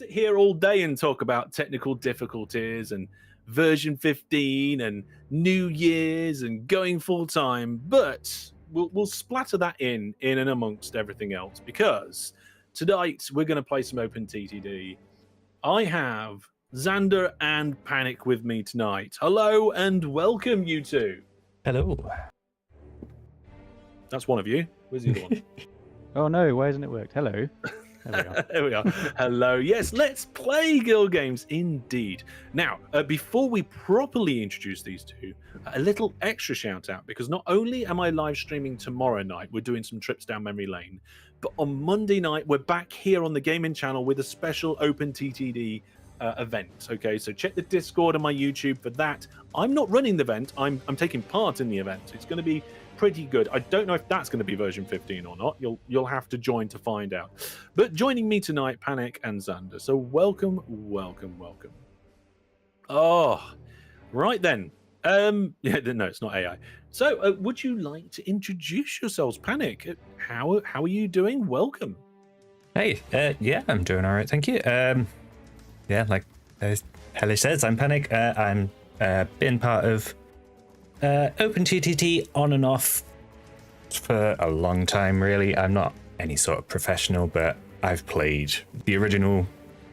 sit here all day and talk about technical difficulties and version 15 and New Year's and going full time, but we'll splatter that in and amongst everything else because tonight we're going to play some OpenTTD. I have Xander and Panic with me tonight. Hello and welcome, you two. Hello. That's one of you. Where's the other one? Oh no, why hasn't it worked? Hello. There we are. There we are. Hello. Yes, let's play Guild Games indeed. Now, before we properly introduce these two, a little extra shout out because not only am I live streaming tomorrow night, we're doing some trips down memory lane, but on Monday night, we're back here on the gaming channel with a special OpenTTD event. Okay, so check the Discord and my YouTube for that. I'm not running the event. I'm taking part in the event. It's going to be pretty good. I don't know if that's going to be version 15 or not. You'll have to join to find out. But joining me tonight, Panic and Xander. So welcome. Oh, right then. Yeah, no, it's not AI. So would you like to introduce yourselves, Panic? How are you doing? Welcome. Hey, yeah, I'm doing all right, thank you. Yeah, like Hellish says, I'm Panic. I'm been part of OpenTTD on and off for a long time, really. I'm not any sort of professional, but I've played the original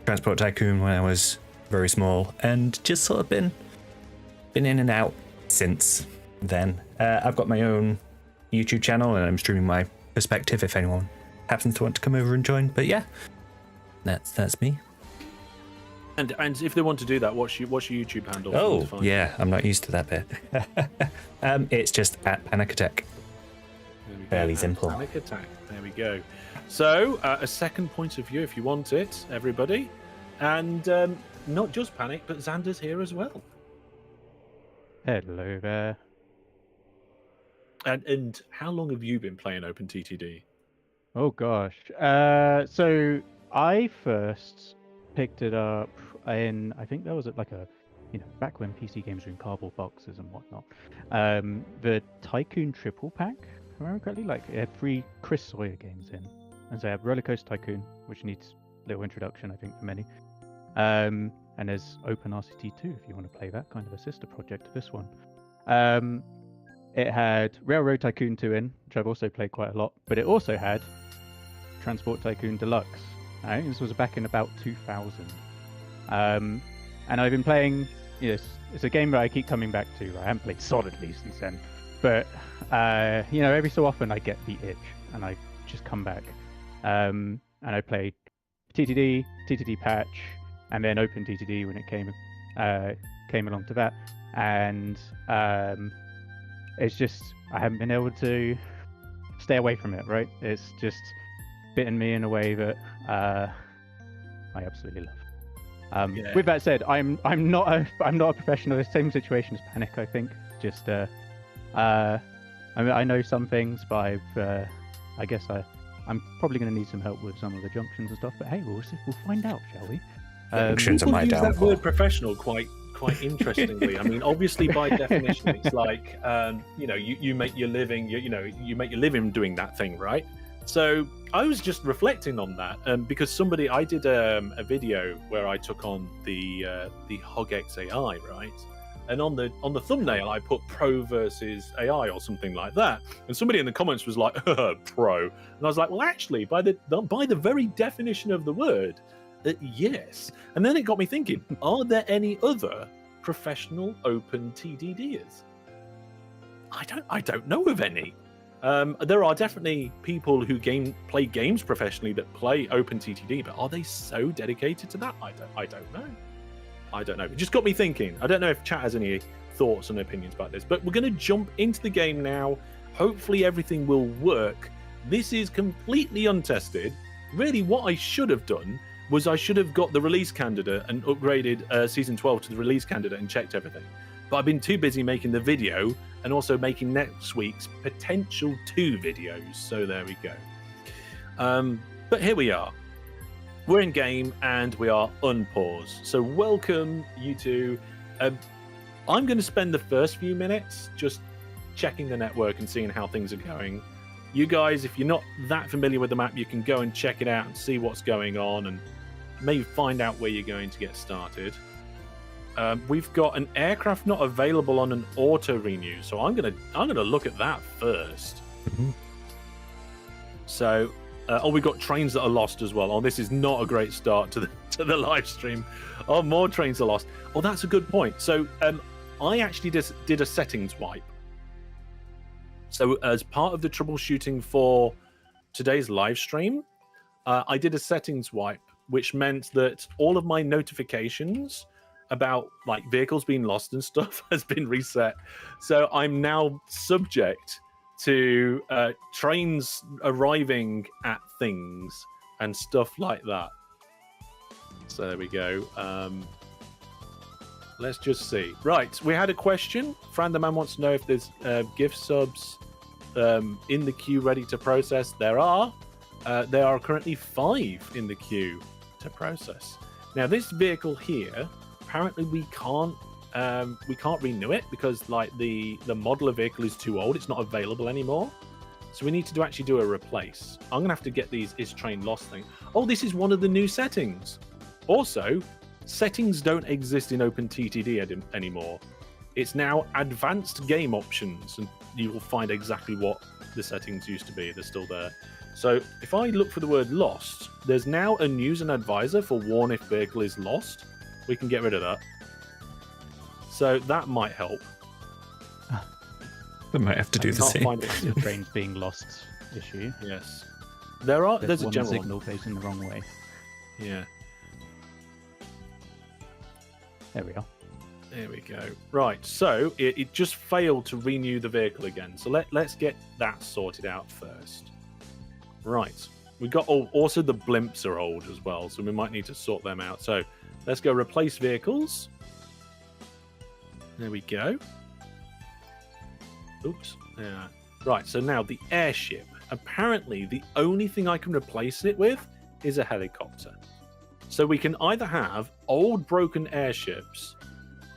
Transport Tycoon when I was very small and just sort of been in and out since then. I've got my own YouTube channel and I'm streaming my perspective if anyone happens to want to come over and join. But yeah, that's me. And if they want to do that, what's your YouTube handle? Oh, yeah, I'm not used to that bit. It's just at Panic Attack. Fairly simple. Panic Attack. There we go. So, a second point of view if you want it, everybody. And not just Panic, but Xander's here as well. Hello there. And how long have you been playing OpenTTD? Oh gosh. So I first picked it up in, I think that was at like a, back when PC games were in cardboard boxes and whatnot. The Tycoon Triple Pack, if I remember correctly, like it had 3 Chris Sawyer games in. And so I have Roller Coaster Tycoon, which needs a little introduction, I think, for many. And there's OpenRCT2 if you want to play that, kind of a sister project to this one. It had Railroad Tycoon 2 in, which I've also played quite a lot, but it also had Transport Tycoon Deluxe. I think this was back in about 2000. And I've been playing, it's a game that I keep coming back to. I haven't played solidly since then, but every so often I get the itch and I just come back. And I played TTD, TTD patch, and then OpenTTD when it came along to that. And it's just, I haven't been able to stay away from it, right? It's just bitten me in a way that I absolutely love. Yeah. With that said, I'm not a professional. It's the same situation as Panic, I think. Just I mean, I know some things, but I guess I'm probably going to need some help with some of the junctions and stuff. But hey, we'll find out, shall we? Junctions are my use that downfall. word professional quite interestingly. I mean, obviously by definition, it's like you make your living. You make your living doing that thing, right? So I was just reflecting on that because I did a video where I took on the HogX AI, right? And on the thumbnail I put pro versus AI or something like that, and somebody in the comments was like pro, and I was like, well, actually, by the very definition of the word, yes. And then it got me thinking: are there any other professional OpenTTDers? I don't know of any. There are definitely people who play games professionally that play OpenTTD, but are they so dedicated to that? I don't know. It just got me thinking. I don't know if chat has any thoughts and opinions about this, but we're going to jump into the game now. Hopefully everything will work. This is completely untested. Really, what I should have done was I should have got the release candidate and upgraded Season 12 to the release candidate and checked everything. But I've been too busy making the video and also making next week's potential 2 videos. So there we go. But here we are. We're in game and we are unpaused. So welcome, you two. I'm going to spend the first few minutes just checking the network and seeing how things are going. You guys, if you're not that familiar with the map, you can go and check it out and see what's going on and maybe find out where you're going to get started. We've got an aircraft not available on an auto renew, so I'm gonna look at that first. Mhm. So, we got trains that are lost as well. Oh, this is not a great start to the live stream. Oh, more trains are lost. Oh, that's a good point. So, I actually did a settings wipe. So, as part of the troubleshooting for today's live stream, I did a settings wipe, which meant that all of my notifications about like vehicles being lost and stuff has been reset. So I'm now subject to trains arriving at things and stuff like that. So there we go. Let's just see. Right, we had a question. Fran the Man wants to know if there's gift subs in the queue ready to process. There are currently 5 in the queue to process. Now this vehicle here, apparently we can't renew it because like the model of vehicle is too old. It's not available anymore. So we need to actually do a replace. I'm gonna have to get these is train lost thing. Oh, this is one of the new settings. Also, settings don't exist in OpenTTD anymore. It's now advanced game options, and you will find exactly what the settings used to be. They're still there. So if I look for the word lost, there's now a news and advisor for warn if vehicle is lost. We can get rid of that. So that might help. We might have to do the same. The trains being lost issue. Yes. There's a general signal facing the wrong way. Yeah. There we are. There we go. Right, so it just failed to renew the vehicle again. So let's get that sorted out first. Right. We got also the blimps are old as well, so we might need to sort them out. So let's go replace vehicles. There we go. Oops. Yeah. Right, so now the airship. Apparently, the only thing I can replace it with is a helicopter. So we can either have old broken airships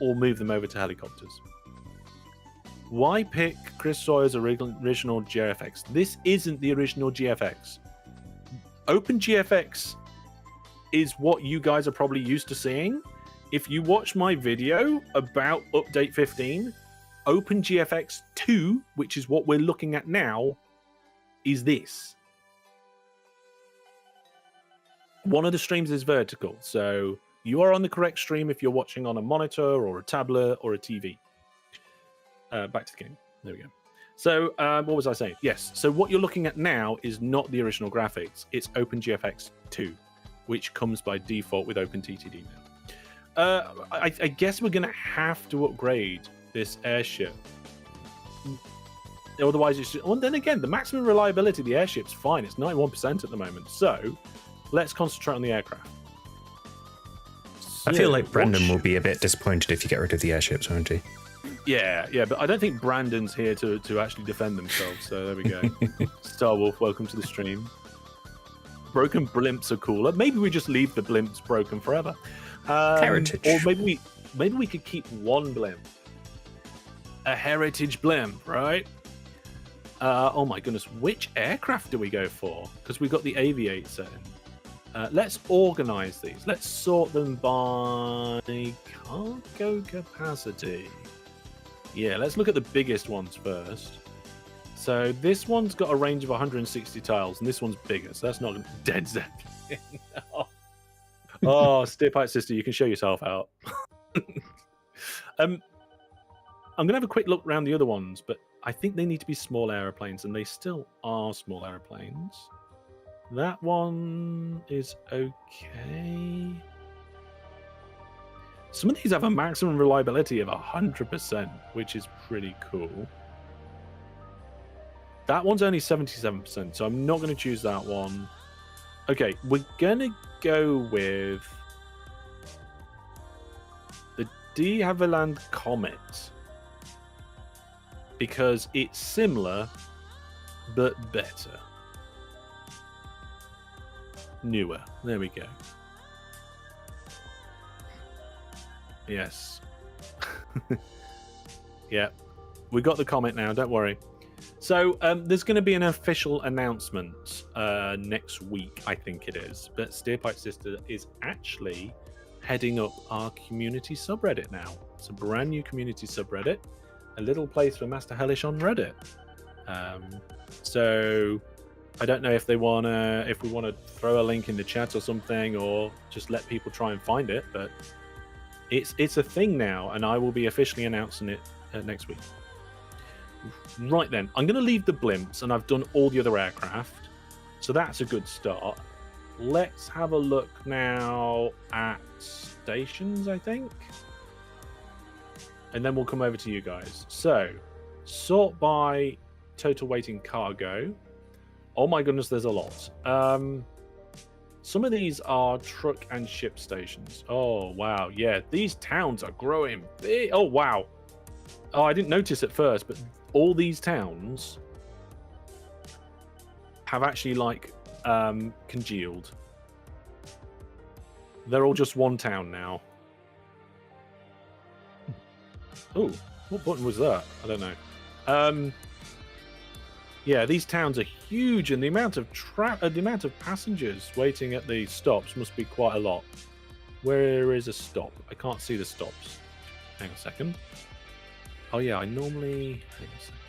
or move them over to helicopters. Why pick Chris Sawyer's original GFX? This isn't the original GFX. OpenGFX is what you guys are probably used to seeing. If you watch my video about Update 15, OpenGFX 2, which is what we're looking at now, is this. One of the streams is vertical, so you are on the correct stream if you're watching on a monitor or a tablet or a TV. Back to the game. There we go. So what was I saying? Yes, so what you're looking at now is not the original graphics. It's OpenGFX 2, which comes by default with OpenTTD now. I guess we're going to have to upgrade this airship. Otherwise, it's just... Well, then again, the maximum reliability of the airship's fine. It's 91% at the moment. So let's concentrate on the aircraft. I feel like Brandon will be a bit disappointed if you get rid of the airships, won't he? Yeah, but I don't think Brandon's here to actually defend themselves. So there we go. Star Wolf, welcome to the stream. Broken blimps are cooler. Maybe we just leave the blimps broken forever. Heritage. Or maybe we could keep one blimp. A heritage blimp, right? Oh my goodness, which aircraft do we go for? Because we got the Aviate setting. Let's organize these. Let's sort them by cargo capacity. Yeah, let's look at the biggest ones first. So this one's got a range of 160 tiles, and this one's bigger, so that's not dead Zeppelin. Oh, Steerpipe Sister, you can show yourself out. I'm going to have a quick look around the other ones, but I think they need to be small aeroplanes, and they still are small aeroplanes. That one is okay. Some of these have a maximum reliability of 100%, which is pretty cool. That one's only 77%, so I'm not going to choose that one. Okay, we're going to go with the de Havilland Comet, because it's similar, but better. Newer. There we go. Yes. Yeah. We got the Comet now, don't worry. So there's going to be an official announcement next week, I think it is. But Steerpipe Sister is actually heading up our community subreddit now. It's a brand new community subreddit, a little place for Master Hellish on Reddit. So I don't know if we want to throw a link in the chat or something, or just let people try and find it. But it's a thing now, and I will be officially announcing it next week. Right then, I'm going to leave the blimps, and I've done all the other aircraft, so that's a good start. Let's have a look now at stations, I think, and then we'll come over to you guys. So, sort by total weight in cargo. Oh my goodness, there's a lot. Some of these are truck and ship stations. Oh wow, yeah, these towns are growing big. Oh wow. Oh, I didn't notice at first, but all these towns have actually like congealed. They're all just one town now. Oh, what button was that? I don't know. Yeah, these towns are huge, and the amount of passengers waiting at the stops must be quite a lot. Where is a stop? I can't see the stops. Hang on a second. Oh yeah, I normally... Hang on a second.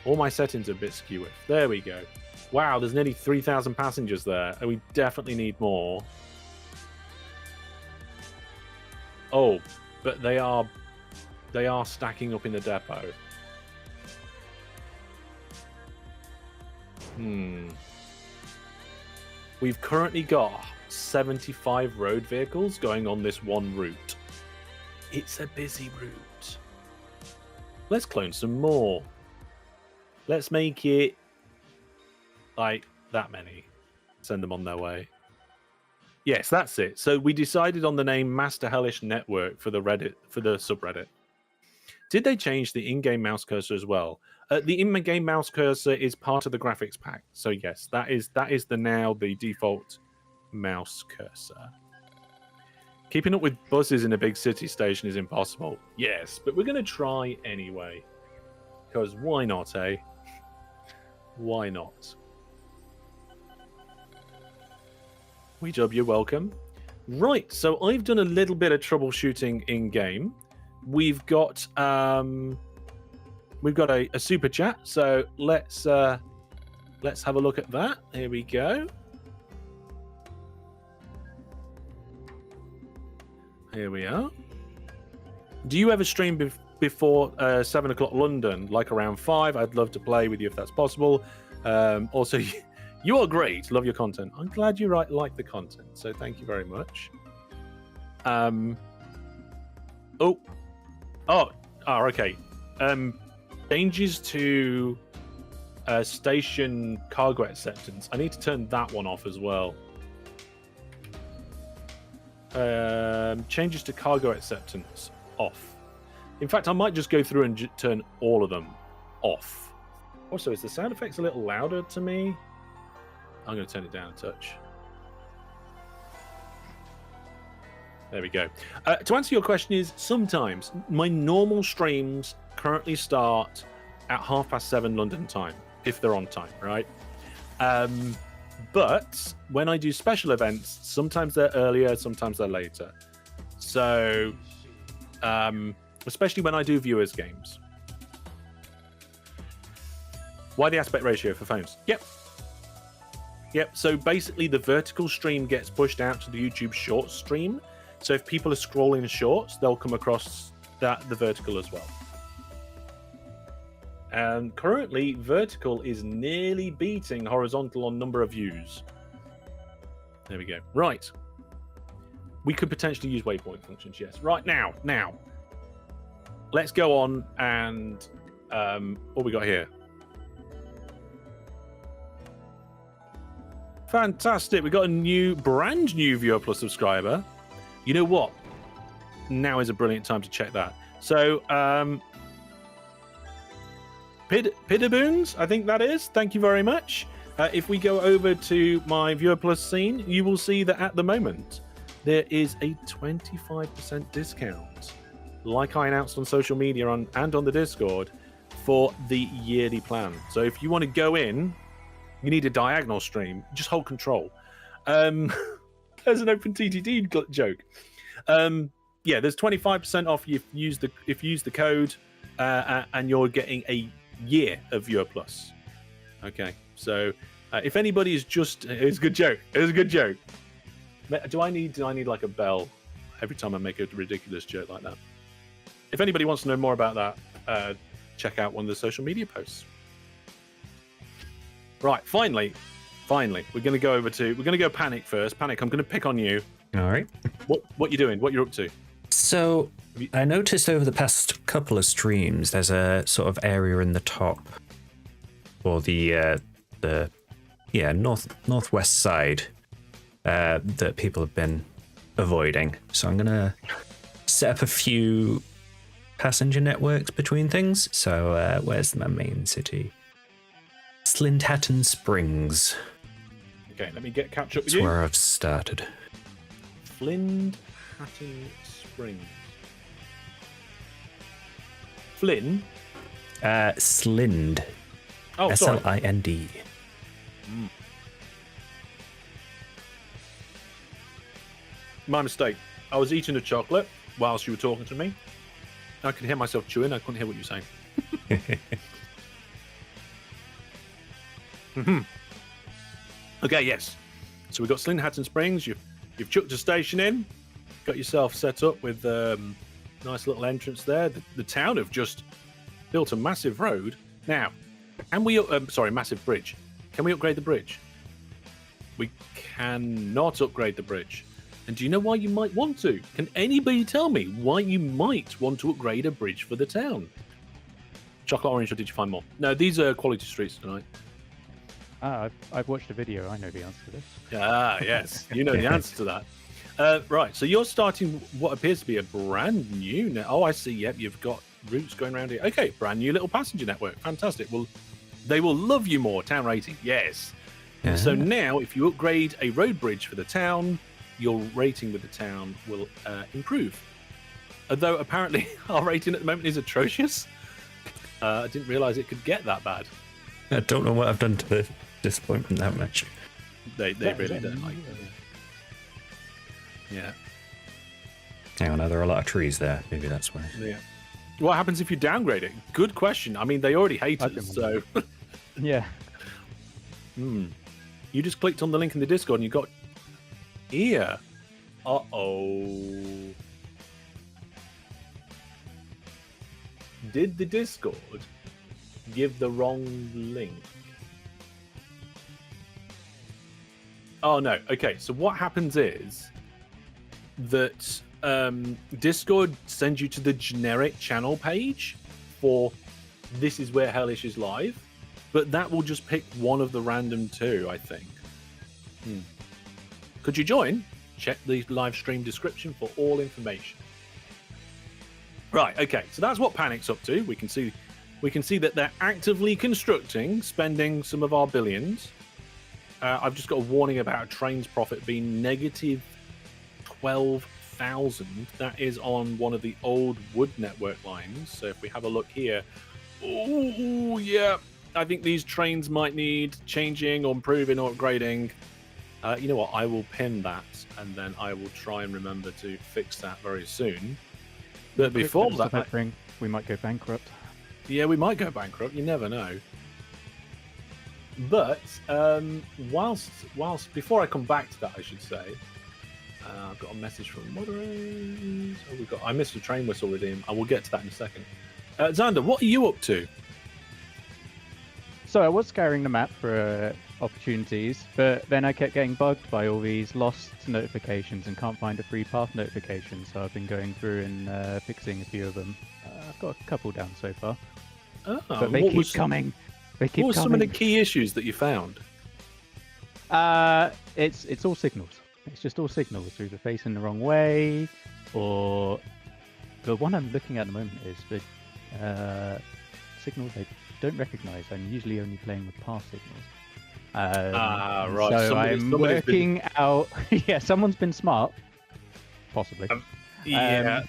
All my settings are a bit skewy. There we go. Wow, there's nearly 3,000 passengers there, and we definitely need more. Oh, but they are stacking up in the depot. We've currently got 75 road vehicles going on this one route. It's a busy route. Let's clone some more. Let's make it like that many. Send them on their way. Yes, that's it. So we decided on the name Master Hellish Network for the subreddit. Did they change the in-game mouse cursor as well? The in-game mouse cursor is part of the graphics pack. So yes, that is the default mouse cursor. Keeping up with buses in a big city station is impossible. Yes, but we're going to try anyway. Because why not, eh? Why not? WeDub, you're welcome. Right, so I've done a little bit of troubleshooting in-game. We've got a super chat, so let's have a look at that. Here we go. Here we are. Do you ever stream before 7 o'clock London, like around 5? I'd love to play with you if that's possible. Also, you are great. Love your content. I'm glad you like the content, so thank you very much. Okay. Changes to station cargo acceptance. I need to turn that one off as well. Changes to cargo acceptance off. In fact, I might just go through and turn all of them off. Also, is the sound effects a little louder to me? I'm going to turn it down a touch. There we go. To answer your question is, sometimes my normal streams currently start at 7:30 London time, if they're on time, right? But when I do special events, sometimes they're earlier, sometimes they're later. So, especially when I do viewers games. Why the aspect ratio for phones? Yep. So basically the vertical stream gets pushed out to the YouTube short stream. So if people are scrolling shorts, they'll come across the vertical as well. And currently, vertical is nearly beating horizontal on number of views. There we go. Right. We could potentially use waypoint functions, yes. Right now. Let's go on and what we got here? Fantastic. We got a brand new viewer plus subscriber. You know what? Now is a brilliant time to check that. So, Pidaboons, I think that is. Thank you very much. If we go over to my Viewer Plus scene, you will see that at the moment, there is a 25% discount. Like I announced on social media and on the Discord, for the yearly plan. So if you want to go in, you need a diagonal stream. Just hold control. There's an OpenTTD joke. Yeah, there's 25% off if you use the code, and you're getting a year of Viewer Plus. Okay, so if anybody is just, it's a good joke. It was a good joke. Do I need like a bell every time I make a ridiculous joke like that? If anybody wants to know more about that, check out one of the social media posts. Right, finally, we're going to go Panic first. Panic, I'm going to pick on you. All right. What you doing? What you're up to? So I noticed over the past couple of streams, there's a sort of area in the top, or the northwest side, that people have been avoiding. So I'm gonna set up a few passenger networks between things. So where's my main city? Slindhattan Springs. Okay, let me catch up with That's you. where I've started. Slindhattan Springs. Flynn? Slind. Oh, sorry. S-L-I-N-D. My mistake. I was eating a chocolate whilst you were talking to me. I could hear myself chewing. I couldn't hear what you were saying. Okay, yes. So we've got Slindhattan Springs. You've chucked a station in. Got yourself set up with nice little entrance there. The town have just built a massive road. Now, can we... massive bridge. Can we upgrade the bridge? We cannot upgrade the bridge. And do you know why you might want to? Can anybody tell me why you might want to upgrade a bridge for the town? Chocolate Orange, or did you find more? No, these are quality streets tonight. I've watched a video. I know the answer to this. Ah, yes. You know the answer to that. Right, so you're starting what appears to be a brand new... Oh, I see. Yep, you've got routes going around here. Okay, brand new little passenger network. Fantastic. Well, they will love you more. Town rating, yes. Uh-huh. So now, if you upgrade a road bridge for the town, your rating with the town will improve. Although, apparently, our rating at the moment is atrocious. I didn't realise it could get that bad. I don't know what I've done to disappoint them that much. They really don't like it. Yeah. Hang on, there are a lot of trees there. Maybe that's why. Yeah. What happens if you downgrade it? Good question. I mean, they already hate us, so... Yeah. You just clicked on the link in the Discord and you got here. Uh-oh. Did the Discord give the wrong link? Oh, no. Okay, so what happens is that Discord sends you to the generic channel page for this is where Hellish is live, but that will just pick one of the random two, I think. Could you join? Check the live stream description for all information. Right, okay, so that's what Panic's up to. We can see that they're actively constructing, spending some of our billions. I've just got a warning about a train's profit being negative 12,000. That is on one of the old wood network lines. So if we have a look here, oh yeah, I think these trains might need changing or improving or upgrading. You know what? I will pin that, and then I will try and remember to fix that very soon. But before that, we might go bankrupt. Yeah, we might go bankrupt. You never know. But whilst before I come back to that, I should say, I've got a message from moderators. Oh, I missed a train whistle redeem. I will get to that in a second. Xander, what are you up to? So I was scouring the map for opportunities, but then I kept getting bugged by all these lost notifications and can't find a free path notification. So I've been going through and fixing a few of them. I've got a couple down so far, but they keep coming. What were some of the key issues that you found? It's all signals. It's just all signals, either facing the wrong way, or the one I'm looking at the moment is the signals I don't recognise. I'm usually only playing with path signals. Right. So I'm working out. Yeah, someone's been smart, possibly. Yeah.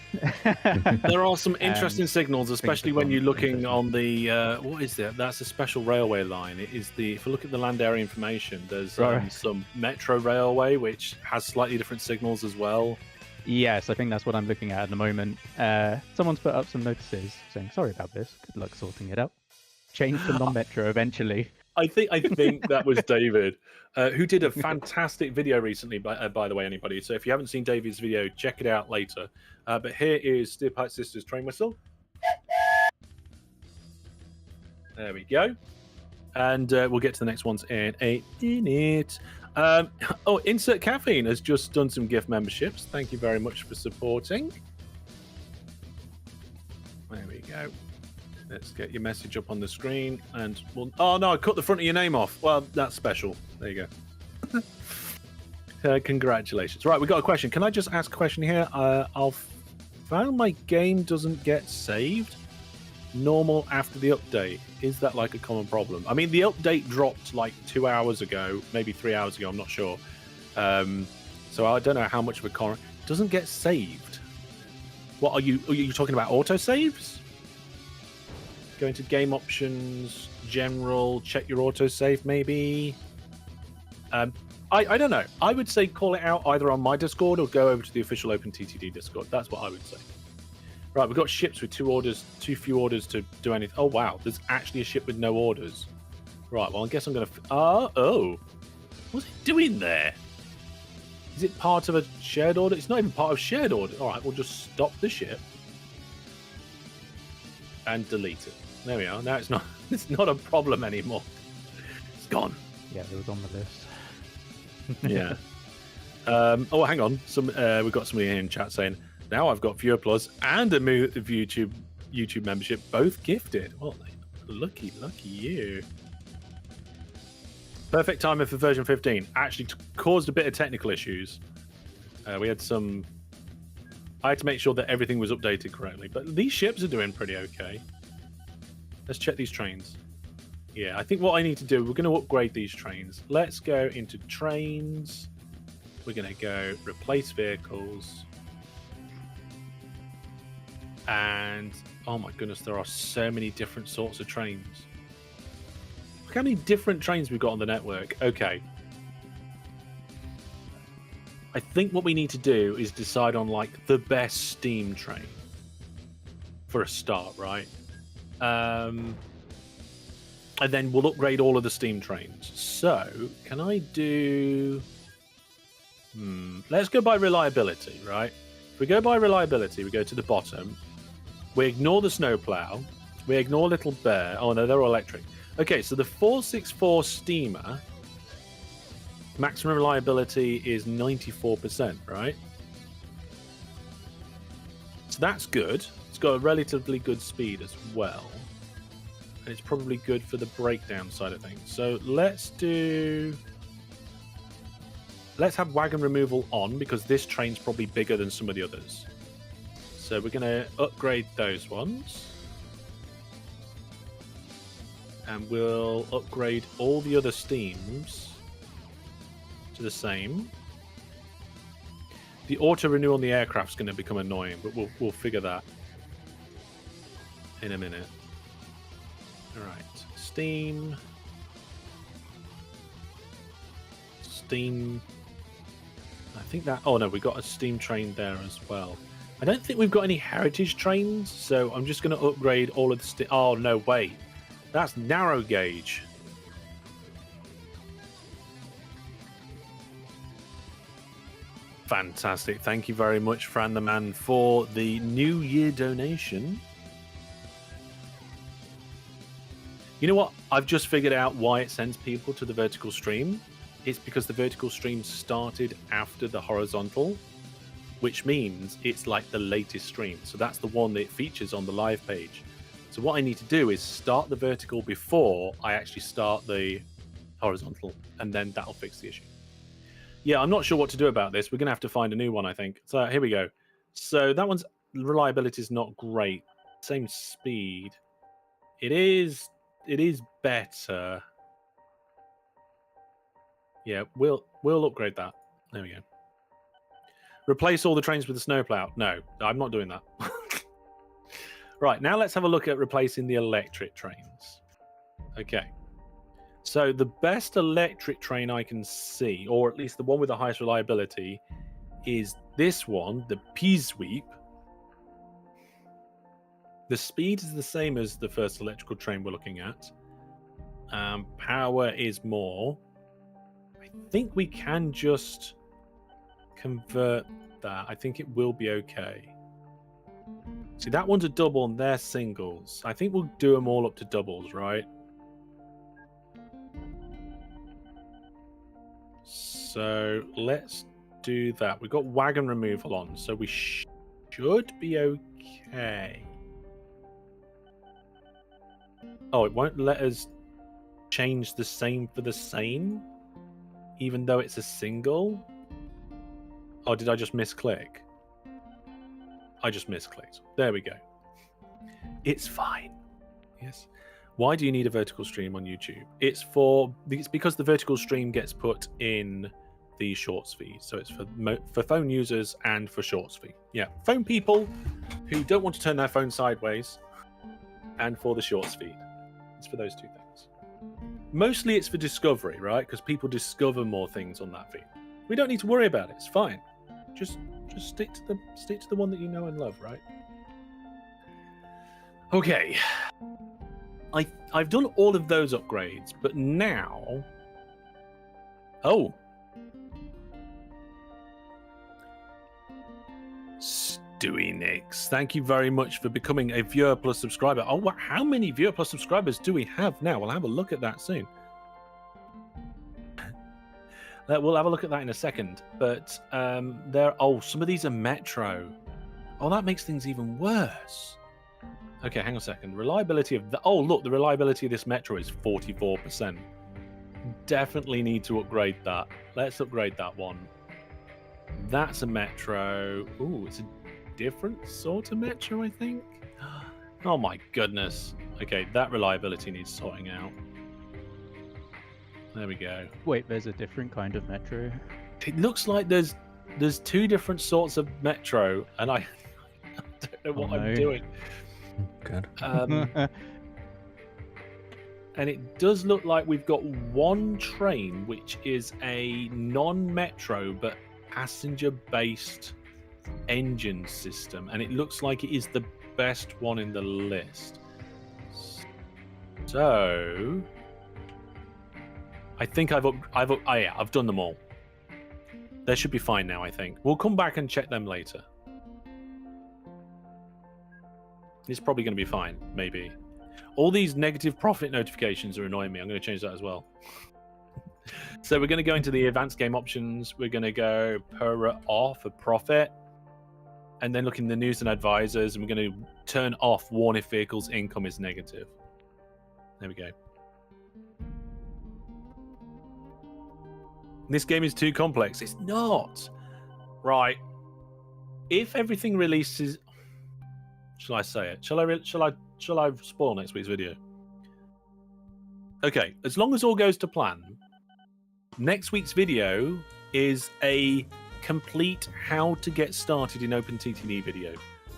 There are some interesting signals, especially when you're looking interesting. on the what is that? That's a special railway line. It is the if you look at the land area information, there's Right. some metro railway which has slightly different signals as well. Yes, I think that's what I'm looking at the moment. Someone's put up some notices saying, sorry about this. Good luck sorting it out. Change to non-metro eventually. I think that was David, who did a fantastic video recently. By the way, anybody. So if you haven't seen David's video, check it out later. But here is Steel Pipe Sisters train whistle. There we go. And we'll get to the next ones in a minute. Insert Caffeine has just done some gift memberships. Thank you very much for supporting. There we go. Let's get your message up on the screen. And oh no, I cut the front of your name off. Well, that's special. There you go. Congratulations. Right, we got a question. Can I just ask a question here? I've found my game doesn't get saved normal after the update. Is that like a common problem? I mean, the update dropped like 2 hours ago, maybe 3 hours ago. I'm not sure. So I don't know how much of a con. Doesn't get saved. What are you talking about? Autosaves? Go into game options, general, check your autosave maybe. I don't know. I would say call it out either on my Discord or go over to the official OpenTTD Discord. That's what I would say. Right, we've got ships with 2 orders, too few orders to do anything. Oh, wow. There's actually a ship with no orders. Right, well, I guess I'm going to... oh. What's it doing there? Is it part of a shared order? It's not even part of shared order. All right, we'll just stop the ship. And delete it. There we are. Now it's not a problem anymore. It's gone. Yeah, it was on the list. Yeah. Oh, hang on. We've got somebody in chat saying... Now I've got Viewer Plus and a YouTube membership, both gifted. Well, lucky you. Perfect timer for version 15. Actually caused a bit of technical issues. We had some... I had to make sure that everything was updated correctly. But these ships are doing pretty okay. Let's check these trains. Yeah, I think what I need to do, we're going to upgrade these trains. Let's go into trains. We're going to go replace vehicles. And oh my goodness, there are so many different sorts of trains. Look how many different trains we've got on the network. Okay. I think what we need to do is decide on like the best steam train for a start, right? And then we'll upgrade all of the steam trains. So can I do... Let's go by reliability, right? If we go by reliability, we go to the bottom. We ignore the snowplow. We ignore Little Bear. Oh, no, they're all electric. Okay, so the 464 steamer, maximum reliability is 94%, right? So that's good. It's got a relatively good speed as well. And it's probably good for the breakdown side of things. So let's have wagon removal on because this train's probably bigger than some of the others. So we're going to upgrade those ones. And we'll upgrade all the other steams to the same. The auto-renew on the aircraft's going to become annoying, but we'll figure that in a minute. Alright, steam. I think that... Oh no, we got a steam train there as well. I don't think we've got any heritage trains, so I'm just going to upgrade all of the... Oh, no, wait. That's narrow gauge. Fantastic. Thank you very much, Fran the Man, for the New Year donation. You know what? I've just figured out why it sends people to the vertical stream. It's because the vertical stream started after the horizontal, which means it's like the latest stream. So that's the one that features on the live page. So what I need to do is start the vertical before I actually start the horizontal, and then that'll fix the issue. Yeah, I'm not sure what to do about this. We're going to have to find a new one, I think. So here we go. So that one's reliability is not great. Same speed. It is better. Yeah, we'll upgrade that. There we go. Replace all the trains with the snowplow. No, I'm not doing that. Right, now let's have a look at replacing the electric trains. Okay. So the best electric train I can see, or at least the one with the highest reliability, is this one, the P-Sweep. The speed is the same as the first electrical train we're looking at. Power is more. I think we can just convert that. I think it will be okay. See, that one's a double and they're singles. I think we'll do them all up to doubles, right? So let's do that. We've got wagon removal on, so we should be okay. Oh, it won't let us change the same for the same, even though it's a single? Oh, did I just misclick? I just misclicked. There we go. It's fine. Yes. Why do you need a vertical stream on YouTube? It's because the vertical stream gets put in the shorts feed. So it's for phone users and for shorts feed. Yeah, phone people who don't want to turn their phone sideways, and for the shorts feed. It's for those two things. Mostly it's for discovery, right? Because people discover more things on that feed. We don't need to worry about it. It's fine. Just stick to the one that you know and love, right? Okay. I've done all of those upgrades, but now... Oh. Stewie Nix, thank you very much for becoming a Viewer Plus subscriber. Oh, wow. How many Viewer Plus subscribers do we have now? We'll have a look at that soon. We'll have a look at that in a second. But some of these are Metro. Oh, that makes things even worse. Okay, hang on a second. Reliability of the... Oh, look, the reliability of this Metro is 44%. Definitely need to upgrade that. Let's upgrade that one. That's a Metro. Ooh, it's a different sort of Metro, I think. Oh my goodness. Okay, that reliability needs sorting out. There we go. Wait, there's a different kind of Metro? It looks like there's two different sorts of Metro, and I don't know what I'm doing. Good. And it does look like we've got one train which is a non-Metro but passenger-based engine system, and it looks like it is the best one in the list. So I think I've done them all. They should be fine now, I think. We'll come back and check them later. It's probably going to be fine, maybe. All these negative profit notifications are annoying me. I'm going to change that as well. So we're going to go into the advanced game options. We're going to go per off for profit. And then look in the news and advisors. And we're going to turn off warn if vehicles income is negative. There we go. This game is too complex. It's not. Right. If everything releases... Shall I say it? Shall I spoil next week's video? Okay, as long as all goes to plan, next week's video is a complete how to get started in OpenTTD video.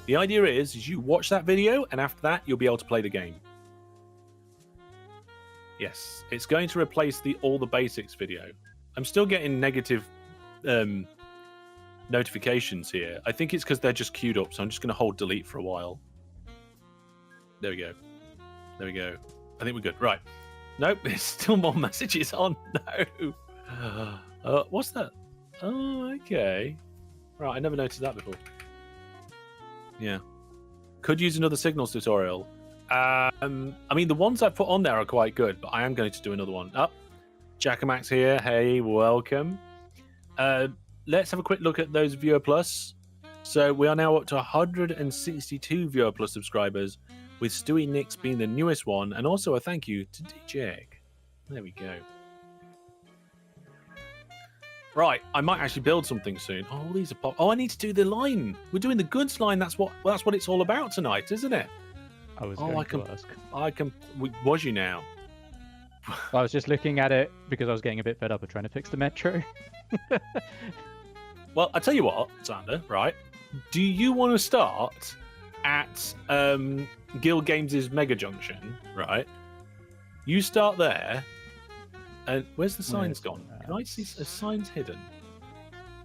The idea is you watch that video, and after that, you'll be able to play the game. Yes, it's going to replace the all the basics video. I'm still getting negative notifications here. I think it's because they're just queued up, so I'm just going to hold delete for a while. There we go. There we go. I think we're good. Right. Nope, there's still more messages on. No. What's that? Oh, okay. Right, I never noticed that before. Yeah. Could use another signals tutorial. I mean, the ones I've put on there are quite good, but I am going to do another one. Oh, Jackamax here. Hey, welcome. Let's have a quick look at those Viewer Plus. So we are now up to 162 Viewer Plus subscribers, with Stewie Nix being the newest one, and also a thank you to DJ. There we go. Right, I might actually build something soon. Oh, these are pop. Oh, I need to do the line. We're doing the goods line. That's what it's all about tonight, isn't it? I was going to ask. Was you now? I was just looking at it because I was getting a bit fed up of trying to fix the Metro. Well, I tell you what, Xander. Right? Do you want to start at Guild Games' Mega Junction? Right? You start there, and where's the signs gone? Can I see signs hidden?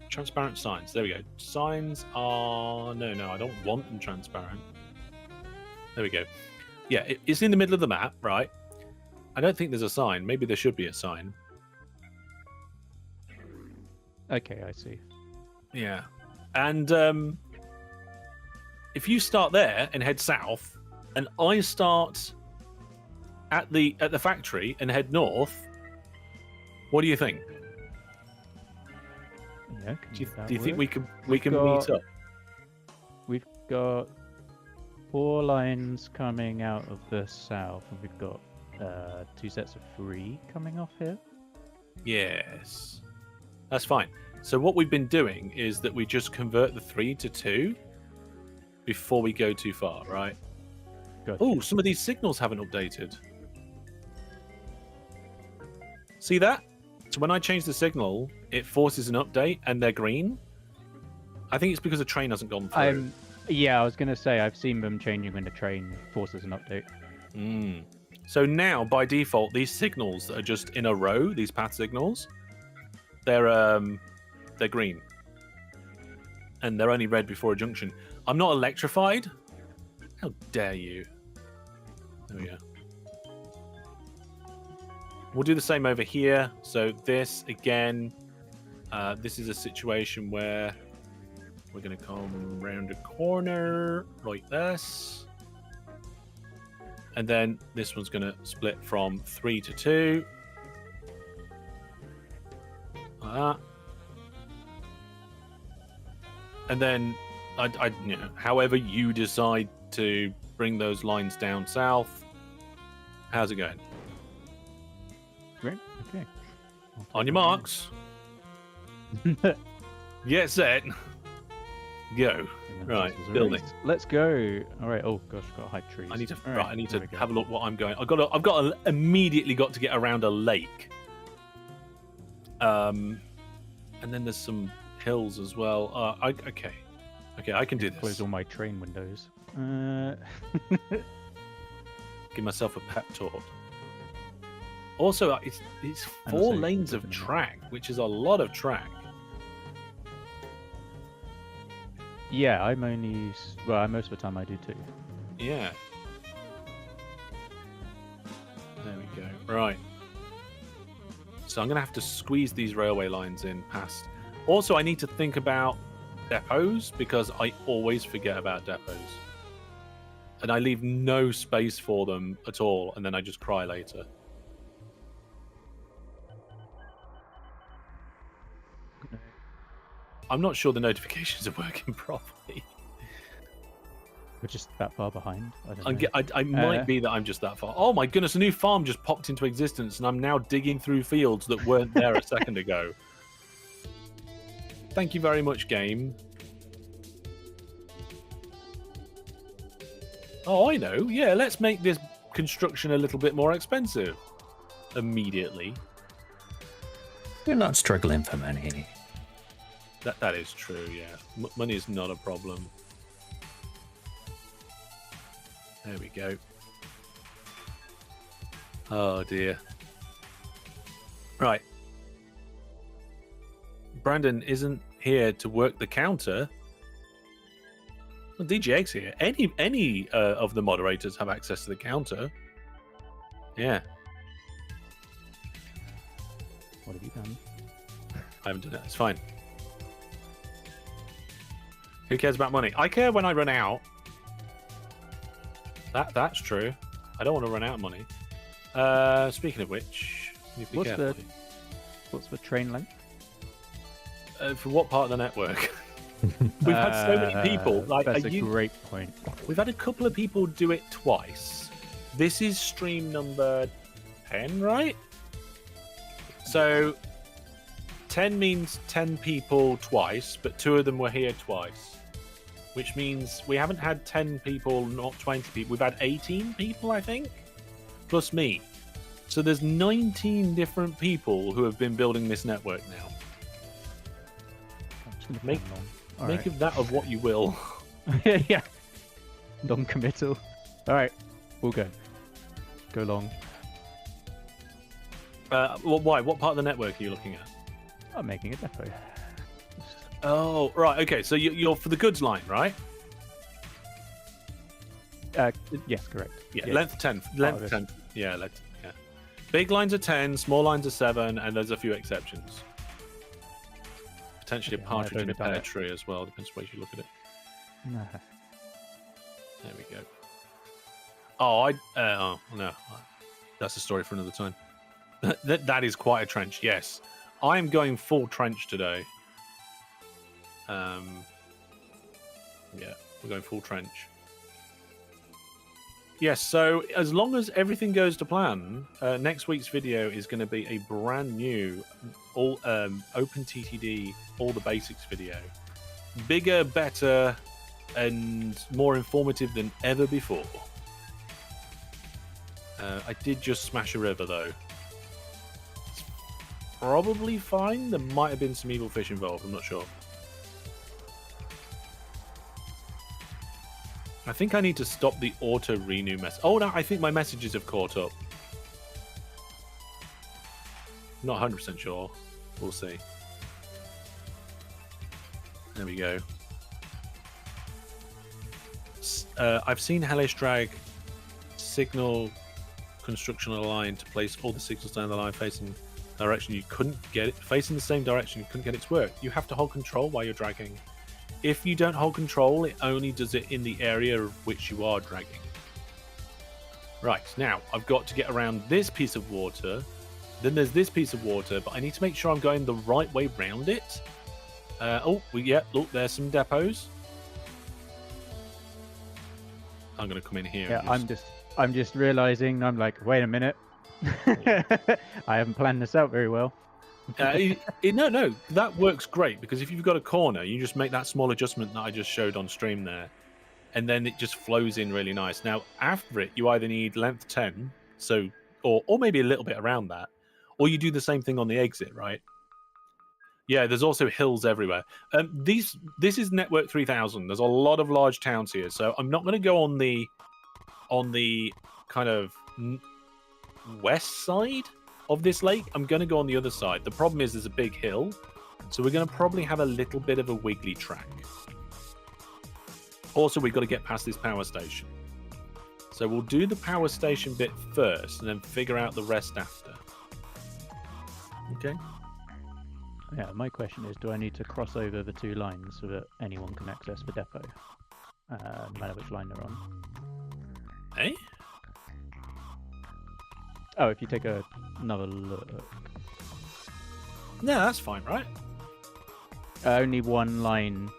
Transparent signs. There we go. Signs are no, I don't want them transparent. There we go. Yeah, it's in the middle of the map, right? I don't think there's a sign. Maybe there should be a sign. Okay, I see. Yeah, and if you start there and head south, and I start at the factory and head north, what do you think? Yeah, Do you think we can meet up? We've got 4 lines coming out of the south, and we've got 2 sets of 3 coming off here. Yes, that's fine. So what we've been doing is that we just convert the 3 to 2 before we go too far, right? Gotcha. Oh, some of these signals haven't updated. See that? So when I change the signal, it forces an update, and they're green. I think it's because the train hasn't gone through. Yeah, I was going to say, I've seen them changing when the train forces an update. So now, by default, these signals that are just in a row, these path signals, they're green. And they're only red before a junction. I'm not electrified? How dare you? There we go. We'll do the same over here. So this, again, this is a situation where we're going to come round a corner like this. And then this one's going to split from 3 to 2. Like that. And then, however you decide to bring those lines down south. How's it going? Great. Okay. On your marks. Get set. Go. Right, building. Let's go. All right. Oh gosh, got high trees. I need to. All right, I need to have a look what I'm going. Immediately got to get around a lake. And then there's some hills as well. Okay, I can do this. Close all my train windows. Give myself a pep talk. Also, it's 4 lanes of track, which is a lot of track. Yeah, I'm only. Well, most of the time I do too. Yeah. There we go. Right. So I'm going to have to squeeze these railway lines in past. Also, I need to think about depots because I always forget about depots. And I leave no space for them at all, and then I just cry later. I'm not sure the notifications are working properly. We're just that far behind. I might be that I'm just that far. Oh my goodness, a new farm just popped into existence, and I'm now digging through fields that weren't there a second ago. Thank you very much, game. Oh, I know. Yeah, let's make this construction a little bit more expensive. Immediately. We're not struggling for money. That is true, yeah. Money is not a problem. There we go. Oh, dear. Right. Brandon isn't here to work the counter. Well, DGX here. Any of the moderators have access to the counter. Yeah. What have you done? I haven't done it. It's fine. Who cares about money? I care when I run out. That's true. I don't want to run out of money. Speaking of which, you need to be careful. What's the train length? For what part of the network? We've had so many people. That's a great point. We've had a couple of people do it twice. This is stream number 10, right? So 10 means 10 people twice, but 2 of them were here twice. Which means we haven't had 10 people, not 20 people. We've had 18 people, I think, plus me. So there's 19 different people who have been building this network now. gonna Make- plan long. Make of that of what you will. Alright. Yeah. Non-committal. All right, we'll go. Go long. Well, why? What part of the network are you looking at? I'm making a depot. Oh, right. Okay, so you're for the goods line, right? Yes, correct. Yeah, Yeah. length 10. Length 10. Yeah, yeah. Big lines are 10, small lines are 7, and there's a few exceptions. Potentially Okay, a I might have partridge in a overdone pear it. tree as well, depends which way you look at it. Nah. There we go. Oh, oh, no. That's a story for another time. That is quite a trench, yes. I'm going full trench today. Yeah, we're going full trench. Yes, so as long as everything goes to plan, next week's video is going to be a brand new all OpenTTD, all the basics video. Bigger, better, and more informative than ever before. I did just smash a river, though. It's probably fine. There might have been some evil fish involved. I'm not sure. I think I need to stop the auto-renew message. Oh, no, I think my messages have caught up. Not 100% sure. We'll see. There we go. I've seen Hellish Drag signal construction on a line to place all the signals down the line facing the direction you couldn't get it, facing the same direction you couldn't get it to work. You have to hold control while you're dragging. If you don't hold control, it only does it in the area of which you are dragging. Right, now I've got to get around this piece of water. Then there's this piece of water, but I need to make sure I'm going the right way round it. Look, there's some depots. I'm going to come in here. Yeah, I'm just realizing. I'm like, wait a minute. I haven't planned this out very well. No, that works great because if you've got a corner, you just make that small adjustment that I just showed on stream there, and then it just flows in really nice. Now, after it, you either need length 10, so or maybe a little bit around that, or you do the same thing on the exit, right? Yeah, there's also hills everywhere. This is Network 3000. There's a lot of large towns here, so I'm not going to go on the kind of west side of this lake. I'm going to go on the other side. The problem is there's a big hill, so we're going to probably have a little bit of a wiggly track. Also, we've got to get past this power station. So we'll do the power station bit first and then figure out the rest after. Okay? Yeah, my question is, do I need to cross over the two lines so that anyone can access the depot? No matter which line they're on. Eh? Oh, if you take another look. No, that's fine, right? Only one line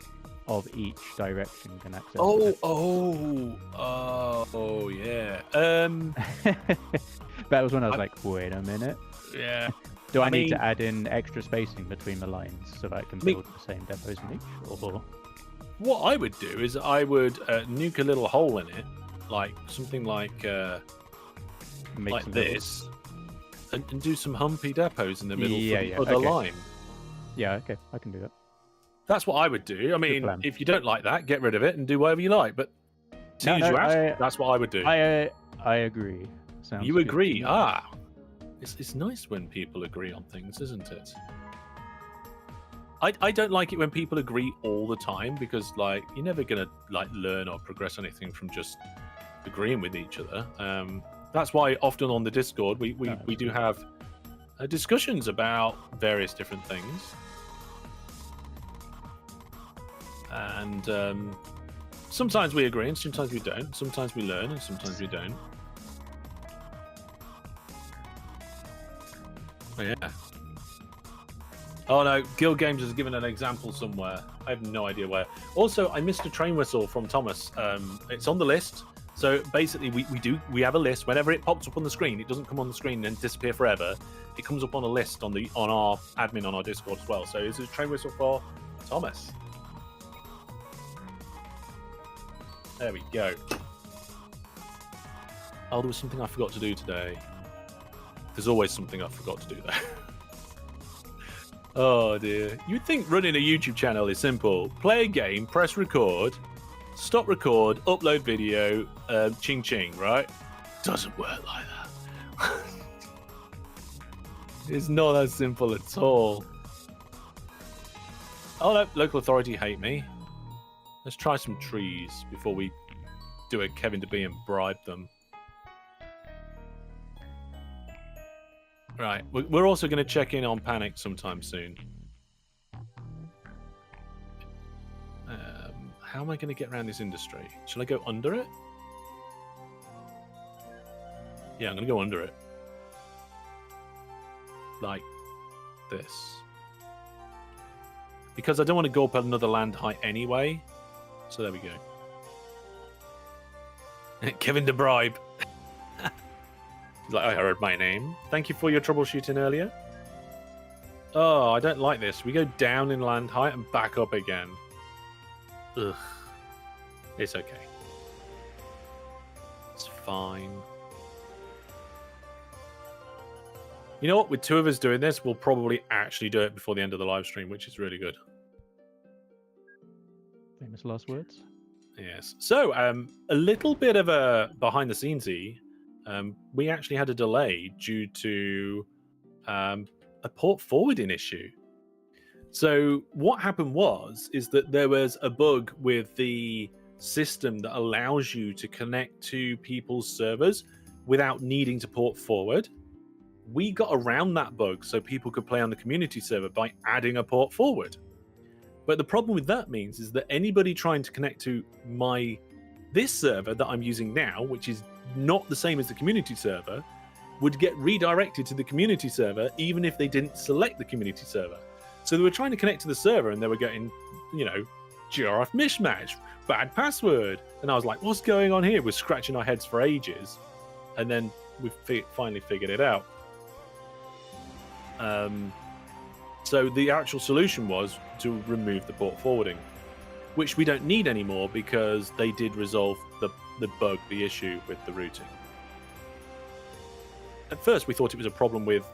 of each direction can access. Yeah. That was when I was like, wait a minute. Yeah. Do I need mean- to add in extra spacing between the lines so that I can build the same depots in each? Or What I would do is I would nuke a little hole in it, like something like make some this, and do some humpy depots in the middle Yeah, for the okay. line. Yeah, okay, I can do that. That's what I would do. I mean, plan. if you don't like that, get rid of it and do whatever you like. But seeing as you asked, that's what I would do. I agree. Sounds You good to agree? me. It's nice when people agree on things, isn't it? I don't like it when people agree all the time because like you're never gonna like learn or progress anything from just agreeing with each other. That's why often on the Discord we do have discussions about various different things, and sometimes we agree and sometimes we don't. Sometimes we learn and sometimes we don't. Oh, yeah. Oh no, Guild Games has given an example somewhere. I have no idea where. Also, I missed a train whistle from Thomas. It's on the list. So basically, we have a list. Whenever it pops up on the screen, it doesn't come on the screen and disappear forever. It comes up on a list on our admin on our Discord as well. So this is a train whistle for Thomas. There we go. Oh, there was something I forgot to do today. There's always something I forgot to do there. Oh dear. You'd think running a YouTube channel is simple. Play a game, press record, stop record, upload video, ching ching, right? Doesn't work like that. It's not that simple at all. Oh no, local authority hate me. Let's try some trees before we do a Kevin DeB and bribe them. Right, we're also going to check in on Panic sometime soon. How am I going to get around this industry? Shall I go under it? Yeah, I'm going to go under it. Like this. Because I don't want to go up another land height anyway. So there we go. Kevin the Bribe. He's like, I heard my name. Thank you for your troubleshooting earlier. Oh, I don't like this. We go down in land height and back up again. Ugh. It's okay. It's fine. You know what? With two of us doing this, we'll probably actually do it before the end of the live stream, which is really good. Famous last words. Yes. So, a little bit of a behind the scenes-y. We actually had a delay due to a port forwarding issue. So what happened is that there was a bug with the system that allows you to connect to people's servers without needing to port forward. We got around that bug so people could play on the community server by adding a port forward. But the problem with that means is that anybody trying to connect to this server that I'm using now, which is not the same as the community server, would get redirected to the community server even if they didn't select the community server. So they were trying to connect to the server and they were getting, GRF mishmash, bad password. And I was like, what's going on here? We're scratching our heads for ages. And then we finally figured it out. So the actual solution was to remove the port forwarding, which we don't need anymore because they did resolve the bug, the issue with the routing. At first, we thought it was a problem with,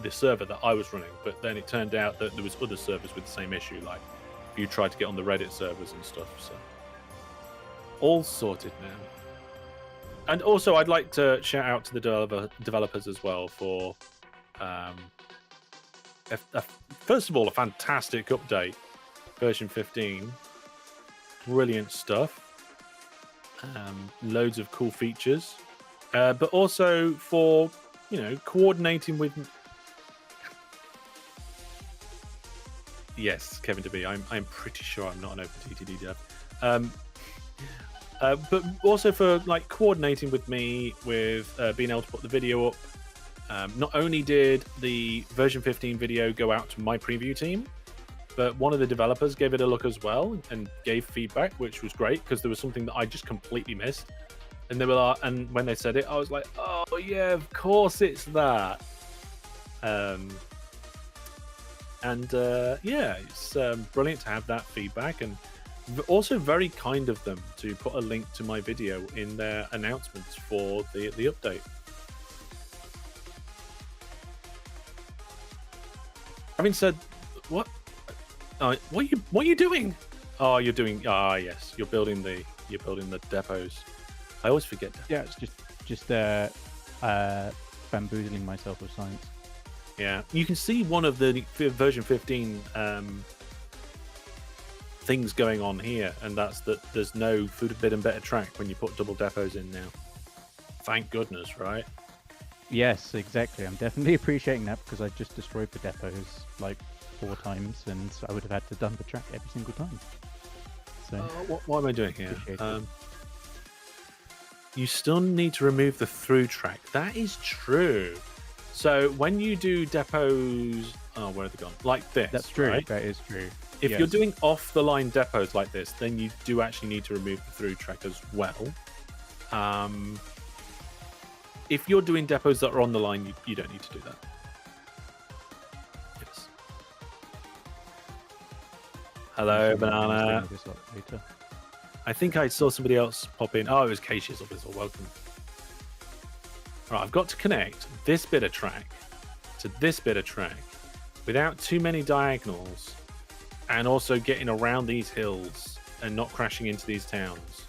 the server that I was running, but then it turned out that there was other servers with the same issue, like if you tried to get on the Reddit servers and stuff. So all sorted now. And also, I'd like to shout out to the developers as well for, first of all, a fantastic update, version 15. Brilliant stuff. Loads of cool features. But also for, coordinating with... Yes, Kevin DeB, I'm pretty sure I'm not an OpenTTD dev. But also for coordinating with me with being able to put the video up. Not only did the version 15 video go out to my preview team, but one of the developers gave it a look as well and gave feedback, which was great because there was something that I just completely missed. And they were like, and when they said it, I was like, oh yeah, of course it's that. Yeah, it's brilliant to have that feedback, and also very kind of them to put a link to my video in their announcements for the update. Having said, what are you doing? Oh, you're doing. Ah, yes, you're building the depots. I always forget that. Yeah, it's just bamboozling myself with science. Yeah, you can see one of the version 15 things going on here, and that's that there's no food, bid, and better track when you put double depots in now. Thank goodness, right? Yes, exactly. I'm definitely appreciating that because I just destroyed the depots like 4 times, and I would have had to dump the track every single time. So, what am I doing here? You still need to remove the through track. That is true. So when you do depots, where have they gone? Like this. That's true. Right? That is true. If you're doing off the line depots like this, then you do actually need to remove the through track as well. If you're doing depots that are on the line, you don't need to do that. Yes. Hello, Banana. I think I saw somebody else pop in. Oh, it was Keisha's office. Welcome. All right, I've got to connect this bit of track to this bit of track without too many diagonals, and also getting around these hills and not crashing into these towns.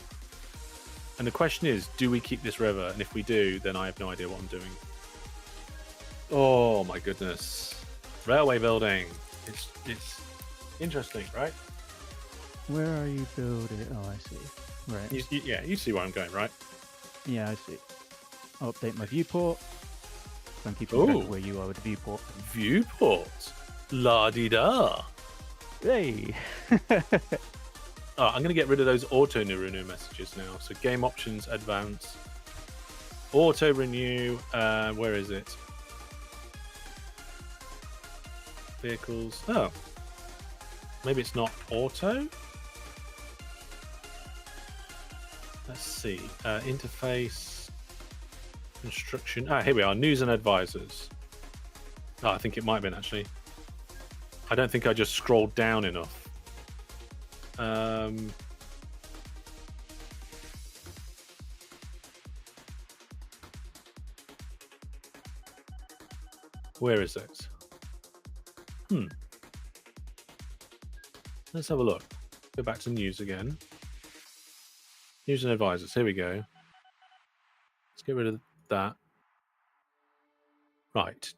And the question is, do we keep this river? And if we do, then I have no idea what I'm doing. Oh my goodness. Railway building. It's interesting, right? Where are you building? Oh, I see. Right. Yeah, you see where I'm going, right? Yeah, I see. I'll update my viewport. I'm keeping track Ooh. of where you are with the viewport. Viewport. La-di-da. Hey! Oh, I'm going to get rid of those auto-renew messages now. So game options, advance. Auto-renew. Where is it? Vehicles. Oh. Maybe it's not auto? Let's see. Interface. Construction. Ah, here we are. News and advisors. Oh, I think it might have been, actually. I don't think I just scrolled down enough. Where is it? Let's have a look. Go back to news again. News and advisors. Here we go. Let's get rid of that. Right.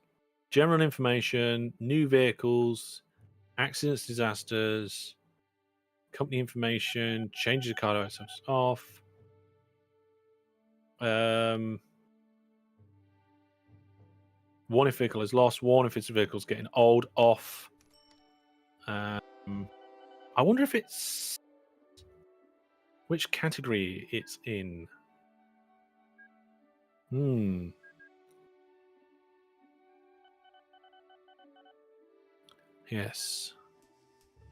General information, new vehicles, accidents, disasters, company information, changes of card items off. Warn if vehicle is lost. Warn if its vehicle's getting old. Off. I wonder if it's which category it's in. Yes.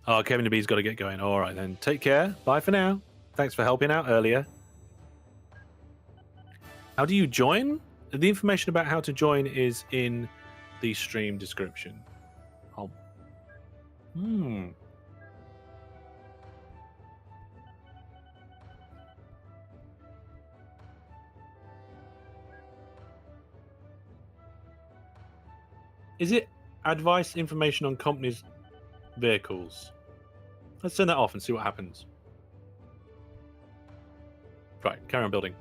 Oh, Kevin DeBee's got to get going. All right, then. Take care. Bye for now. Thanks for helping out earlier. How do you join? The information about how to join is in the stream description. Oh. Is it advice information on companies' vehicles? Let's turn that off and see what happens. Right, carry on building.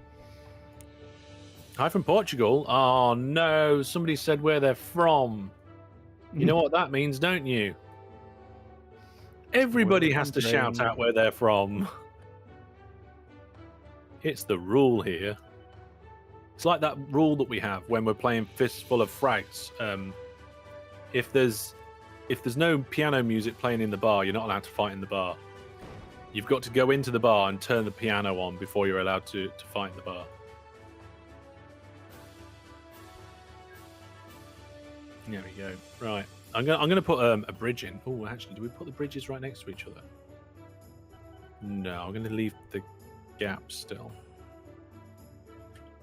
Hi from Portugal. Oh no, somebody said where they're from. You know what that means, don't you? Everybody has to shout out where they're from. It's the rule here. It's like that rule that we have when we're playing Fistful of Frags. If there's no piano music playing in the bar, you're not allowed to fight in the bar. You've got to go into the bar and turn the piano on before you're allowed to fight in the bar. There we go. Right, I'm gonna put a bridge in. Oh, actually, do we put the bridges right next to each other? No, I'm gonna leave the gap still.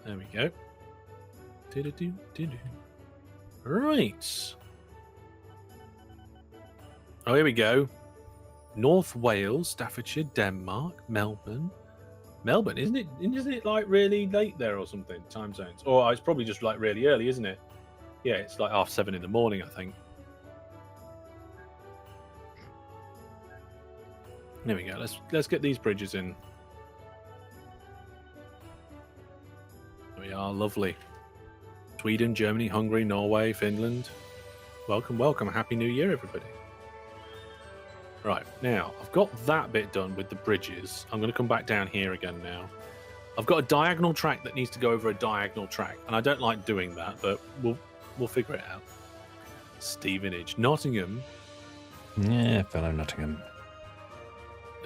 There we go. Right. Oh, here we go. North Wales, Staffordshire, Denmark, Melbourne. Melbourne, isn't it like really late there or something? Time zones, or it's probably just like really early, isn't it? Yeah, it's like 7:30 in the morning, I think. There we go. Let's get these bridges in. There we are. Lovely. Sweden, Germany, Hungary, Norway, Finland. Welcome, welcome. Happy New Year, everybody. Right, now, I've got that bit done with the bridges. I'm going to come back down here again now. I've got a diagonal track that needs to go over a diagonal track, and I don't like doing that, but we'll figure it out. Stevenage. Nottingham. Yeah, fellow Nottingham.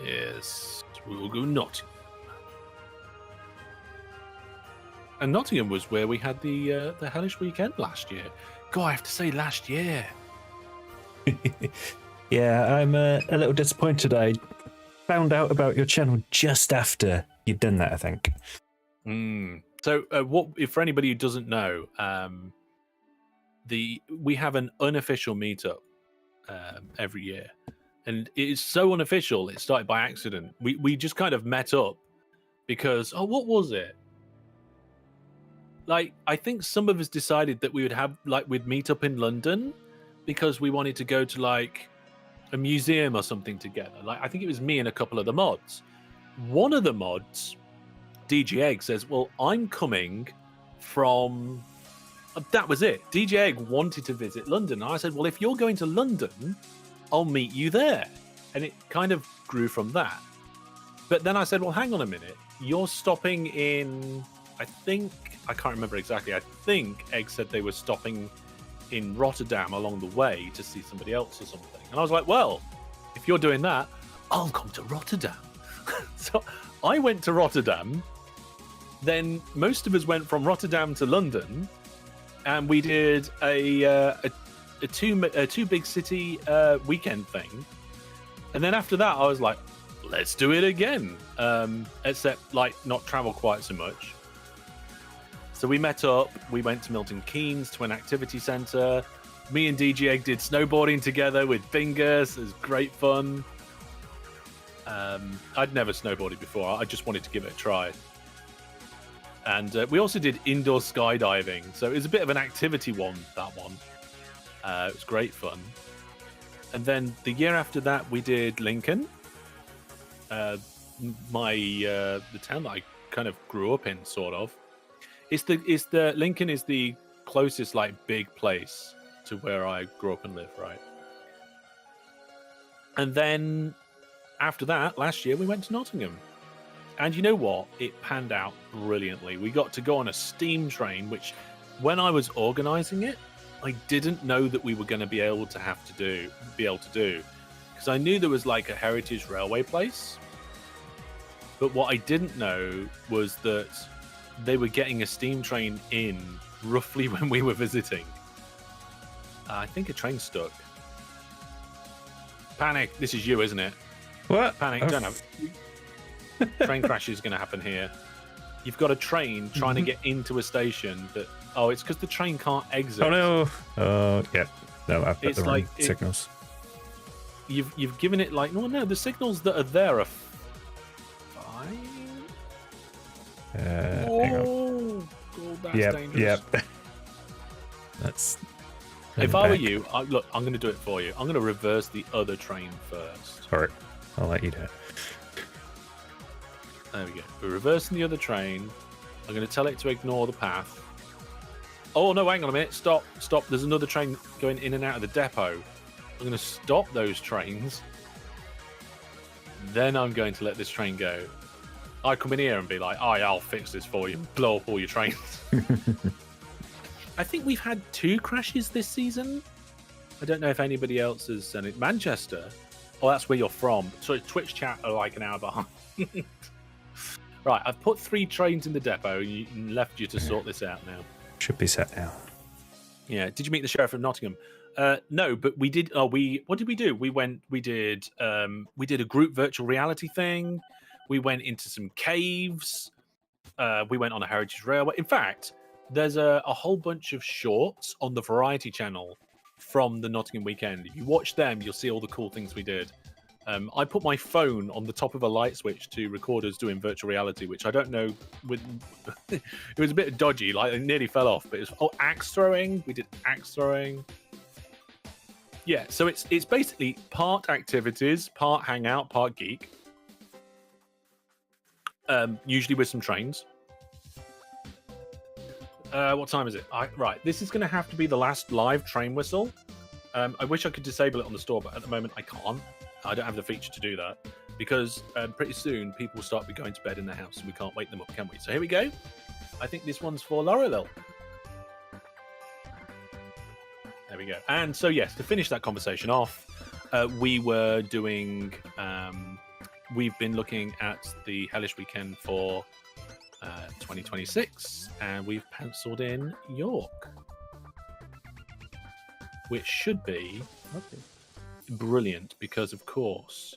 Yes, we'll go Nottingham. And Nottingham was where we had the hellish weekend last year. God, I have to say last year. Yeah, I'm a little disappointed. I found out about your channel just after you'd done that, I think. So, for anybody who doesn't know, we have an unofficial meetup every year, and it is so unofficial. It started by accident. We just kind of met up because what was it? Like, I think some of us decided that we'd meet up in London, because we wanted to go to like a museum or something together. Like I think it was me and a couple of the mods. One of the mods, DG Egg, says, "Well, I'm coming from." That was it. DJ Egg wanted to visit London. And I said, "Well, if you're going to London, I'll meet you there." And it kind of grew from that. But then I said, "Well, hang on a minute. You're stopping in, I can't remember exactly. I think Egg said they were stopping in Rotterdam along the way to see somebody else or something." And I was like, "Well, if you're doing that, I'll come to Rotterdam." So I went to Rotterdam. Then most of us went from Rotterdam to London, and we did a two big city weekend thing. And then after that, I was like, let's do it again. Except like not travel quite so much. So we met up. We went to Milton Keynes to an activity centre. Me and DG Egg did snowboarding together with fingers. It was great fun. I'd never snowboarded before. I just wanted to give it a try. And we also did indoor skydiving. So it was a bit of an activity one, that one. It was great fun. And then the year after that, we did Lincoln. The town that I kind of grew up in, sort of. Lincoln is the closest like big place to where I grew up and live, right? And then after that, last year we went to Nottingham. And you know what? It panned out brilliantly. We got to go on a steam train, which when I was organizing it, I didn't know that we were going to be able to do because I knew there was like a heritage railway place. But what I didn't know was that they were getting a steam train in roughly when we were visiting. I think a train stuck. Panic. This is you, isn't it? What? Panic. Don't have. Train crash is going to happen here. You've got a train trying to get into a station that. Oh, it's because the train can't exit. Oh no! Oh yeah. No, I've got the wrong like signals. You've given it like no. The signals that are there are fine. Hang on. Oh, that's dangerous. Yep. That's. If I were you, look, I'm going to do it for you. I'm going to reverse the other train first. Alright, I'll let you do it. There we go. We're reversing the other train. I'm going to tell it to ignore the path. Oh, no, hang on a minute. Stop. There's another train going in and out of the depot. I'm going to stop those trains. Then I'm going to let this train go. I come in here and be like, oh, yeah, I'll fix this for you. Blow up all your trains. I think we've had 2 crashes this season. I don't know if anybody else has done it. Manchester. Oh, that's where you're from. So Twitch chat are like an hour behind. Right, I've put 3 trains in the depot and left you to sort this out now. Should be set now. Yeah. Did you meet the sheriff of Nottingham? No, but we did. What did we do? We did a group virtual reality thing. We went into some caves. We went on a heritage railway. In fact, there's a whole bunch of shorts on the Variety channel from the Nottingham weekend. If you watch them, you'll see all the cool things we did. I put my phone on the top of a light switch to record us doing virtual reality, which I don't know. It was a bit dodgy, like it nearly fell off. But it was axe throwing. We did axe throwing. Yeah, so it's basically part activities, part hangout, part geek. Usually with some trains. What time is it? Right, this is going to have to be the last live train whistle. I wish I could disable it on the store, but at the moment I can't. I don't have the feature to do that because pretty soon people will start going to bed in their house and we can't wake them up, can we? So here we go. I think this one's for Laurelil. There we go. And so, yes, to finish that conversation off, we were doing... we've been looking at the Hellish Weekend for 2026, and we've penciled in York, which should be brilliant because, of course,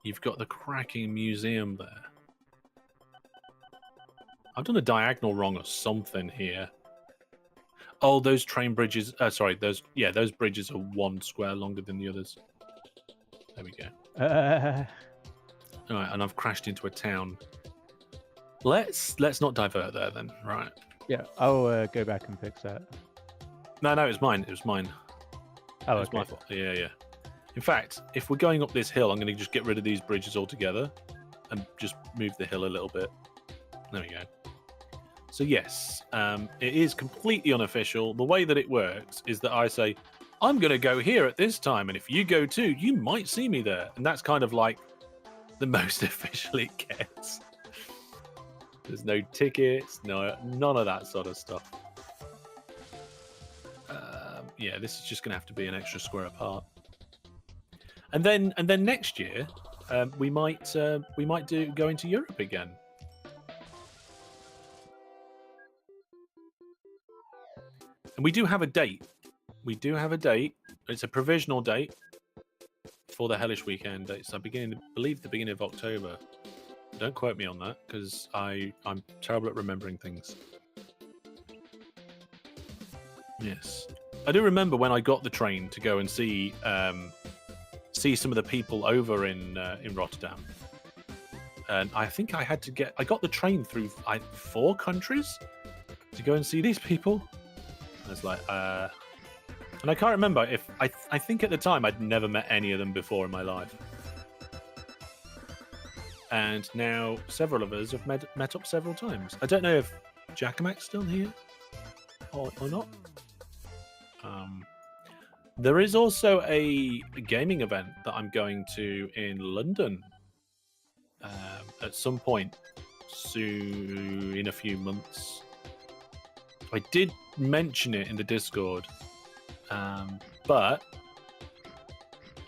you've got the cracking museum there. I've done a diagonal wrong or something here. Oh, those train bridges. Those bridges are 1 square longer than the others. There we go. All right, and I've crashed into a town. Let's not divert there then. Right. Yeah, I'll go back and fix that. No, it was mine. It was mine. Oh, It's okay. my fault. Yeah, yeah. In fact, if we're going up this hill, I'm going to just get rid of these bridges altogether and just move the hill a little bit. There we go. So yes, it is completely unofficial. The way that it works is that I say, I'm going to go here at this time, and if you go too, you might see me there. And that's kind of like the most official it gets. There's no tickets, none of that sort of stuff. Yeah, this is just going to have to be an extra square apart. And then next year, we might go into Europe again. And we do have a date. We do have a date. It's a provisional date for the Hellish Weekend. It's the beginning of October. Don't quote me on that because I'm terrible at remembering things. Yes, I do remember when I got the train to go and see some of the people over in Rotterdam, and I think I got the train through 4 countries to go and see these people. I was like, and I can't remember if I think at the time I'd never met any of them before in my life. And now several of us have met up several times. I don't know if Jackamac's still here or not. There is also a gaming event that I'm going to in London at some point soon, in a few months. I did mention it in the Discord, but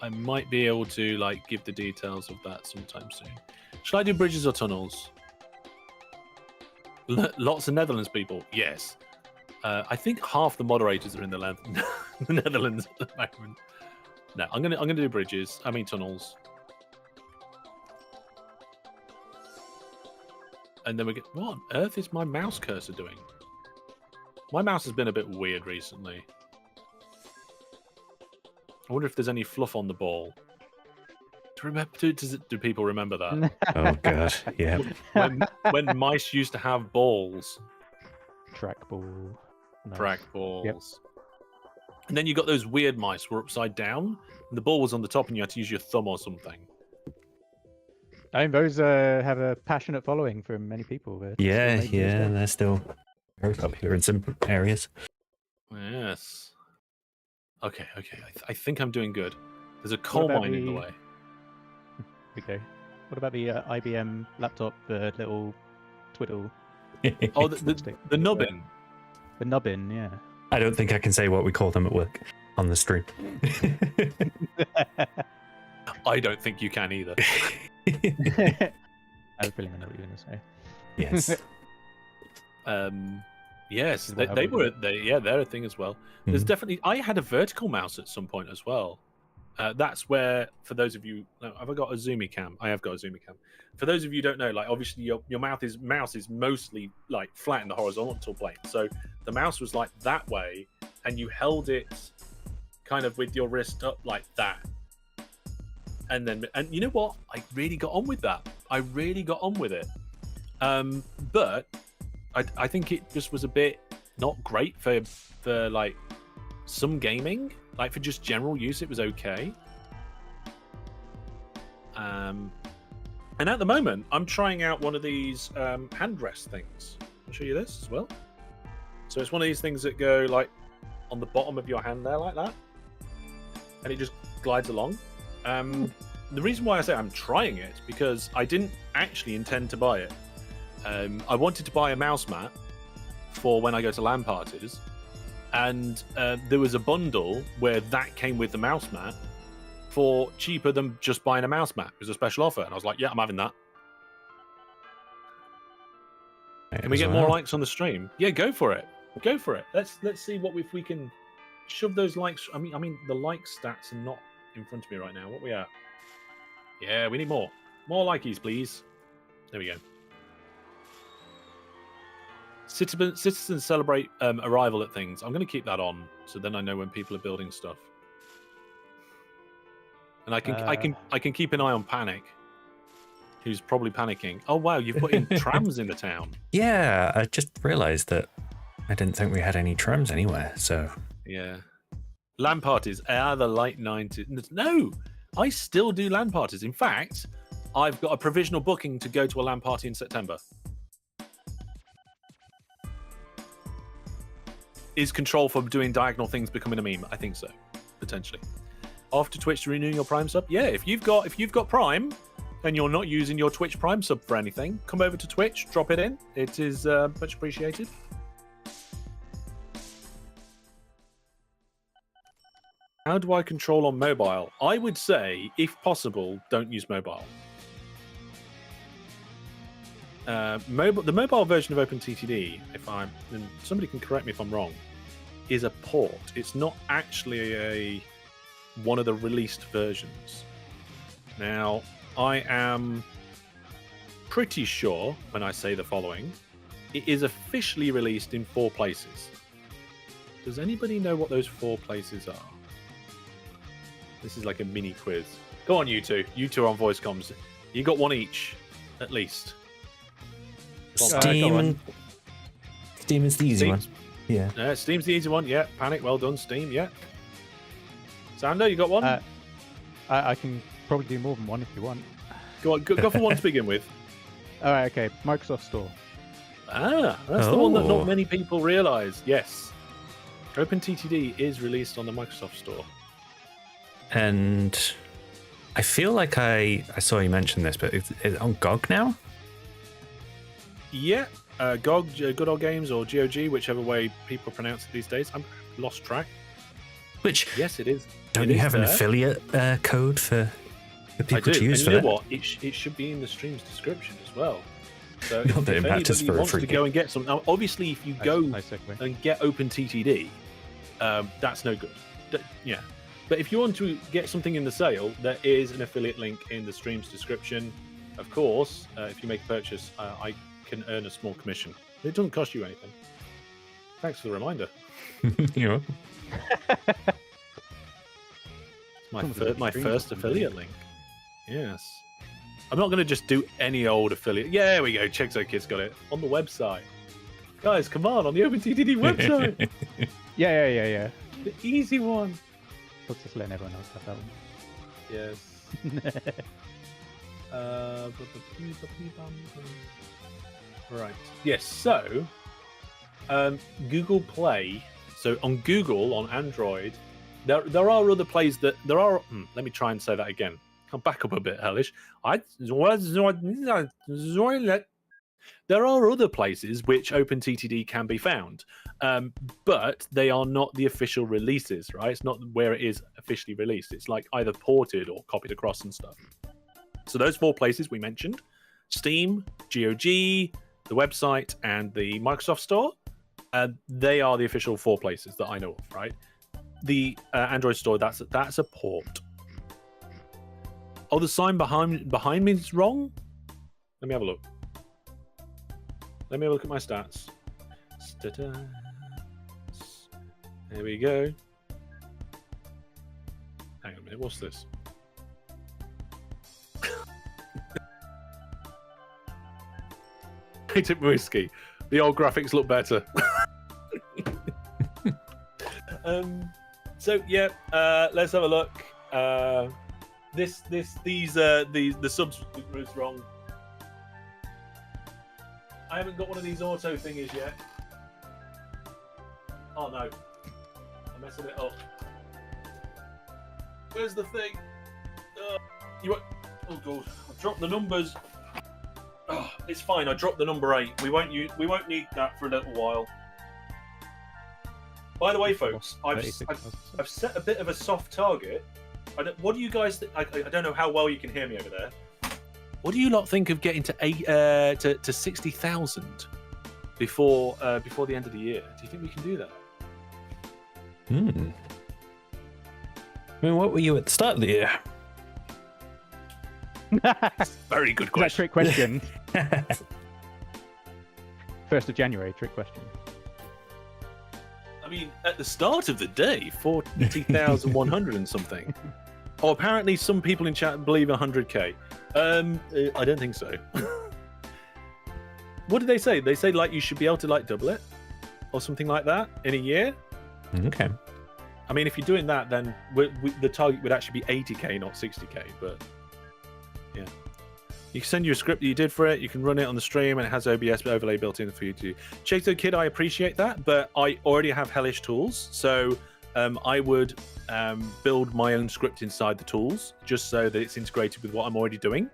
I might be able to give the details of that sometime soon. Shall I do bridges or tunnels? Lots of Netherlands people. Yes. I think half the moderators are in the Netherlands at the moment. No, I'm gonna do bridges. I mean tunnels. And then we get, what on earth is my mouse cursor doing? My mouse has been a bit weird recently. I wonder if there's any fluff on the ball. Do people remember that? Oh god, yeah. When mice used to have balls. Trackball. Nice. Trackballs. Yep. And then you got those weird mice who were upside down, and the ball was on the top, and you had to use your thumb or something. I mean, those have a passionate following from many people. Yeah, they're still very popular in some areas. Yes. Okay. I think I'm doing good. There's a coal mine in the way. Okay. What about the IBM laptop, the little twiddle? Oh, the nubbin. The nubbin, yeah. I don't think I can say what we call them at work on the stream. I don't think you can either. I have a feeling I know what you're going to say. Yes. Yes, they're a thing as well. There's definitely. I had a vertical mouse at some point as well. That's where, for those of you, have I got a zoomy cam? I have got a zoomy cam. For those of you who don't know, obviously your mouse is mostly flat in the horizontal plane. So the mouse was that way, and you held it kind of with your wrist up like that. And you know what? I really got on with that. I really got on with it. But I think it just was a bit not great for some gaming. For just general use, it was okay. And at the moment, I'm trying out one of these hand rest things. I'll show you this as well. So it's one of these things that go on the bottom of your hand there like that. And it just glides along. The reason why I say I'm trying it is because I didn't actually intend to buy it. I wanted to buy a mouse mat for when I go to LAN parties. And there was a bundle where that came with the mouse mat for cheaper than just buying a mouse mat. It was a special offer, and I was like, "Yeah, I'm having that." Can we get more likes on the stream? Yeah, go for it. Go for it. Let's see if we can shove those likes. I mean, the like stats are not in front of me right now. What we at? Yeah, we need more likies, please. There we go. Citizens celebrate arrival at things. I'm going to keep that on, so then I know when people are building stuff, and I can keep an eye on Panic, who's probably panicking. Oh wow, you've put in trams in the town. Yeah, I just realised that I didn't think we had any trams anywhere. So yeah, LAN parties are the late 90s. No, I still do LAN parties. In fact, I've got a provisional booking to go to a LAN party in September. Is Control for doing diagonal things becoming a meme? I think so, potentially. After Twitch renewing your Prime sub, yeah. If you've got Prime and you're not using your Twitch Prime sub for anything, come over to Twitch, drop it in. It is much appreciated. How do I control on mobile? I would say, if possible, don't use mobile. The mobile version of OpenTTD, and somebody can correct me if I'm wrong, is a port. It's not actually one of the released versions. Now, I am pretty sure when I say the following, it is officially released in 4 places. Does anybody know what those 4 places are? This is like a mini quiz. Go on, you two. You two are on voice comms. You got one each, at least. Steam is the easy one. Yeah. Steam's the easy one. Yeah. Panic. Well done, Steam. Yeah. Sander, you got one? I can probably do more than one if you want. Go on. Go for one to begin with. All right. Okay. Microsoft Store. That's the one that not many people realise. Yes. OpenTTD is released on the Microsoft Store. And I feel like I saw you mention this, but is it on GOG now? Yeah, GOG, Good Old Games, or GOG, whichever way people pronounce it these days. I'm lost track. Which yes, it is. Don't you have an affiliate code for people to use? And you know what? It should be in the stream's description as well. So not that if it matters anybody for wants to go and get some, now obviously if you go and get OpenTTD, that's no good. Yeah. But if you want to get something in the sale, there is an affiliate link in the stream's description. Of course, if you make a purchase, I can earn a small commission. It doesn't cost you anything. Thanks for the reminder. You're welcome. My first affiliate link. Yes. I'm not going to just do any old affiliate. Yeah, there we go. ChexoKid's got it. On the website. Guys, come on the OpenTTD website. Yeah. The easy one. I'll just letting everyone else have that one. Yes. Right. Yes. So, Google Play. So on Google on Android, there are other plays that there are. Let me try and say that again. Come back up a bit, Hellish. There are other places which OpenTTD can be found, but they are not the official releases, right? It's not where it is officially released. It's like either ported or copied across and stuff. So those 4 places we mentioned, Steam, GOG, the website, and the Microsoft Store, they are the official 4 places that I know of, right? The Android Store, that's a port. Oh, the sign behind me is wrong? Let me have a look. Let me have a look at my stats. There we go. Hang on a minute, what's this? I took whiskey. The old graphics look better. So yeah, let's have a look. The subs was wrong. I haven't got one of these auto thingies yet. Oh no, I'm messing it up. Where's the thing? Oh god, I dropped the numbers. Oh, it's fine. I dropped the number 8. We won't need that for a little while. By the way, folks, I've set a bit of a soft target. What do you guys? I don't know how well you can hear me over there. What do you lot think of getting to 60,000 before the end of the year? Do you think we can do that? I mean, what were you at the start of the year? Very good question. That trick question. 1st of January, trick question. I mean, at the start of the day, 40,100 and something. Oh, apparently some people in chat believe 100k. I don't think so. What did they say? They say like you should be able to like double it or something like that in a year. Okay. I mean, if you're doing that, then the target would actually be 80k, not 60k. But yeah, you can send you a script that you did for it. You can run it on the stream, and it has OBS overlay built in for you to. Chato Kid, I appreciate that, but I already have hellish tools, so I would build my own script inside the tools, just so that it's integrated with what I'm already doing.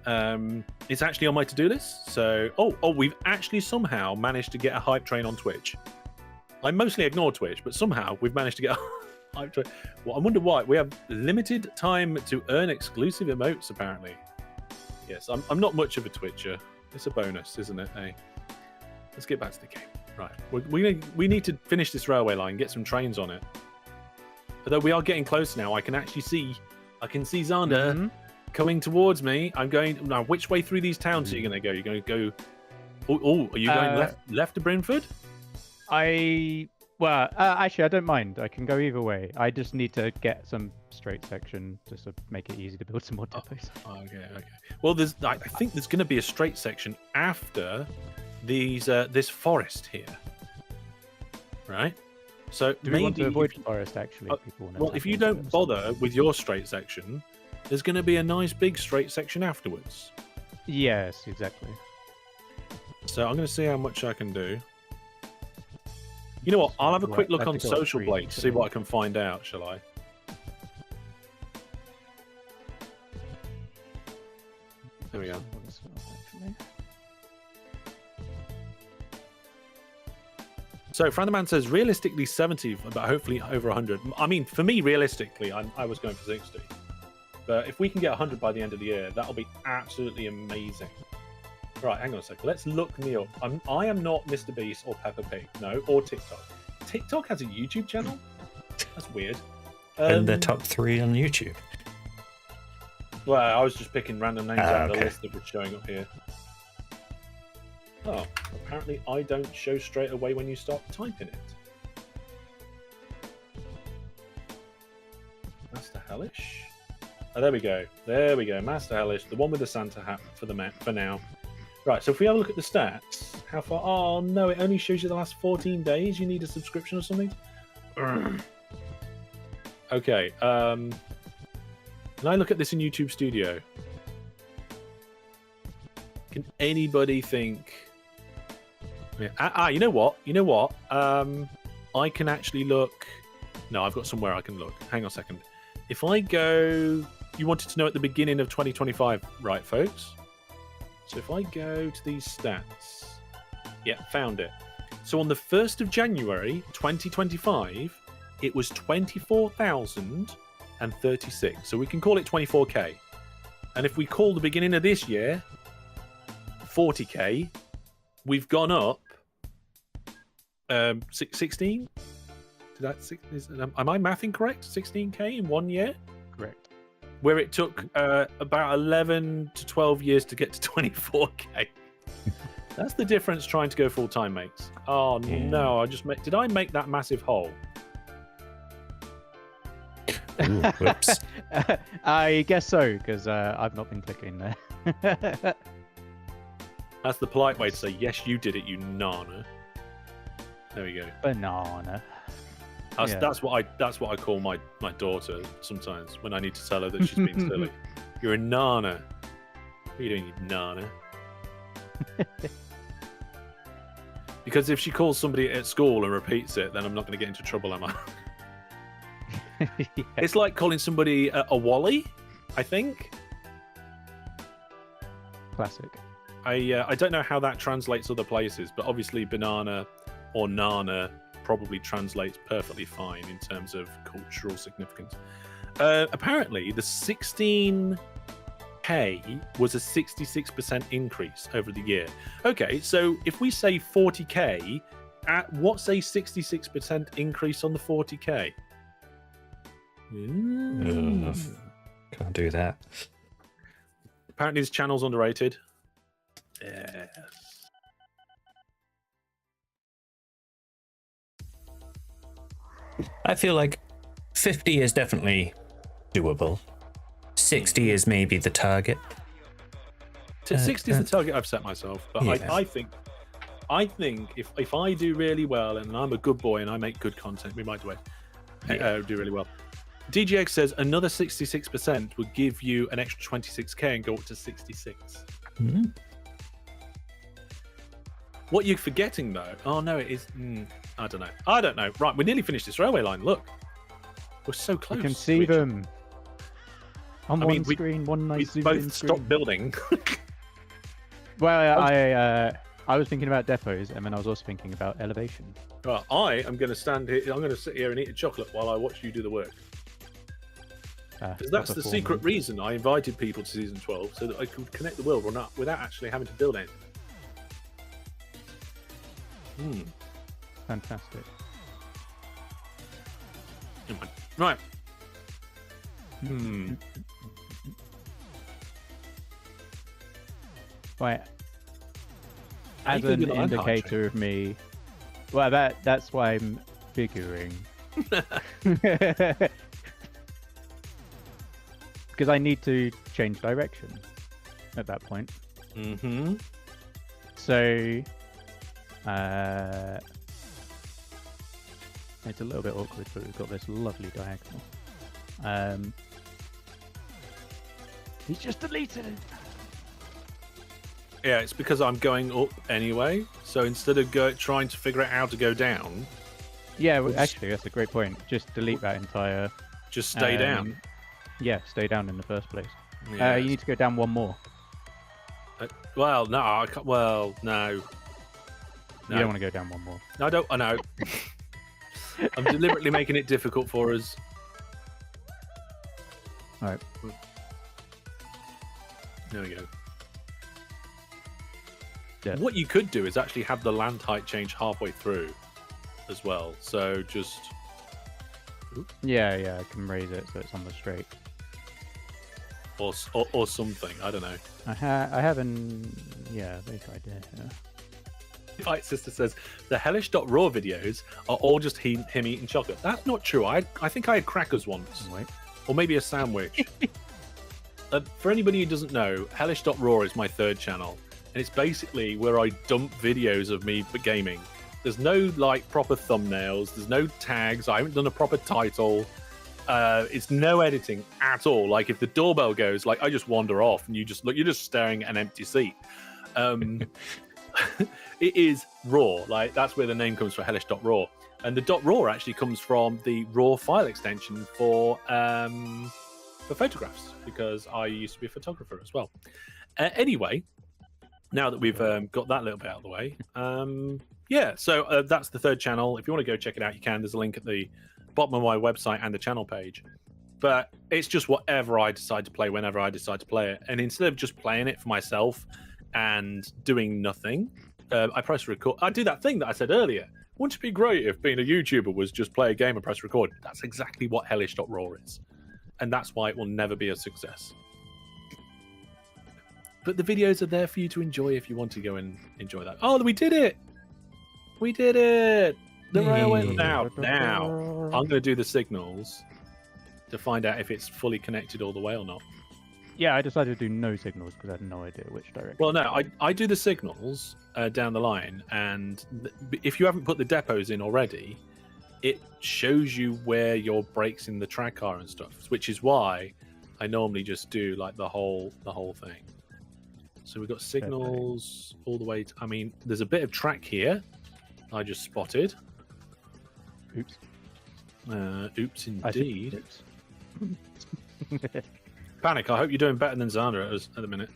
It's actually on my to-do list. So, we've actually somehow managed to get a hype train on Twitch. I mostly ignore Twitch, but somehow we've managed to get a hype train. Well, I wonder why. We have limited time to earn exclusive emotes, apparently. Yes, I'm not much of a Twitcher. It's a bonus, isn't it? Hey, let's get back to the game. Right, we need to finish this railway line, get some trains on it. Although we are getting close now, I can see Xander coming towards me. I'm going now. Which way through these towns are you going to go? You're going to go. Oh, are you going left to Brentford? Actually, I don't mind. I can go either way. I just need to get some straight section just to make it easy to build some more depots. Okay. Well, I think there's going to be a straight section after these this forest here, right? So do we want to avoid forest actually? Well, if you don't bother with your straight section, there's going to be a nice big straight section afterwards. Yes, exactly. So I'm going to see how much I can do. You know what? I'll have a quick look on Social Blade to see what I can find out, shall I? There we go. So Franderman says realistically 70, but hopefully over 100. I mean, for me, realistically, I was going for 60. But if we can get 100 by the end of the year, that'll be absolutely amazing. Right, hang on a second. Let's look me up. I am not Mr. Beast or Peppa Pig, no, or TikTok. TikTok has a YouTube channel? That's weird. And the top 3 on YouTube. Well, I was just picking random names out of the list that were showing up here. Oh, apparently I don't show straight away when you start typing it. Master Hellish? Oh, there we go. There we go. Master Hellish, the one with the Santa hat for now. Right, so if we have a look at the stats, how far? Oh no, it only shows you the last 14 days. You need a subscription or something. Okay. Can I look at this in YouTube Studio? Can anybody think? Yeah. You know what? I can actually look. No, I've got somewhere I can look. Hang on a second. If I go, you wanted to know at the beginning of 2025, right, folks? So if I go to these stats, yeah, found it. So on the 1st of January, 2025, it was 24,036. So we can call it 24K. And if we call the beginning of this year 40K, we've gone up 16? Am I mathing correct? 16K in 1 year? Correct. Where it took about 11 to 12 years to get to 24K. That's the difference trying to go full time, mates. Oh no! Did I make that massive hole? Ooh, whoops. I guess so, because I've not been clicking there. That's the polite way to say yes, you did it, you nana. There we go. Banana. That's what I call my daughter sometimes when I need to tell her that she's being silly. You're a nana. What are you doing, you nana? Because if she calls somebody at school and repeats it, then I'm not going to get into trouble, am I? Yeah. It's like calling somebody a Wally, I think. Classic. I don't know how that translates other places, but obviously banana or nana probably translates perfectly fine in terms of cultural significance. Apparently, the 16K was a 66% increase over the year. Okay, so if we say 40K, what's a 66% increase on the 40K? Can't do that. Apparently, this channel's underrated. Yes. I feel like 50 is definitely doable. 60 is maybe the target. 60 is the target I've set myself, but yeah. I think if I do really well and I'm a good boy and I make good content, we might do it. do really well. DGX says another 66% would give you an extra 26k and go up to 66. Mm-hmm. What you're forgetting though? Oh no, it is. I don't know. Right, we nearly finished this railway line. Look, we're so close. You can see them on one screen. One nice we zoom in both screen. stopped building. Well, I was thinking about depots, and then I was also thinking about elevation. Well, I am going to stand here. I'm going to sit here and eat a chocolate while I watch you do the work. Because that's the secret reason I invited people to season 12, so that I could connect the world without actually having to build anything. Fantastic. Right. Right. As an indicator of me, well, that's why I'm figuring. Because I need to change direction at that point. Mm-hmm. So, it's a little bit awkward, but we've got this lovely diagonal. He's just deleted it. Yeah, it's because I'm going up anyway. So instead of trying to figure out how to go down, yeah, well, actually, that's a great point. Just delete that entire. Just stay down. Yeah, stay down in the first place. Yeah, you need to go down one more. Well, no, I can't, well, no. You don't want to go down one more. No, I don't. I know. I'm deliberately making it difficult for us. All right. There we go. Yeah. What you could do is actually have the land height change halfway through as well. So just... Yeah, I can raise it so it's on the straight. Or something, I don't know. I haven't... Yeah, basic idea. Yeah. Fight Sister says, the hellish.raw videos are all just him eating chocolate. That's not true. I think I had crackers once. Wait. Or maybe a sandwich. For anybody who doesn't know, hellish.raw is my third channel. And it's basically where I dump videos of me gaming. There's no like proper thumbnails. There's no tags. I haven't done a proper title. It's no editing at all. Like if the doorbell goes, like I just wander off and you just look. You're just staring at an empty seat. It is raw. Like that's where the name comes from, hellish.raw. And the .raw actually comes from the raw file extension for photographs, because I used to be a photographer as well. Anyway, now that we've got that little bit out of the way, yeah, so that's the third channel. If you want to go check it out, you can. There's a link at the bottom of my website and the channel page. But it's just whatever I decide to play whenever I decide to play it. And instead of just playing it for myself and doing nothing, I press record. I do that thing that I said earlier. Wouldn't it be great if being a YouTuber was just play a game and press record? That's exactly what hellish.raw is. And that's why it will never be a success. But the videos are there for you to enjoy if you want to go and enjoy that. Oh, we did it! We did it! The railway. Now, I'm going to do the signals to find out if it's fully connected all the way or not. Yeah, I decided to do no signals because I had no idea which direction. Well, no, I do the signals down the line, and if you haven't put the depots in already, it shows you where your breaks in the track are and stuff, which is why I normally just do like the whole thing. So we've got signals all the way to, I mean, there's a bit of track here I just spotted. Oops. Oops, indeed. Panic, I hope you're doing better than Xander at the minute.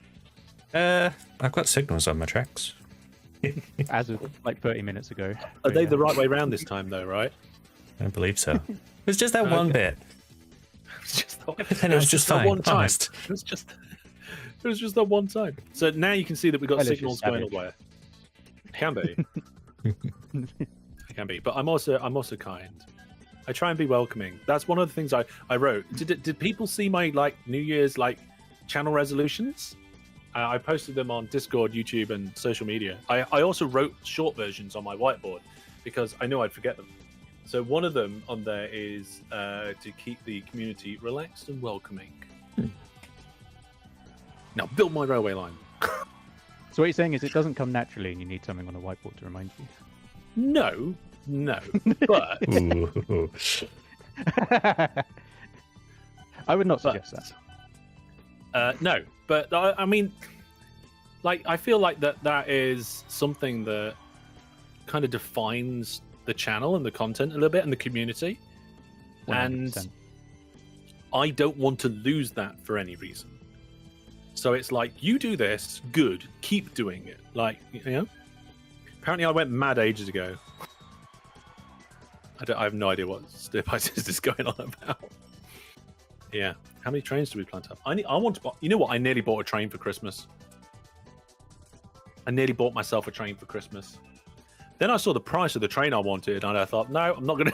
I've got signals on my tracks. As of like 30 minutes ago. Are they the right way round this time, though, right? I believe so. It was just that one bit. It was just that one time. It was just that one time. So now you can see that we've got signals going all the way. Can be. It can be. But I'm also kind. I try and be welcoming. That's one of the things I wrote. Did people see my like New Year's like channel resolutions? I posted them on Discord, YouTube, and social media. I also wrote short versions on my whiteboard because I knew I'd forget them. So one of them on there is to keep the community relaxed and welcoming. Now build my railway line. So what you're saying is it doesn't come naturally and you need something on a whiteboard to remind you? No, but I would not suggest that. No, but I mean, like, I feel like that is something that kind of defines the channel and the content a little bit and the community. 100%. And I don't want to lose that for any reason. So it's like, you do this, good, keep doing it. Like, you know, apparently I went mad ages ago. I have no idea what Step by Step is going on about. Yeah. How many trains do we plan to have? I want to buy, you know what? I nearly bought a train for Christmas. I nearly bought myself a train for Christmas. Then I saw the price of the train I wanted, and I thought, no, I'm not gonna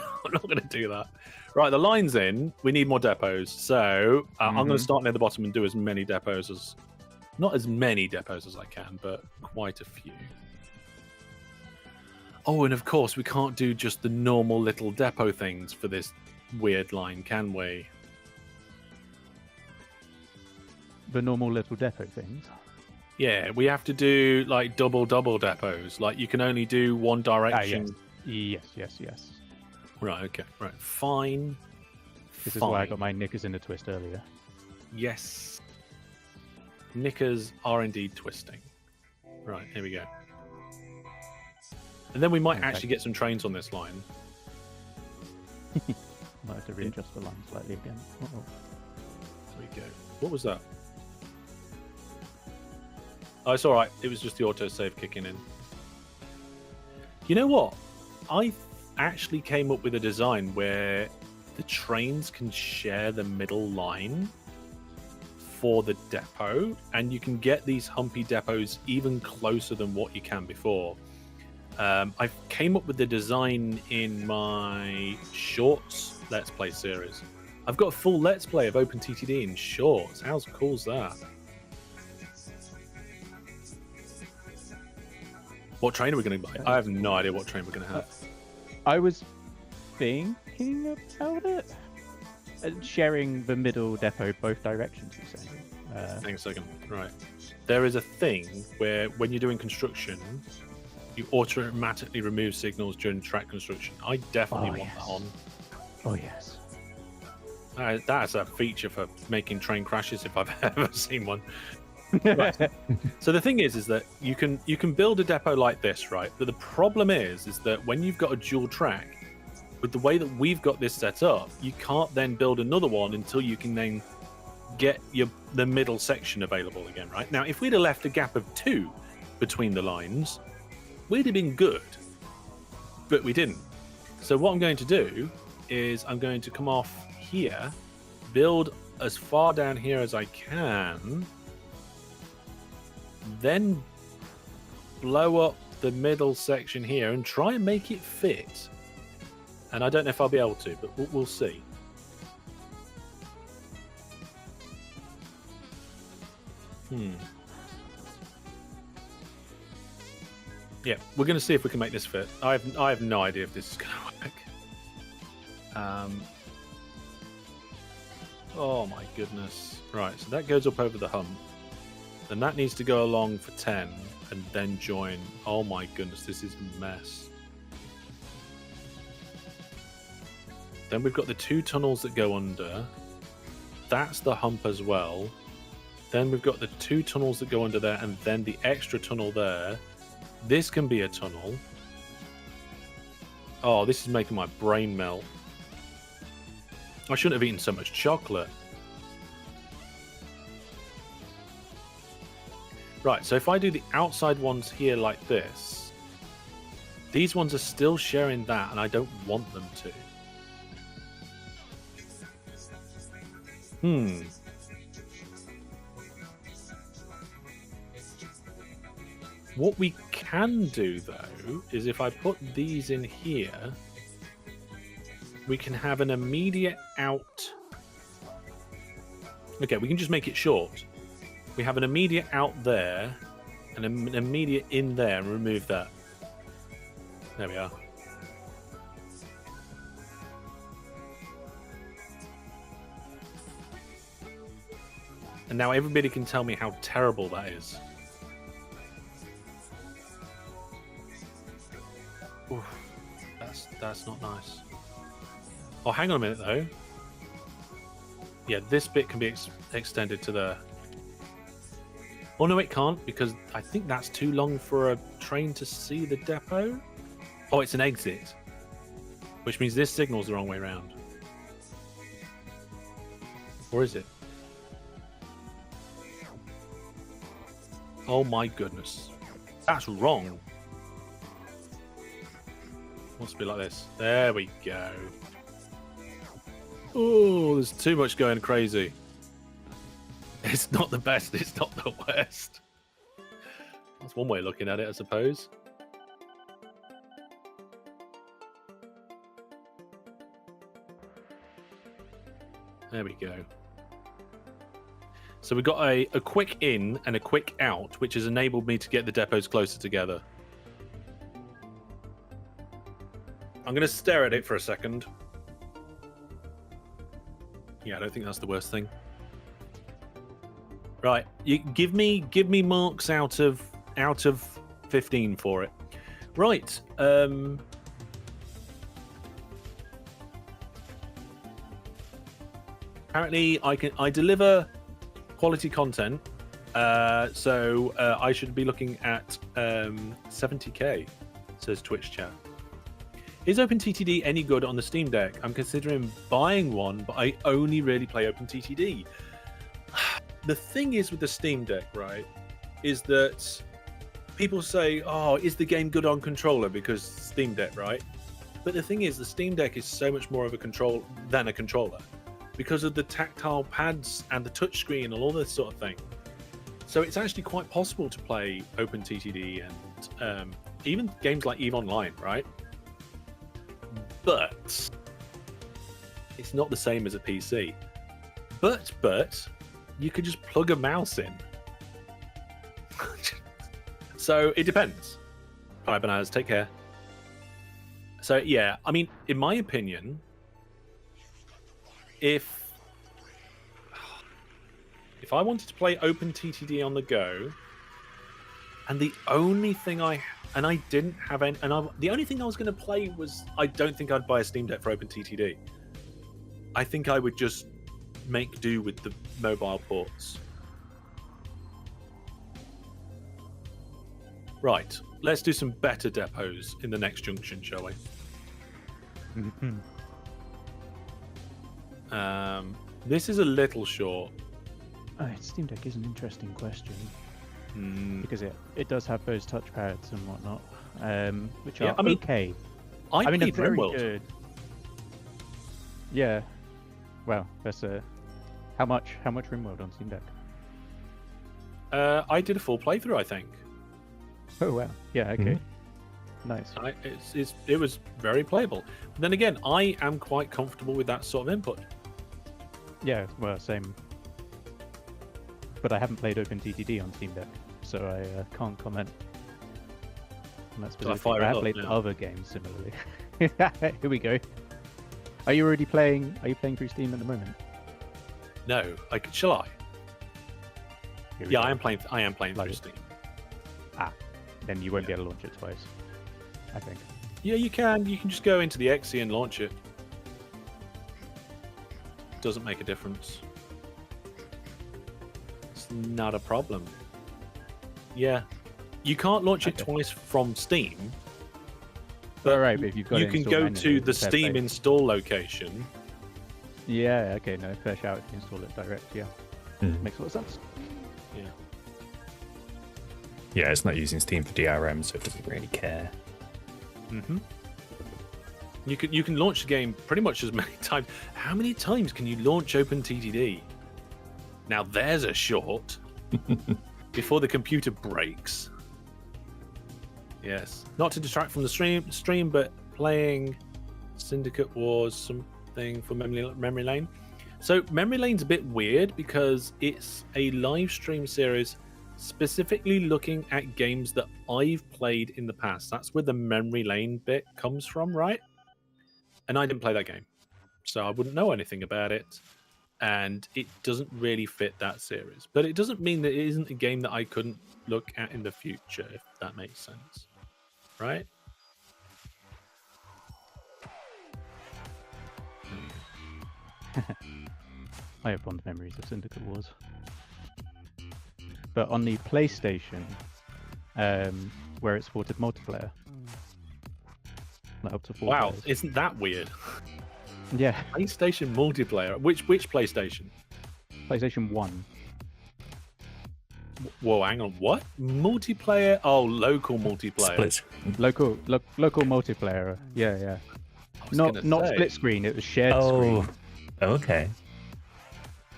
do that. Right, the line's in. We need more depots, so I'm going to start near the bottom and do as many depots as, not as many depots as I can, but quite a few. Oh, and of course, we can't do just the normal little depot things for this weird line, can we? The normal little depot things. Yeah, we have to do like double depots. Like you can only do one direction. Yes. Right. Okay. Right. Fine. This is why I got my knickers in a twist earlier. Yes. Knickers are indeed twisting. Right. Here we go. And then we might actually get some trains on this line. Might have to readjust the line slightly again. Uh-oh. There we go. What was that? Oh, it's all right. It was just the autosave kicking in. You know what? I actually came up with a design where the trains can share the middle line for the depot, and you can get these humpy depots even closer than what you can before. I came up with the design in my Shorts Let's Play series. I've got a full Let's Play of OpenTTD in Shorts. How cool is that? What train are we going to buy? I have no idea what train we're going to have. I was thinking about it. Sharing the middle depot both directions, you say? Hang on a second. Right. There is a thing where when you're doing construction, you automatically remove signals during track construction. I definitely want that on. Oh, yes. That's a feature for making train crashes if I've ever seen one. Right. So the thing is that you can build a depot like this, right? But the problem is that when you've got a dual track, with the way that we've got this set up, you can't then build another one until you can then get the middle section available again, right? Now, if we'd have left a gap of 2 between the lines, we'd have been good, but we didn't. So what I'm going to do is I'm going to come off here, build as far down here as I can, then blow up the middle section here and try and make it fit. And I don't know if I'll be able to, but we'll see. Yeah, we're going to see if we can make this fit. I have no idea if this is going to work. Oh my goodness. Right, so that goes up over the hump. Then that needs to go along for 10 and then join. Oh my goodness, this is a mess. Then we've got the 2 tunnels that go under. That's the hump as well. Then we've got the 2 tunnels that go under there and then the extra tunnel there. This can be a tunnel. Oh, this is making my brain melt. I shouldn't have eaten so much chocolate. Right, so if I do the outside ones here like this, these ones are still sharing that, and I don't want them to. What we can do, though, is if I put these in here, we can have an immediate out. Okay, we can just make it short. We have an immediate out there and an immediate in there and remove that. There we are. And now everybody can tell me how terrible that is. Oof, that's not nice. Oh, hang on a minute though. Yeah, this bit can be extended to the. Oh no, it can't, because I think that's too long for a train to see the depot. Oh, it's an exit, which means this signal's the wrong way around. Or is it? Oh my goodness. That's wrong. Must be like this. There we go. Oh, there's too much going crazy. It's not the best, it's not the worst. That's one way of looking at it, I suppose. There we go. So we've got a quick in and a quick out, which has enabled me to get the depots closer together. I'm going to stare at it for a second. Yeah, I don't think that's the worst thing. Right, you give me marks out of 15 for it. Right. Apparently, I deliver quality content, so I should be looking at 70k. Says Twitch chat. Is OpenTTD any good on the Steam Deck? I'm considering buying one, but I only really play OpenTTD. The thing is with the Steam Deck, right, is that people say, oh, is the game good on controller because Steam Deck, right? But the thing is, the Steam Deck is so much more of a controller because of the tactile pads and the touchscreen and all this sort of thing. So it's actually quite possible to play OpenTTD and even games like EVE Online, right? But it's not the same as a PC. But you could just plug a mouse in. So it depends. Bye, bananas. Take care. So yeah, I mean, in my opinion, if I wanted to play OpenTTD on the go, and the only thing I didn't have any, the only thing I was going to play was, I don't think I'd buy a Steam Deck for OpenTTD. I think I would just make do with the mobile ports. Right, let's do some better depots in the next junction, shall we? Mm-hmm. This is a little short. Steam Deck is an interesting question. Because it does have those touchpads and whatnot, which are okay. I mean, they're played very RimWorld. good. Yeah. Well, that's how much RimWorld on Steam Deck? I did a full playthrough, I think. Oh wow. Yeah. Okay. Nice. It was very playable. But then again, I am quite comfortable with that sort of input. Yeah. Well, same. But I haven't played OpenTTD on Steam Deck, so I can't comment on that specific. I have played other games similarly. Here we go. Are you already playing? Are you playing through Steam at the moment? No, shall I? Yeah, I am playing through Steam. Then you won't be able to launch it twice, I think. Yeah, you can. You can just go into the Exe and launch it. Doesn't make a difference. It's not a problem. Yeah, you can't launch it twice from Steam. But right, but if you've got you can go to the Steam install location. Yeah. Okay. No, fair shout. If you install it direct. Yeah. Makes a lot of sense. Yeah. Yeah, it's not using Steam for DRM, so it doesn't really care. You can launch the game pretty much as many times. How many times can you launch OpenTTD? Now there's a short before the computer breaks. Yes, not to distract from the stream, but playing Syndicate Wars, something for Memory Lane. So Memory Lane's a bit weird because it's a live stream series specifically looking at games that I've played in the past. That's where the Memory Lane bit comes from, right? And I didn't play that game, so I wouldn't know anything about it. And it doesn't really fit that series. But it doesn't mean that it isn't a game that I couldn't look at in the future, if that makes sense. Right? I have fond memories of Syndicate Wars. But on the PlayStation, where it supported multiplayer, like up to 4 Wow, players. isn't that weird? Yeah, PlayStation multiplayer. Which PlayStation? PlayStation 1. Whoa, hang on. What multiplayer? Oh, local multiplayer. Split. Local multiplayer. Yeah. I was Not gonna say. split screen. It was shared Oh, screen. okay.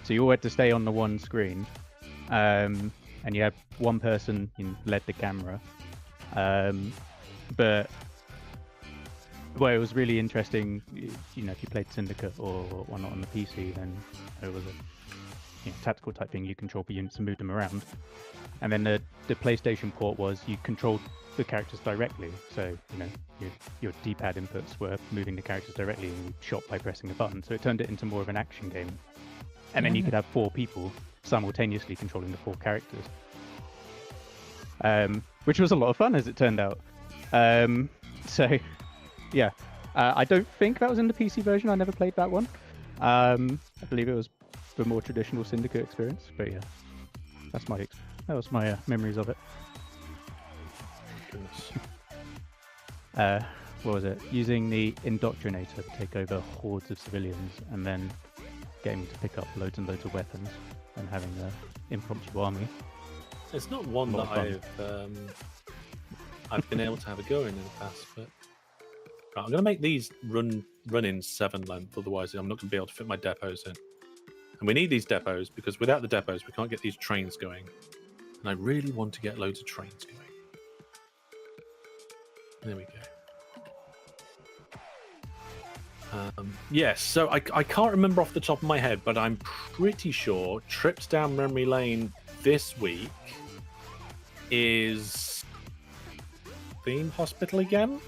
So you all had to stay on the one screen, and you had one person led the camera. But it was really interesting. If you played Syndicate or whatnot on the PC, then it was a tactical type thing. You control the units and move them around. And then the PlayStation port was you controlled the characters directly. So your D-pad inputs were moving the characters directly, and you shot by pressing a button. So it turned it into more of an action game. And then you could have 4 people simultaneously controlling the 4 characters, which was a lot of fun, as it turned out. So, yeah, I don't think that was in the PC version. I never played that one. I believe it was the more traditional Syndicate experience. But yeah, that was my memories of it. Goodness. What was it? Using the Indoctrinator to take over hordes of civilians, and then getting to pick up loads and loads of weapons, and having an impromptu army. It's not one Lot that of I've been able to have a go in the past, but right, I'm going to make these run in 7 length. Otherwise, I'm not going to be able to fit my depots in. And we need these depots because without the depots, we can't get these trains going. And I really want to get loads of trains going. There we go. Yes, so I can't remember off the top of my head, but I'm pretty sure trips down memory lane this week is Theme Hospital again.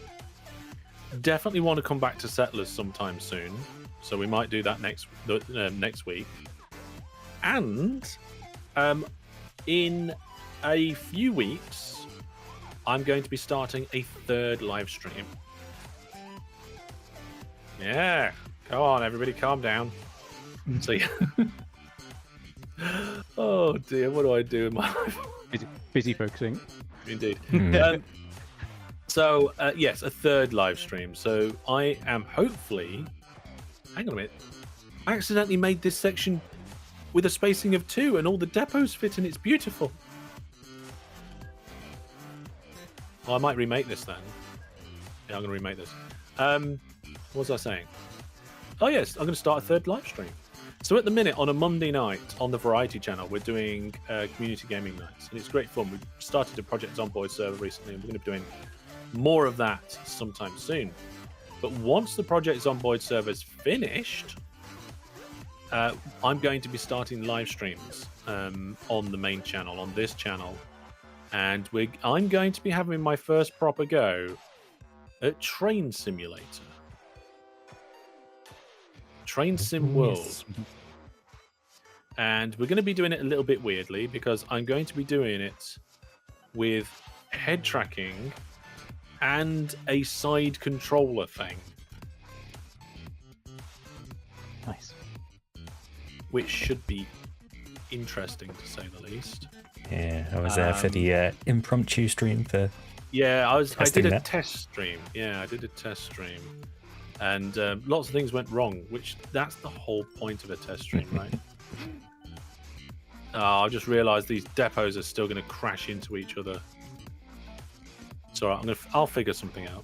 Definitely want to come back to Settlers sometime soon, so we might do that next week. And in a few weeks, I'm going to be starting a 3rd live stream. Yeah, come on, everybody, calm down. So, yeah. Oh dear, what do I do in my life? Busy focusing. Indeed. Yes, a 3rd live stream. So I am hopefully. Hang on a minute. I accidentally made this section with a spacing of 2, and all the depots fit, and it's beautiful. Well, I might remake this then. Yeah, I'm going to remake this. What was I saying? Oh yes, I'm going to start a 3rd live stream. So at the minute, on a Monday night on the Variety channel, we're doing community gaming nights, and it's great fun. We've started a Project Zomboid server recently, and we're going to be doing more of that sometime soon. But once the Project Zomboid server is finished, I'm going to be starting live streams on the main channel, on this channel, and I'm going to be having my first proper go at Train Simulator. Train Sim World. Yes. And we're going to be doing it a little bit weirdly because I'm going to be doing it with head tracking and a side controller thing. Nice. Which should be interesting to say the least. Yeah, I was there for the impromptu stream for. Yeah, I did a that. test stream. Yeah, I did a test stream. And lots of things went wrong, which that's the whole point of a test stream, right? I just realised these depots are still going to crash into each other. It's all right. I'll figure something out.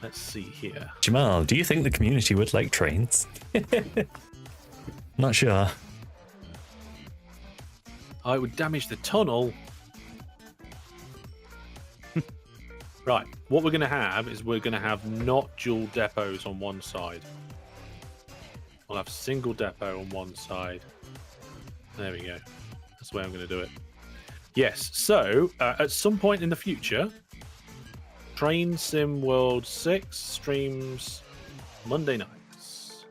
Let's see here. Jamal, do you think the community would like trains? Not sure. Oh, it would damage the tunnel. Right, what we're going to have is we're going to have not dual depots on one side. We'll have a single depot on one side. There we go. That's the way I'm going to do it. Yes, so at some point in the future, Train Sim World 6 streams Monday nights.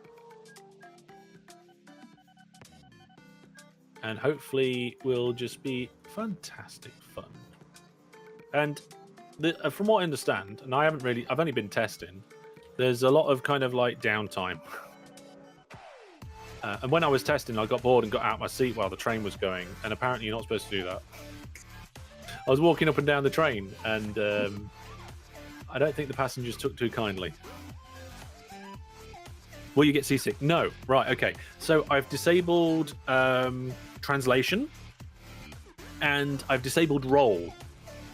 And hopefully will just be fantastic fun. And from what I understand, and I've only been testing, There's a lot of kind of like downtime. And when I was testing, I got bored and got out my seat while the train was going. And apparently, you're not supposed to do that. I was walking up and down the train, and I don't think the passengers took too kindly. Will you get seasick? No. Right. Okay. So I've disabled translation, and I've disabled roll.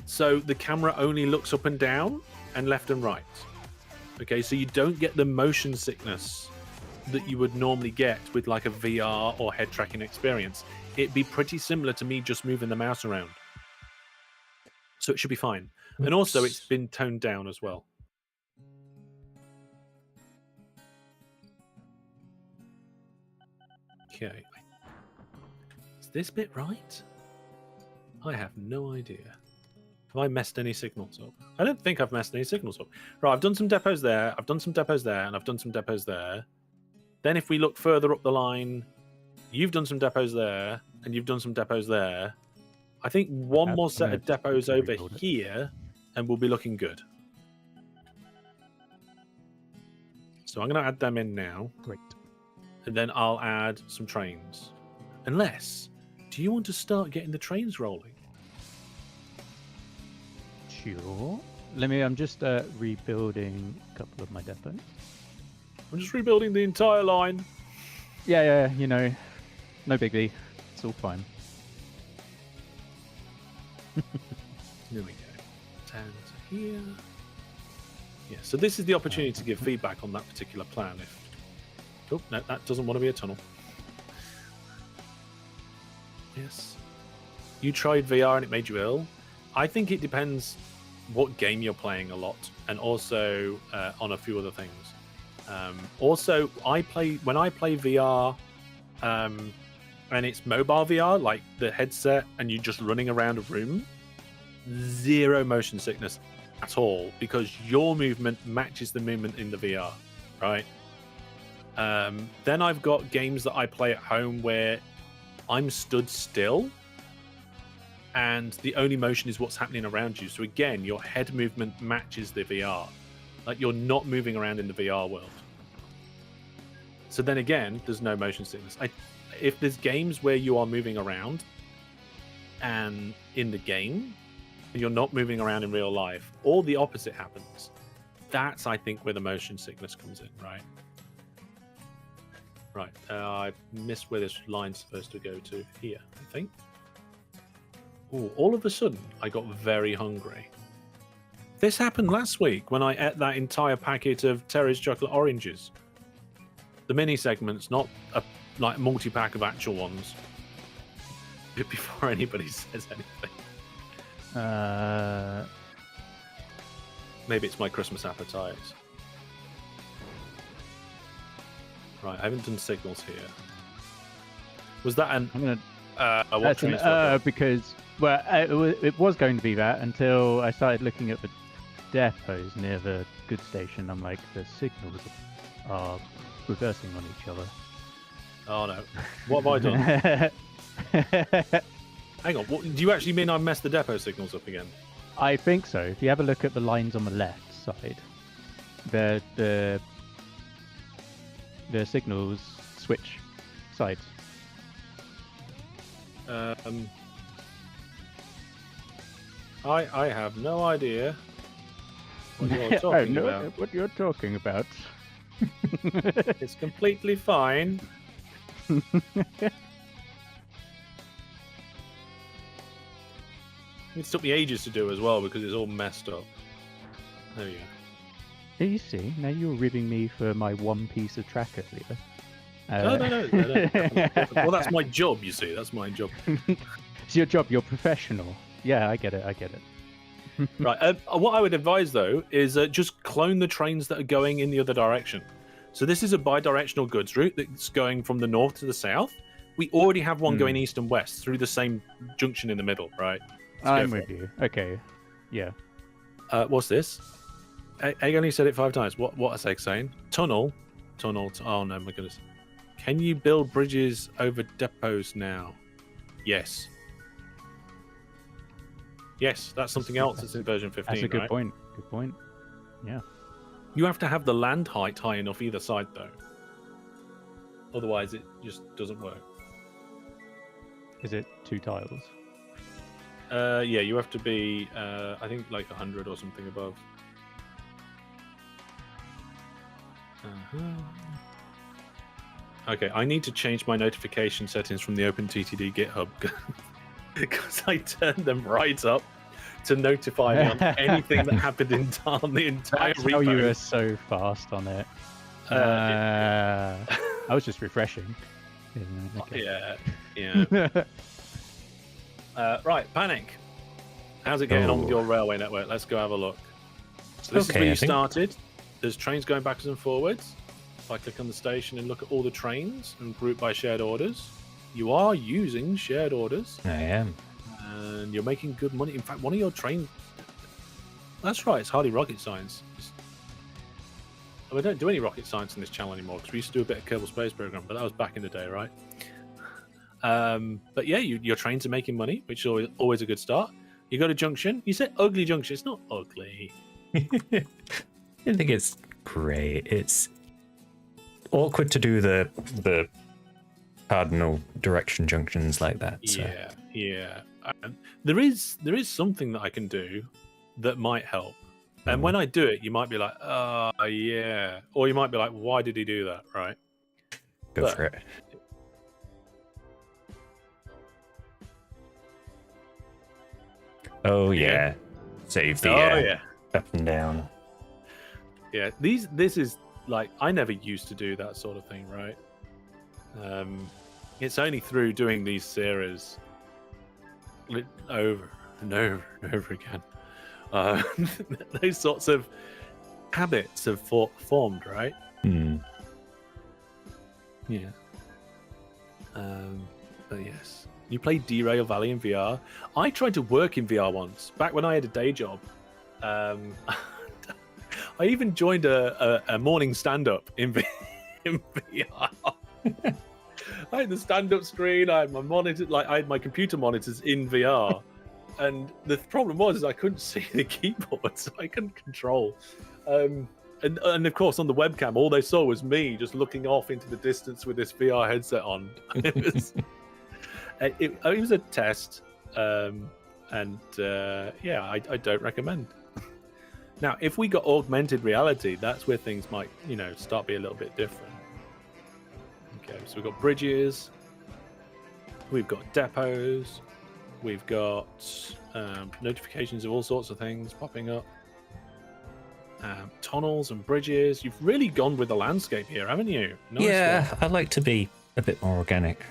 So the camera only looks up and down and left and right. Okay. So you don't get the motion sickness that you would normally get with like a VR or head tracking experience. It'd be pretty similar to me just moving the mouse around. So it should be fine. And also it's been toned down as well. Okay. Is this bit right? I have no idea. Have I messed any signals up? I don't think I've messed any signals up. Right, I've done some depots there, I've done some depots there, and I've done some depots there. Then if we look further up the line, you've done some depots there, and you've done some depots there. I think one more set of depots over here, and we'll be looking good. So I'm going to add them in now. Great. And then I'll add some trains. Unless, do you want to start getting the trains rolling? Sure. I'm just rebuilding a couple of my depots. I'm just rebuilding the entire line. Yeah, you know, no biggie. It's all fine. There we go. And here. Yeah, so this is the opportunity to give feedback on that particular plan. Oh, no, that doesn't want to be a tunnel. Yes. You tried VR and it made you ill. I think it depends what game you're playing a lot, and also on a few other things. Also, when I play VR, and it's mobile VR, like the headset, and you're just running around a room, zero motion sickness at all, because your movement matches the movement in the VR, right? Then I've got games that I play at home where I'm stood still, and the only motion is what's happening around you. So again, your head movement matches the VR. Like, you're not moving around in the VR world. So then again, there's no motion sickness. If there's games where you are moving around and in the game, and you're not moving around in real life, or the opposite happens, that's, I think, where the motion sickness comes in, right? Right, I missed where this line's supposed to go to. Here, I think. Ooh, all of a sudden, I got very hungry. This happened last week when I ate that entire packet of Terry's chocolate oranges. The mini segments, not a like multi-pack of actual ones. Before anybody says anything. Maybe it's my Christmas appetite. Right, I haven't done signals here. Was that an... I'm gonna. That's an because it was going to be that until I started looking at the depots near the goods station. I'm like, the signals are reversing on each other. Oh no! What have I done? Hang on. What, do you actually mean I messed the depot signals up again? I think so. If you have a look at the lines on the left side, the signals switch sides. I have no idea what you're talking about. What you're talking about. It's completely fine. It took me ages to do as well because it's all messed up. There you go. Here you see, now you're ribbing me for my one piece of track earlier. No. Well, that's my job, you see. That's my job. It's your job. You're professional. Yeah, I get it. Right. What I would advise, though, is just clone the trains that are going in the other direction. So this is a bi-directional goods route that's going from the north to the south. We already have one going east and west through the same junction in the middle, right? I'm with you. Okay. Yeah. What's this? Egg only said it 5 times. What is Egg saying? Tunnel. Oh, no, my goodness. Can you build bridges over depots now? Yes. Yes, that's something else that's in version 15, That's a good right? point. Good point. Yeah. You have to have the land height high enough either side, though. Otherwise, it just doesn't work. Is it 2 tiles? Yeah, you have to be, I think, like 100 or something above. Okay, I need to change my notification settings from the OpenTTD GitHub because I turned them right up to notify me on anything that happened on the entire That's repo. how you were so fast on it. I was just refreshing. Yeah. Right, Panic. How's it getting on with your railway network? Let's go have a look. So this is where you started. There's trains going backwards and forwards. If I click on the station and look at all the trains and group by shared orders, you are using shared orders. I am. And you're making good money. In fact, one of your train... That's right, it's hardly rocket science. We don't do any rocket science in this channel anymore because we used to do a bit of Kerbal Space Program, but that was back in the day, right? But yeah, your trains are making money, which is always a good start. You go to Junction. You said ugly Junction. It's not ugly. I think it's great. It's awkward to do the cardinal direction junctions like that. So. Yeah. There is something that I can do that might help. And when I do it, you might be like, oh, yeah. Or you might be like, why did he do that, right? Go for it. Oh, yeah. Save the up and down. Yeah, this is like, I never used to do that sort of thing, right? It's only through doing these series over and over and over again. Those sorts of habits have formed, right? Yeah. But yes, you played Derail Valley in VR. I tried to work in VR once, back when I had a day job. I even joined a morning stand-up in VR. I had the stand-up screen. I had my monitor, I had my computer monitors in VR. And the problem was I couldn't see the keyboard, so I couldn't control. And of course, on the webcam, all they saw was me just looking off into the distance with this VR headset on. It was a test, I don't recommend. Now, if we got augmented reality, that's where things might, start being a little bit different. Okay, so we've got bridges, we've got depots. We've got notifications of all sorts of things popping up. Tunnels and bridges. You've really gone with the landscape here, haven't you? Nice one. I like to be a bit more organic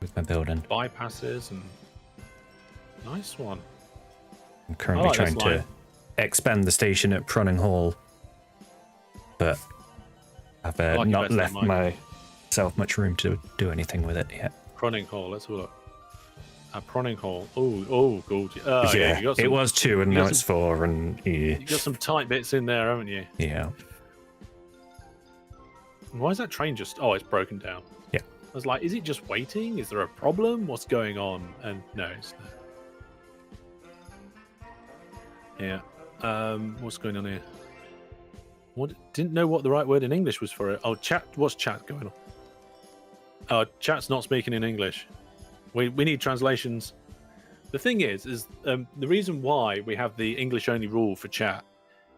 with my building. Bypasses and... Nice one. I'm currently trying to expand the station at Pronning Hall, but I've not left myself much room to do anything with it yet. Pronning Hall, let's have a look. Pronning Hall. Oh, gorgeous. Yeah, it was 2 and now it's 4, and you got some tight bits in there, haven't you? Yeah. Why is that train just... Oh, it's broken down. Yeah. I was like, is it just waiting? Is there a problem? What's going on? And no, it's not. Yeah. What's going on here? Didn't know what the right word in English was for it. Oh, chat. What's chat going on? Oh, chat's not speaking in English. We need translations. The thing is the reason why we have the English-only rule for chat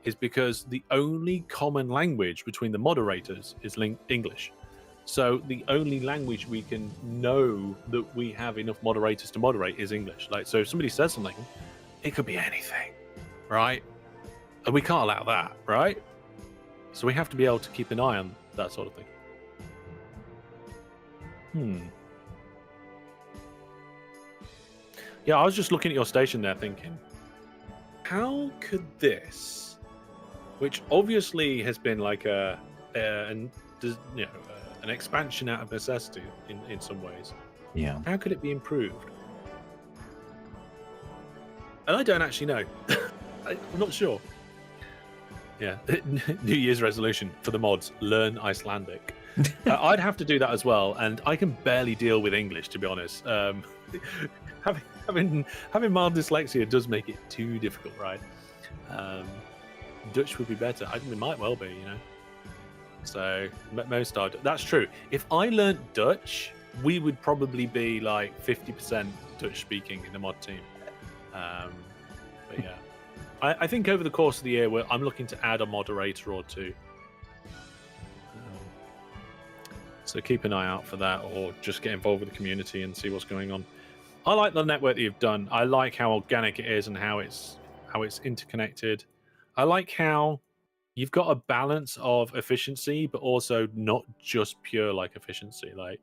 is because the only common language between the moderators is English. So the only language we can know that we have enough moderators to moderate is English. So if somebody says something, it could be anything, right? And we can't allow that, right? So we have to be able to keep an eye on that sort of thing. Yeah, I was just looking at your station there thinking, how could this, which obviously has been like an expansion out of necessity in some ways, how could it be improved? And I don't actually know. I'm not sure. Yeah, New Year's resolution for the mods, learn Icelandic. I'd have to do that as well, and I can barely deal with English, to be honest. Having mild dyslexia does make it too difficult, right? Dutch would be better. I think we might well be, you know. So most are. That's true. If I learnt Dutch, we would probably be like 50% Dutch speaking in the mod team. But yeah, I think over the course of the year, I'm looking to add a moderator or two. So keep an eye out for that, or just get involved with the community and see what's going on. I like the network that you've done. I like how organic it is and how it's interconnected. I like how you've got a balance of efficiency, but also not just pure like efficiency. Like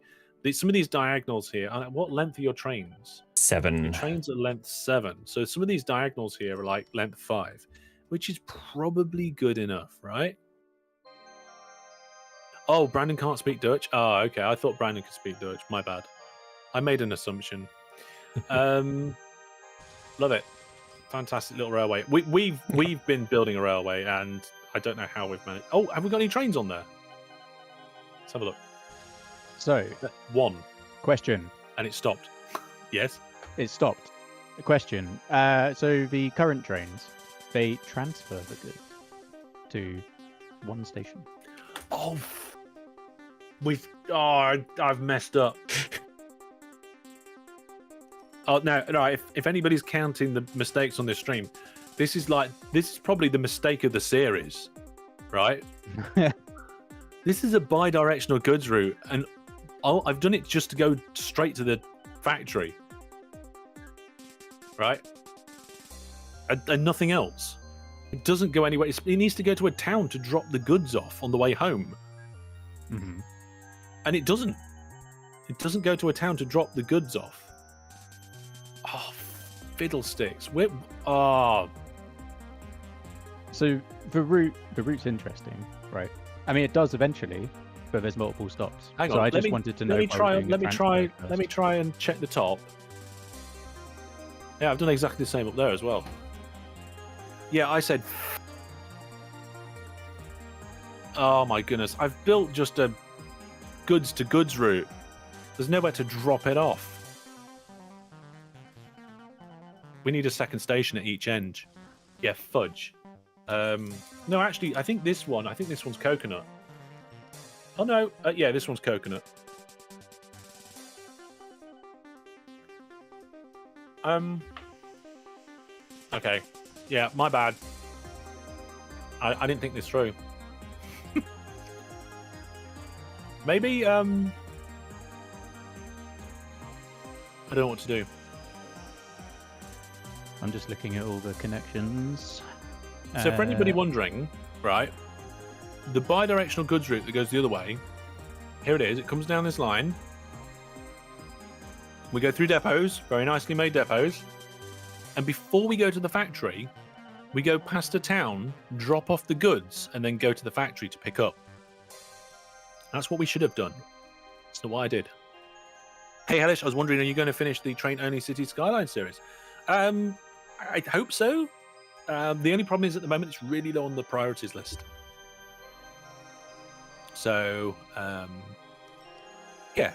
some of these diagonals here. What length are your trains? 7. Your trains are length 7. So some of these diagonals here are like length 5, which is probably good enough, right? Oh, Brandon can't speak Dutch. Oh, okay. I thought Brandon could speak Dutch. My bad. I made an assumption. Love it. Fantastic little railway. We've been building a railway, and I don't know how we've managed. Oh, have we got any trains on there? Let's have a look. So, 1, question. and it stopped. Yes. It stopped. A question. So the current trains, they transfer the goods to one station. Oh, I've messed up. Oh no! If anybody's counting the mistakes on this stream, this is probably the mistake of the series, right? This is a bi-directional goods route, and I've done it just to go straight to the factory, right? And nothing else. It doesn't go anywhere. It needs to go to a town to drop the goods off on the way home, and it doesn't. It doesn't go to a town to drop the goods off. Oh, fiddlesticks! So the route's interesting, right? I mean, it does eventually, but there's multiple stops. Hang on. So I just wanted to know. Let me try and check the top. Yeah, I've done exactly the same up there as well. Yeah, I said. Oh my goodness! I've built just a goods to goods route. There's nowhere to drop it off. We need a second station at each end. Yeah, fudge. No, actually, I think this one's coconut. Oh no, yeah, this one's coconut. Okay, yeah, my bad. I didn't think this through. Maybe I don't know what to do. I'm just looking at all the connections. So for anybody wondering, right, the bi-directional goods route that goes the other way, here it is. It comes down this line. We go through depots, very nicely made depots. And before we go to the factory, we go past a town, drop off the goods, and then go to the factory to pick up. That's what we should have done. That's not what I did. Hey, Hellish, I was wondering, are you going to finish the Train-Only City Skyline series? I hope so. The only problem is at the moment it's really low on the priorities list. So, yeah,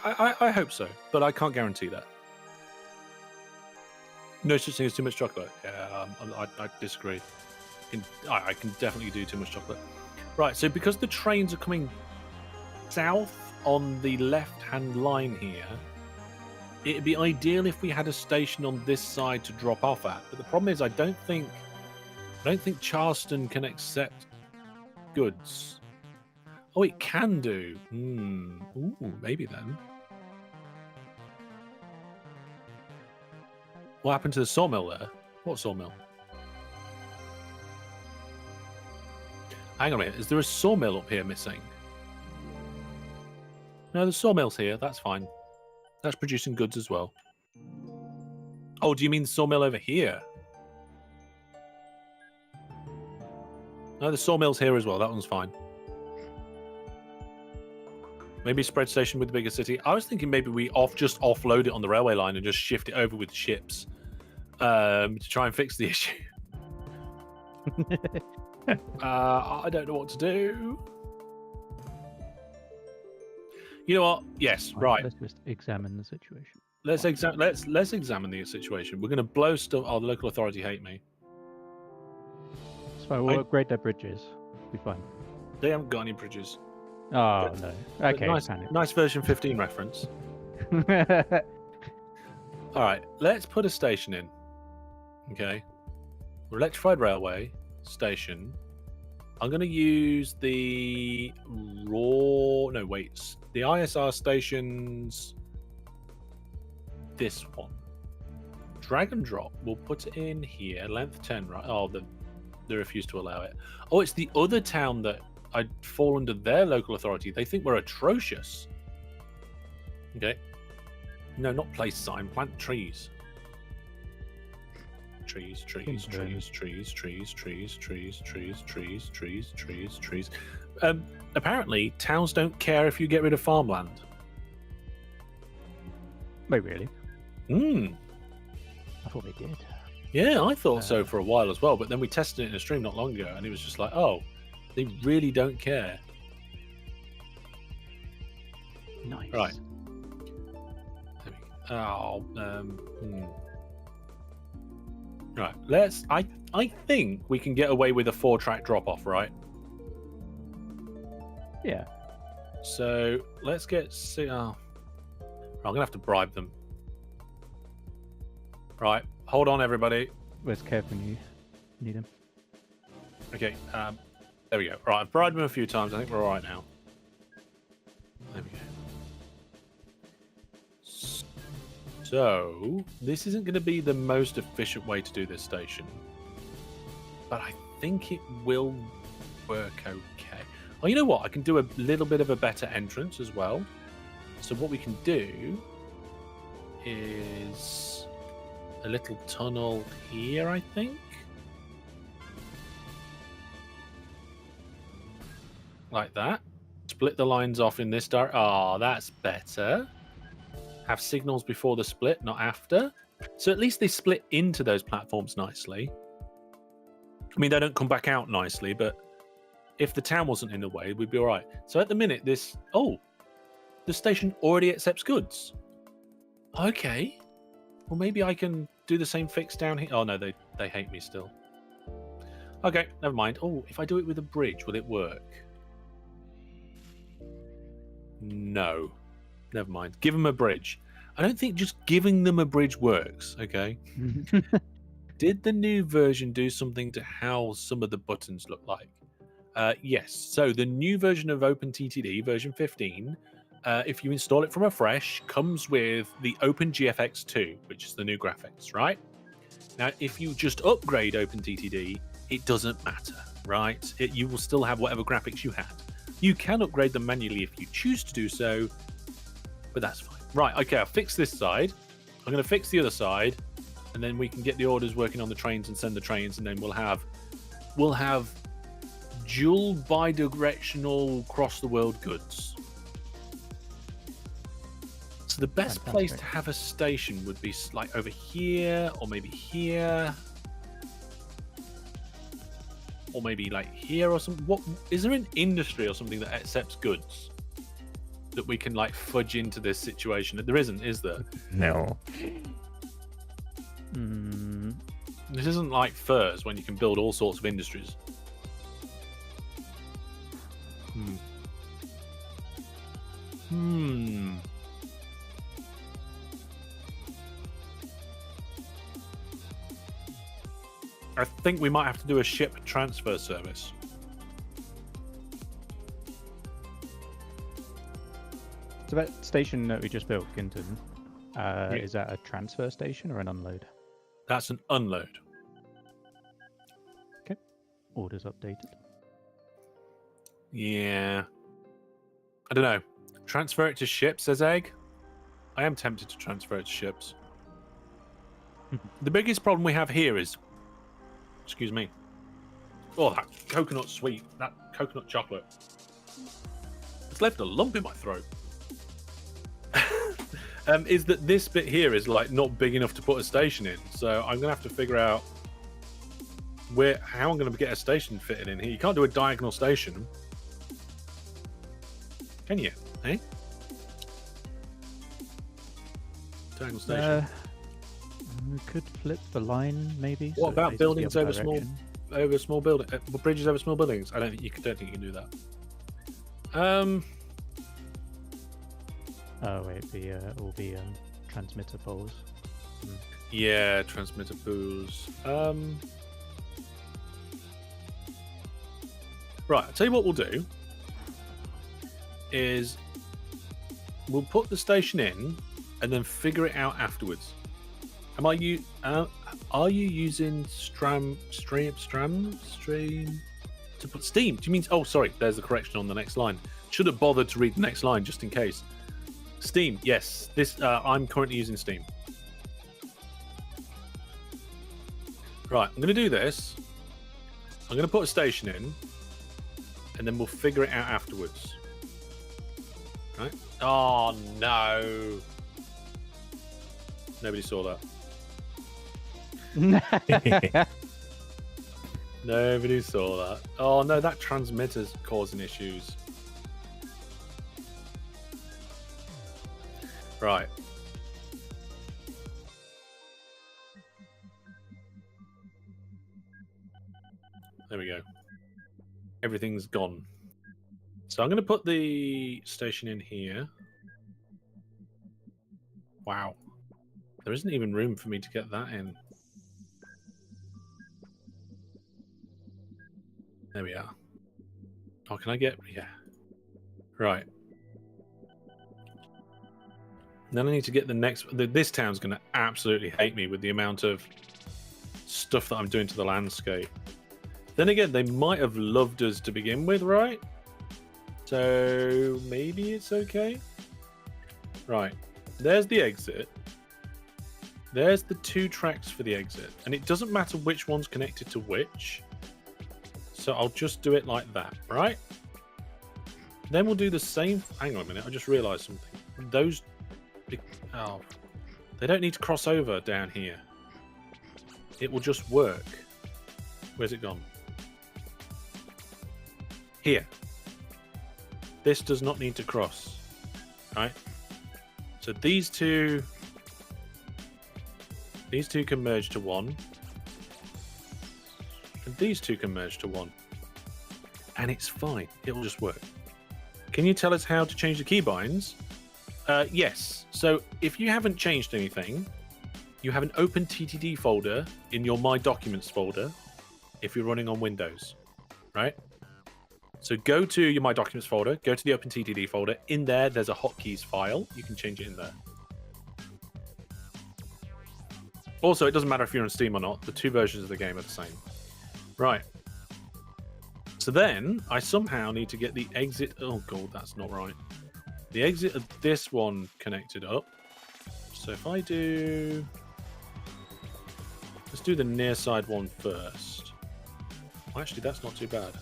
I hope so, but I can't guarantee that. No such thing as too much chocolate. Yeah, I disagree. I can definitely do too much chocolate. Right, so because the trains are coming south on the left-hand line here, it'd be ideal if we had a station on this side to drop off at. But the problem is, I don't think Charleston can accept goods. Oh, it can do. Ooh, maybe then. What happened to the sawmill there? What sawmill? Hang on a minute. Is there a sawmill up here missing? No, the sawmill's here. That's fine. That's producing goods as well. Oh, do you mean the sawmill over here? No, the sawmill's here as well. That one's fine. Maybe spread station with the bigger city. I was thinking maybe we just offload it on the railway line and just shift it over with ships to try and fix the issue. I don't know what to do. You know what? Yes, right. Let's just examine the situation. Let's examine the situation. We're going to blow stuff. Oh, the local authority hate me. It's fine. We'll upgrade their bridges. Be fine. They haven't got any bridges. Oh no. Okay. Nice version 15 reference. All right, let's put a station in. Okay, electrified railway station. I'm going to use the the ISR stations. This one. Drag and drop. We'll put it in here. Length 10, right? Oh, they refuse to allow it. Oh, it's the other town that I'd fall under their local authority. They think we're atrocious. Okay. No, not place sign. Plant trees. Trees. Apparently, towns don't care if you get rid of farmland. Wait, really? Hmm. I thought they did. Yeah, I thought so for a while as well, but then we tested it in a stream not long ago, and it was just like, oh, they really don't care. Nice. Right. Right. I think we can get away with a 4-track drop off, right? Yeah. So let's get. I'm gonna have to bribe them. Right. Hold on, everybody. Where's Kev when you need him? Okay. There we go. Right. I've bribed them a few times. I think we're all right now. There we go. So, this isn't going to be the most efficient way to do this station, but I think it will work okay. Oh, you know what? I can do a little bit of a better entrance as well. So what we can do is a little tunnel here, I think. Like that. Split the lines off in this direction. Oh, that's better. Have signals before the split, not after. So at least they split into those platforms nicely. I mean, they don't come back out nicely, but if the town wasn't in the way, we'd be all right. So at the minute, the station already accepts goods. Okay. Well, maybe I can do the same fix down here. Oh, no, they hate me still. Okay, never mind. Oh, if I do it with a bridge, will it work? No. Never mind. Give them a bridge. I don't think just giving them a bridge works, okay? Did the new version do something to how some of the buttons look like? Yes. So the new version of OpenTTD, version 15, if you install it from afresh, comes with the OpenGFX 2, which is the new graphics, right? Now, if you just upgrade OpenTTD, it doesn't matter, right? You will still have whatever graphics you had. You can upgrade them manually if you choose to do so, but that's fine. Right, okay, I'll fix this side. I'm going to fix the other side, and then we can get the orders working on the trains and send the trains, and then we'll have dual bi-directional cross-the-world goods. So the best place to have a station would be like over here, or maybe here, or maybe like here or something. What is there an industry or something that accepts goods that we can like fudge into this situation? There isn't, is there? No. This isn't like furs when you can build all sorts of industries. I think we might have to do a ship transfer service. So that station that we just built, Ginton, is that a transfer station or an unload? That's an unload. Okay. Orders updated. Yeah. I don't know. Transfer it to ships, says Egg. I am tempted to transfer it to ships. The biggest problem we have here is... Excuse me. Oh, that coconut sweet. That coconut chocolate. It's left a lump in my throat. Is that this bit here is like not big enough to put a station in. So I'm going to have to figure out how I'm going to get a station fitted in here. You can't do a diagonal station. Can you? Eh? Diagonal station. We could flip the line, maybe. What so about it faces buildings the over other small direction. over small building, bridges over small buildings. I don't think you can do that. Oh wait, all the transmitter poles. Yeah, transmitter pools. Right, I'll tell you what we'll do is we'll put the station in and then figure it out afterwards. Are you using stream to put Steam? Do you mean? Oh, sorry. There's the correction on the next line. Should have bothered to read the next line just in case. Steam, yes. This I'm currently using Steam. Right, I'm going to do this. I'm going to put a station in, and then we'll figure it out afterwards. Right? Oh no! Nobody saw that. Nobody saw that. Oh no, that transmitter's causing issues. Right. There we go. Everything's gone. So I'm going to put the station in here. Wow. There isn't even room for me to get that in. There we are. Oh, can I get... Yeah. Right. Then I need to get the next... This town's going to absolutely hate me with the amount of stuff that I'm doing to the landscape. Then again, they might have loved us to begin with, right? So maybe it's okay. Right. There's the exit. There's the 2 tracks for the exit. And it doesn't matter which one's connected to which. So I'll just do it like that, right? Then we'll do the same... Hang on a minute, I just realised something. Those... Oh, they don't need to cross over down here. It will just work. Where's it gone? Here. This does not need to cross. Right? So these two can merge to one. And these two can merge to one. And it's fine. It will just work. Can you tell us how to change the keybinds? Yes. So if you haven't changed anything, you have an OpenTTD folder in your My Documents folder if you're running on Windows, right? So go to your My Documents folder, go to the OpenTTD folder. In there, there's a hotkeys file. You can change it in there. Also, it doesn't matter if you're on Steam or not. The 2 versions of the game are the same. Right. So then, I somehow need to get the exit... Oh, God, that's not right. The exit of this one connected up. So if I do... Let's do the near side one first. Well, actually, that's not too bad.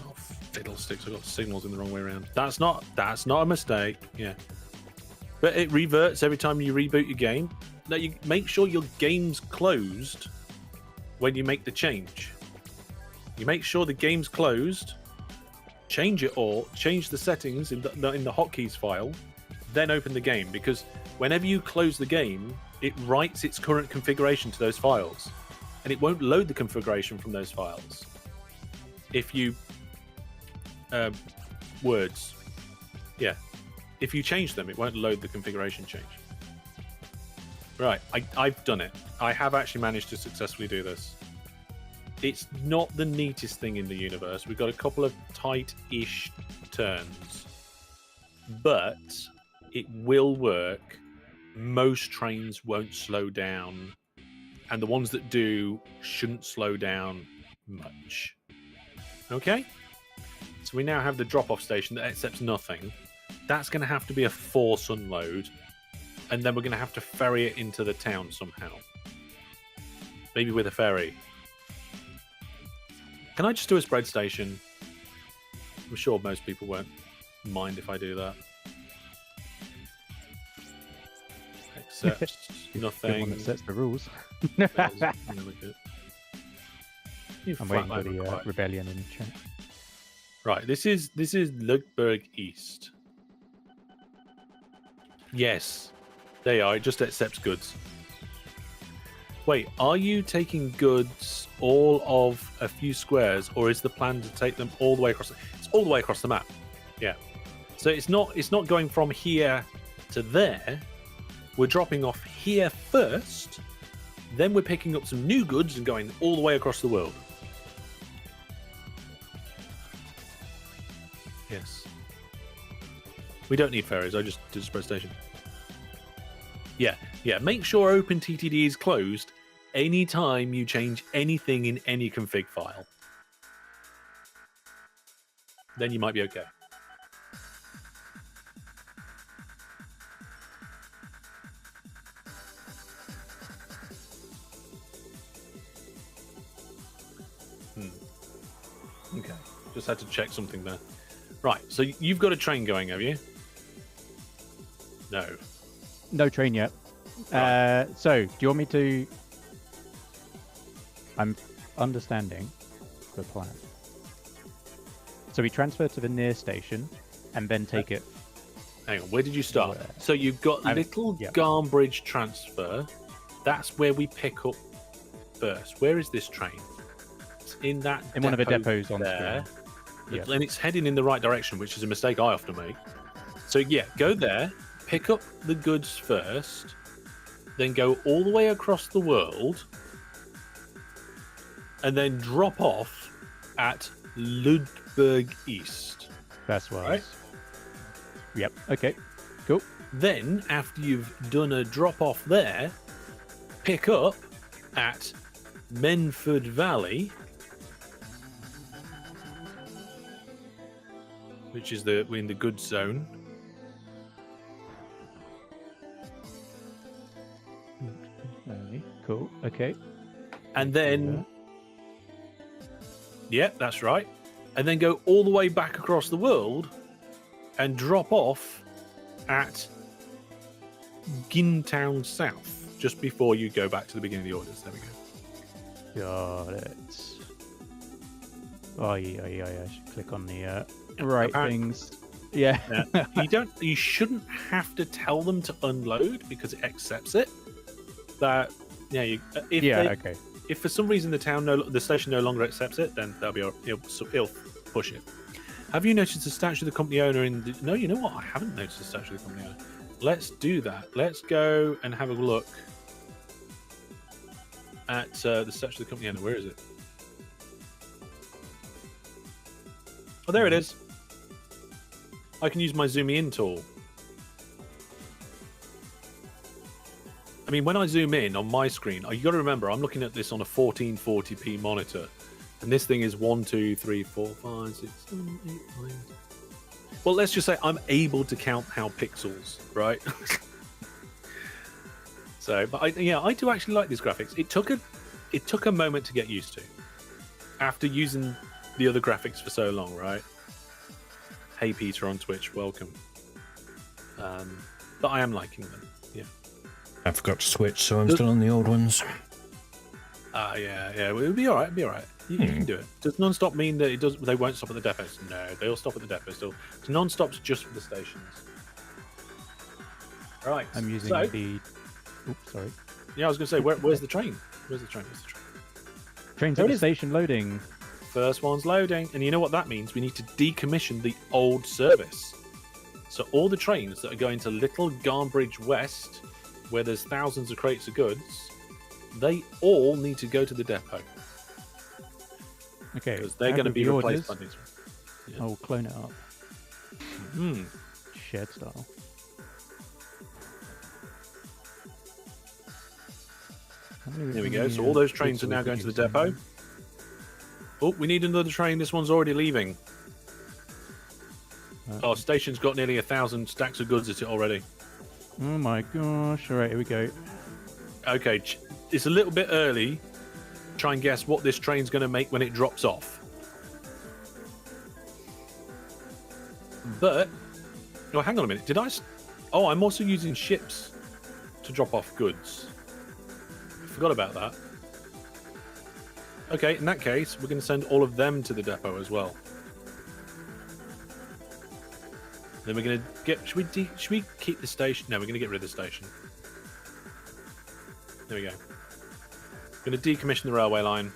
Oh, fiddlesticks! I got signals in the wrong way around. That's not a mistake. Yeah, but it reverts every time you reboot your game. Now you make sure your game's closed when you make the change. You make sure the game's closed. Change it all. Change the settings in the hotkeys file. Then open the game, because whenever you close the game, it writes its current configuration to those files, and it won't load the configuration from those files. If you words, yeah, if you change them, it won't load the configuration change. Right, I've done it. I have actually managed to successfully do this. It's not the neatest thing in the universe. We've got a couple of tight-ish turns, but it will work. Most trains won't slow down, and the ones that do shouldn't slow down much. Okay? So we now have the drop-off station that accepts nothing. That's going to have to be a force unload, and then we're going to have to ferry it into the town somehow. Maybe with a ferry. Can I just do a spread station? I'm sure most people won't mind if I do that. Accepts nothing. The one that sets the rules. I'm waiting for the rebellion in the chat. Right, this is Lugberg East. Yes, There you are. It just accepts goods. Wait, are you taking goods all of a few squares, or is the plan to take them all the way across? It's all the way across the map. Yeah. So it's not going from here to there. We're dropping off here first, then we're picking up some new goods and going all the way across the world. Yes. We don't need ferries. I just did a spread station. Yeah. Make sure OpenTTD is closed anytime you change anything in any config file. Then you might be okay. Okay. Just had to check something there. Right. So you've got a train going, have you? No. No train yet. Right. So, do you want me to... I'm understanding the plan. So we transfer to the near station and then take it... Hang on, where did you start? Where? So you've got Little Garmbridge transfer. That's where we pick up first. Where is this train? It's in that In one of the depots on there. screen. Yep. And it's heading in the right direction, which is a mistake I often make. So yeah, go there, pick up the goods first, then go all the way across the world, and then drop off at Ludburg East. That's what Right? Yep, okay. Cool. Then, after you've done a drop off there, pick up at Menford Valley, which is we're in the goods zone. Cool, okay. And then, yep, that's right. And then go all the way back across the world and drop off at Gintown South, just before you go back to the beginning of the orders. There we go. Got it. Oh, yeah. I should click on the right things. Yeah. You shouldn't have to tell them to unload because it accepts it. That okay. If for some reason the station no longer accepts it, then it'll push it. Have you noticed the statue of the company owner in the... No, you know what? I haven't noticed the statue of the company owner. Let's do that. Let's go and have a look at the statue of the company owner. Where is it? Oh, there it is. I can use my zoom in tool. I mean, when I zoom in on my screen, you got to remember, I'm looking at this on a 1440p monitor. And this thing is 1, 2, 3, 4, 5, 6, 7, 8, 9. Well, let's just say I'm able to count how pixels, right? So, but I do actually like these graphics. It took a moment to get used to after using the other graphics for so long, right? Hey, Peter on Twitch, welcome. But I am liking them. Yeah. I forgot to switch, so I'm still on the old ones. Yeah. It'll be all right. You can do it. Does non-stop mean that they won't stop at the depots? No, they'll stop at the depots still. So non-stop's just for the stations. Right. I'm using the... Oops, sorry. Yeah, I was going to say, where's the train? Where's the train? Train's at the station loading. First one's loading. And you know what that means? We need to decommission the old service. So all the trains that are going to Little Garmbridge West, where there's thousands of crates of goods, they all need to go to the depot. Okay. Because they're going to be replaced by these. Yeah. I'll clone it up. Shared style. There we go. So all those trains are now going to the depot. Oh, we need another train. This one's already leaving. Our station's got nearly 1,000 stacks of goods at it already. Oh my gosh. All right, here we go. Okay, it's a little bit early. Try and guess what this train's going to make when it drops off. But, oh, hang on a minute. Oh, I'm also using ships to drop off goods. Forgot about that. Okay, in that case, we're going to send all of them to the depot as well. Then we're going to get. Should we keep the station? No, we're going to get rid of the station. There we go. Going to decommission the railway line.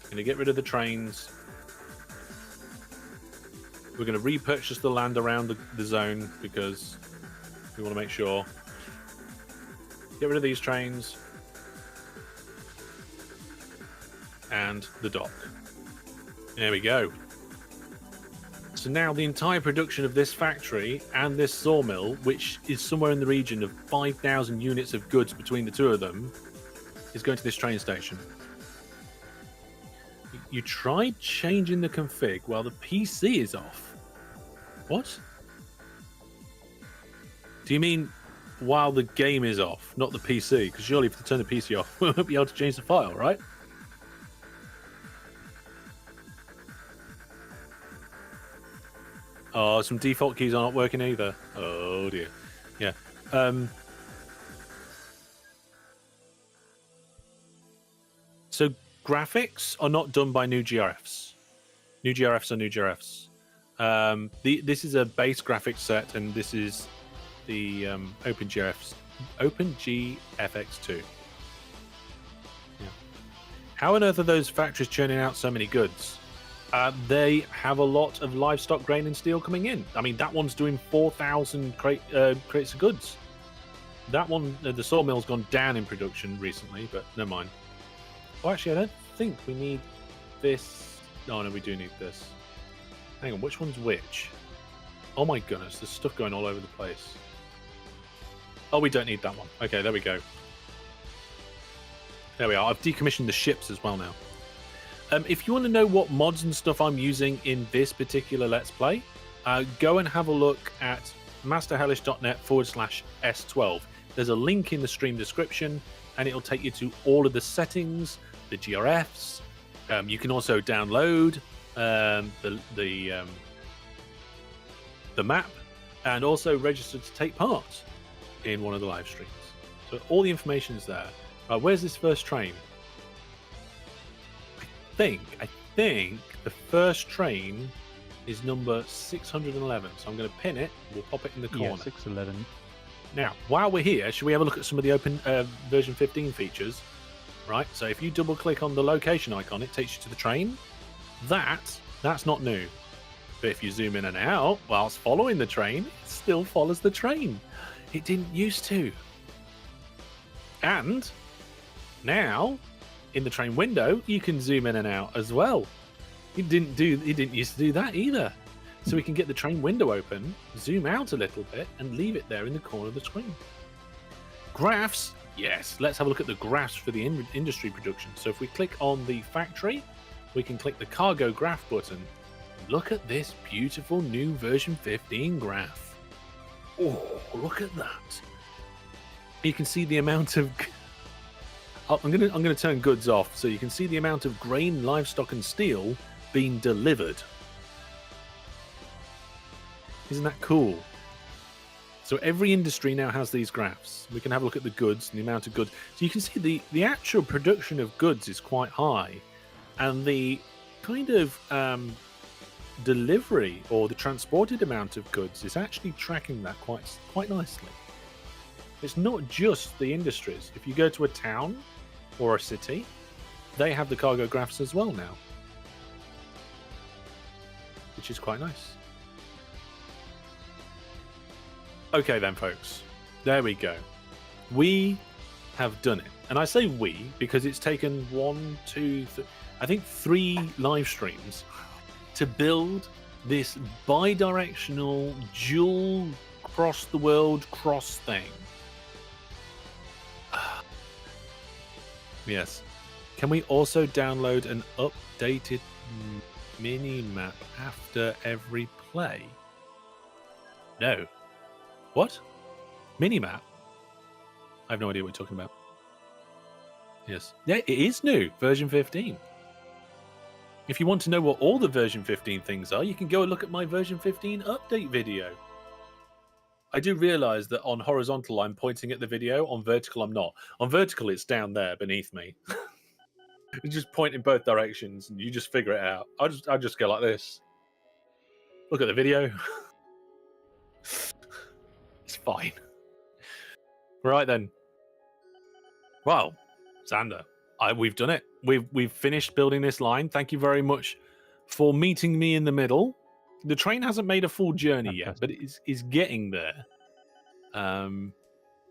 Going to get rid of the trains. We're going to repurchase the land around the zone because we want to make sure. Get rid of these trains. And the dock. There we go. So now the entire production of this factory and this sawmill, which is somewhere in the region of 5,000 units of goods between the two of them, is going to this train station. You tried changing the config while the PC is off. What? Do you mean while the game is off, not the PC? Because surely if you turn the PC off, we won't be able to change the file, right? Oh, some default keys are not working either. Oh dear. Yeah. So graphics are not done by new GRFs. New GRFs are new GRFs. This is a base graphics set, and this is the OpenGFX2. Yeah. How on earth are those factories churning out so many goods? They have a lot of livestock, grain, and steel coming in. I mean, that one's doing 4,000 crates of goods. That one, the sawmill's gone down in production recently, but never mind. Oh, actually, I don't think we need this. Oh, no, we do need this. Hang on, which one's which? Oh my goodness, there's stuff going all over the place. Oh, we don't need that one. Okay, there we go. There we are. I've decommissioned the ships as well now. If you want to know what mods and stuff I'm using in this particular Let's Play, go and have a look at masterhellish.net/S12. There's a link in the stream description, and it'll take you to all of the settings, the GRFs. You can also download the map, and also register to take part in one of the live streams. So all the information is there. Where's this first train? I think the first train is number 611. So I'm going to pin it. We'll pop it in the corner. Yeah, 611. Now, while we're here, should we have a look at some of the open version 15 features? Right. So if you double click on the location icon, it takes you to the train. That's not new. But if you zoom in and out whilst following the train, it still follows the train. It didn't used to. And now, in the train window, you can zoom in and out as well. It didn't used to do that either. So we can get the train window open, zoom out a little bit, and leave it there in the corner of the screen. Graphs, yes. Let's have a look at the graphs for the industry production. So if we click on the factory, we can click the cargo graph button. Look at this beautiful new version 15 graph. Oh, look at that. You can see the amount of... I'm gonna turn goods off so you can see the amount of grain, livestock, and steel being delivered. Isn't that cool? So every industry now has these graphs. We can have a look at the goods and the amount of goods. So you can see the actual production of goods is quite high, and the kind of delivery or the transported amount of goods is actually tracking that quite nicely. It's not just the industries. If you go to a town or a city, they have the cargo graphs as well now, which is quite nice. Okay then, folks, there we go. We have done it. And I say we because it's taken 3 live streams to build this bi-directional dual cross the world cross thing. Yes. Can we also download an updated mini-map after every play? No. What? Mini-map? I have no idea what you're talking about. Yes. Yeah, it is new. Version 15. If you want to know what all the version 15 things are, you can go and look at my version 15 update video. I do realise that on horizontal I'm pointing at the video, on vertical I'm not. On vertical it's down there beneath me. You just point in both directions and you just figure it out. I just go like this. Look at the video. It's fine. Right then. Well, Xander, we've done it. We've finished building this line. Thank you very much for meeting me in the middle. The train hasn't made a full journey yet, but it's getting there.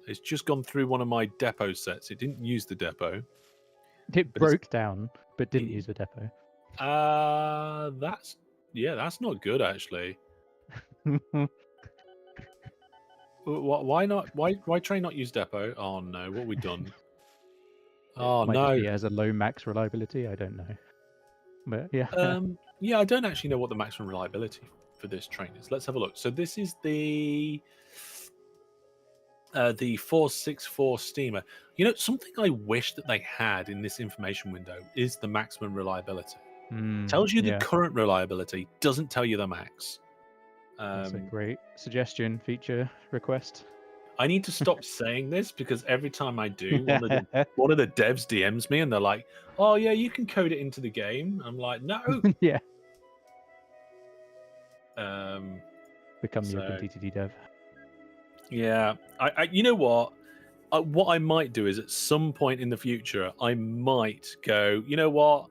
It's just gone through one of my depot sets. It didn't use the depot. It broke down, but didn't use the depot. That's not good actually. Why not? Why train not use depot? Oh no, what have we done? Oh Might no. just be it has a low max reliability. I don't know. But yeah. Yeah, I don't actually know what the maximum reliability for this train is. Let's have a look. So this is the 464 steamer. You know, something I wish that they had in this information window is the maximum reliability. Tells you the current reliability, doesn't tell you the max. That's a great suggestion, feature request. I need to stop saying this because every time I do, one of the devs DMs me and they're like, "Oh yeah, you can code it into the game." I'm like, "No." Yeah. So, Become the OpenTTD dev. Yeah, I you know what? What I might do is at some point in the future, I might go, you know what?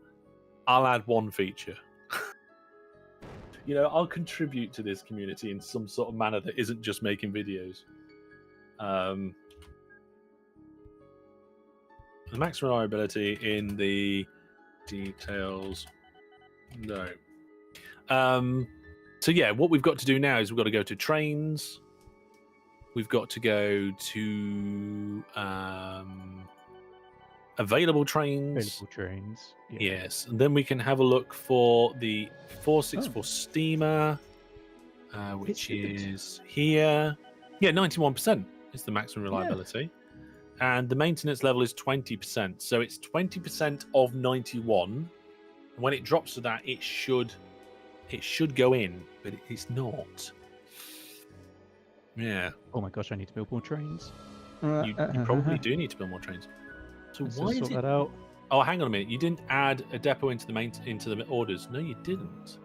I'll add one feature. You know, I'll contribute to this community in some sort of manner that isn't just making videos. The max reliability in the details, no. So yeah, what we've got to do now is we've got to go to trains. We've got to go to available trains. Available trains. Yeah. Yes, and then we can have a look for the 464 steamer, which is here. Yeah, 91% is the maximum reliability. And the maintenance level is 20%. So it's 20% of 91. And when it drops to that, it should go in, but it's not. Yeah. Oh my gosh, I need to build more trains. You probably do need to build more trains. So Let's why just is sort it? that out. Oh, hang on a minute. You didn't add a depot into the orders. No, you didn't.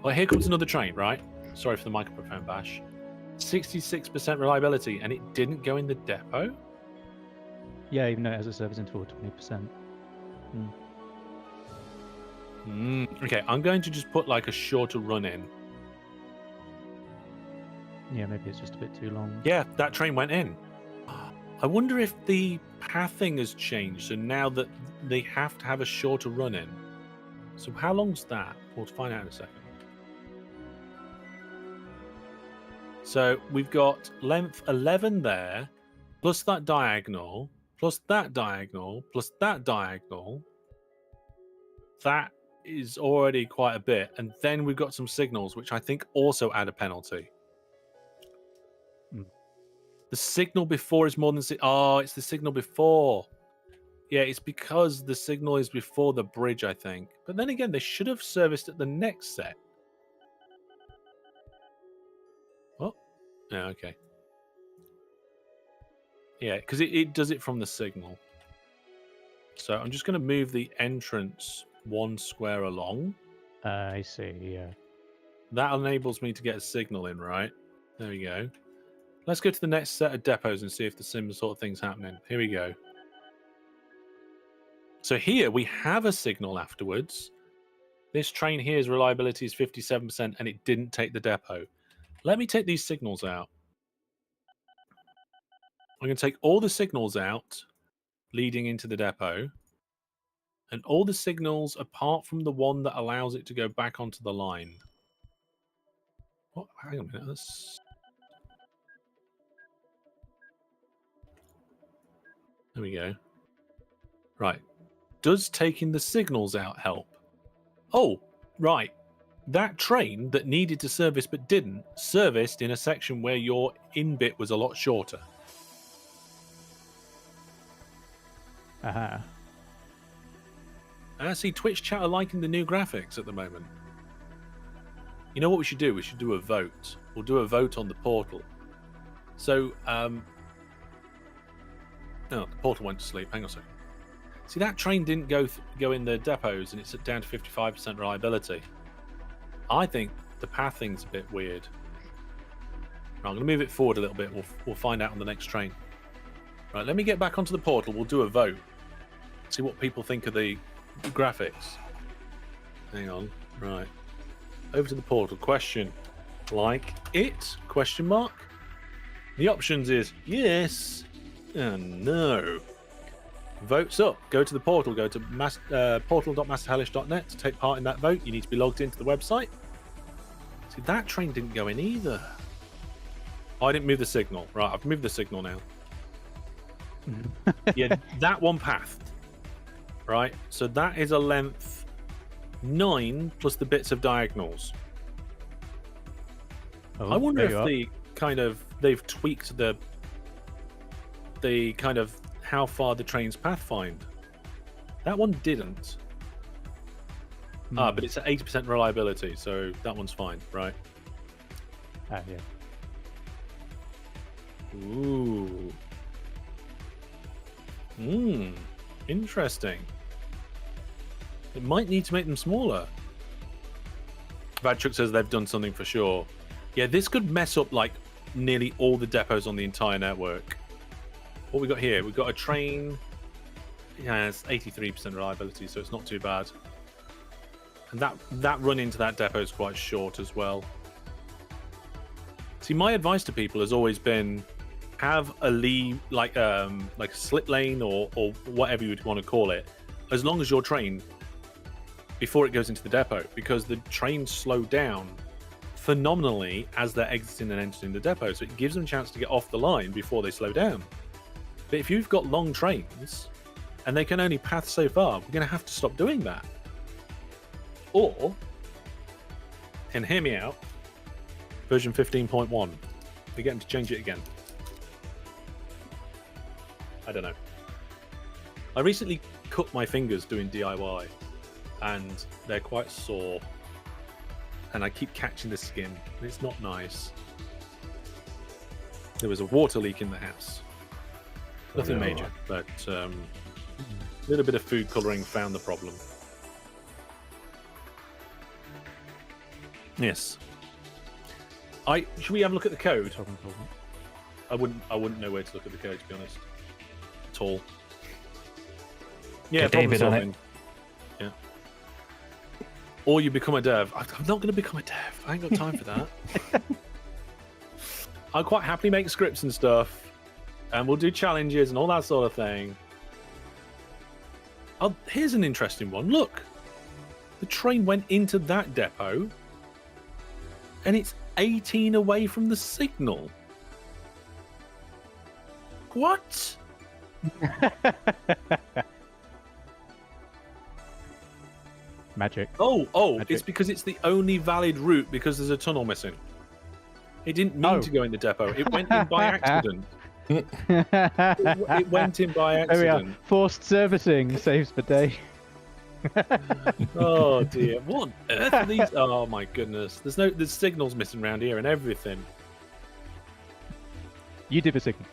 Well, here comes another train, right? Sorry for the microphone bash. 66% reliability, and it didn't go in the depot? Yeah, even though it has a service interval of 20%. Okay, I'm going to just put like a shorter run in. Yeah, maybe it's just a bit too long. Yeah, that train went in. I wonder if the pathing has changed, so now that they have to have a shorter run in. So how long's that? We'll find out in a second. So we've got length 11 there, plus that diagonal, plus that diagonal, plus that diagonal. That is already quite a bit. And then we've got some signals, which I think also add a penalty. The signal before is more than... Oh, it's the signal before. Yeah, it's because the signal is before the bridge, I think. But then again, they should have serviced at the next set. Oh, yeah, okay. Yeah, because it does it from the signal. So I'm just going to move the entrance one square along. I see, yeah. That enables me to get a signal in, right? There we go. Let's go to the next set of depots and see if the same sort of thing's happening. Here we go. So here we have a signal afterwards. This train here's reliability is 57% and it didn't take the depot. Let me take these signals out. I'm going to take all the signals out leading into the depot. And all the signals apart from the one that allows it to go back onto the line. What? Hang on a minute. There we go. Right. Does taking the signals out help? Oh, right. That train that needed to service but didn't, serviced in a section where your in bit was a lot shorter. Aha. I see Twitch chat are liking the new graphics at the moment. You know what we should do? We should do a vote. We'll do a vote on the portal. So, oh, the portal went to sleep. Hang on a second. See, that train didn't go in the depots and it's down to 55% reliability. I think the path thing's a bit weird. Right, I'm going to move it forward a little bit. We'll find out on the next train. Right, let me get back onto the portal. We'll do a vote. See what people think of the graphics. Hang on. Right. Over to the portal. Question. Like it? Question mark. The options is yes and no. Votes up. Go to the portal. Go to portal.masterhellish.net to take part in that vote. You need to be logged into the website. See, that train didn't go in either. Oh, I didn't move the signal. Right, I've moved the signal now. Yeah, that one pathed. Right, so that is a length 9 plus the bits of diagonals. Oh, I wonder there you if they've tweaked the kind of how far the trains pathfind. That one didn't. are. But it's at 80% reliability, so that one's fine, right? Ah, yeah. Ooh. Interesting. It might need to make them smaller. Vadchuk says they've done something for sure. Yeah, this could mess up like nearly all the depots on the entire network. What we got here? We've got a train. Yeah, it's 83% reliability, so it's not too bad. And that run into that depot is quite short as well. See, my advice to people has always been have a lead, like a slip lane or whatever you would want to call it, as long as your train before it goes into the depot, because the trains slow down phenomenally as they're exiting and entering the depot, so it gives them a chance to get off the line before they slow down. But if you've got long trains and they can only path so far, we're going to have to stop doing that. Or, and hear me out, version 15.1, we're getting to change it again. I don't know. I recently cut my fingers doing DIY, and they're quite sore, and I keep catching the skin, and it's not nice. There was a water leak in the house. Nothing major, but a little bit of food colouring found the problem. Yes. Should we have a look at the code? I wouldn't know where to look at the code, to be honest. At all. Yeah, Get David on solving. it. Yeah. Or you become a dev. I'm not going to become a dev. I ain't got time for that. I'll quite happily make scripts and stuff, and we'll do challenges and all that sort of thing. Here's an interesting one. Look, the train went into that depot, and it's 18 away from the signal. What? Magic. Oh, Magic. It's because it's the only valid route because there's a tunnel missing. It didn't mean to go in the depot. It went in by accident. It went in by There we are. accident. Forced servicing saves the day. Oh dear. What on earth are these? Oh my goodness. There's signals missing around here and everything. You did the signals.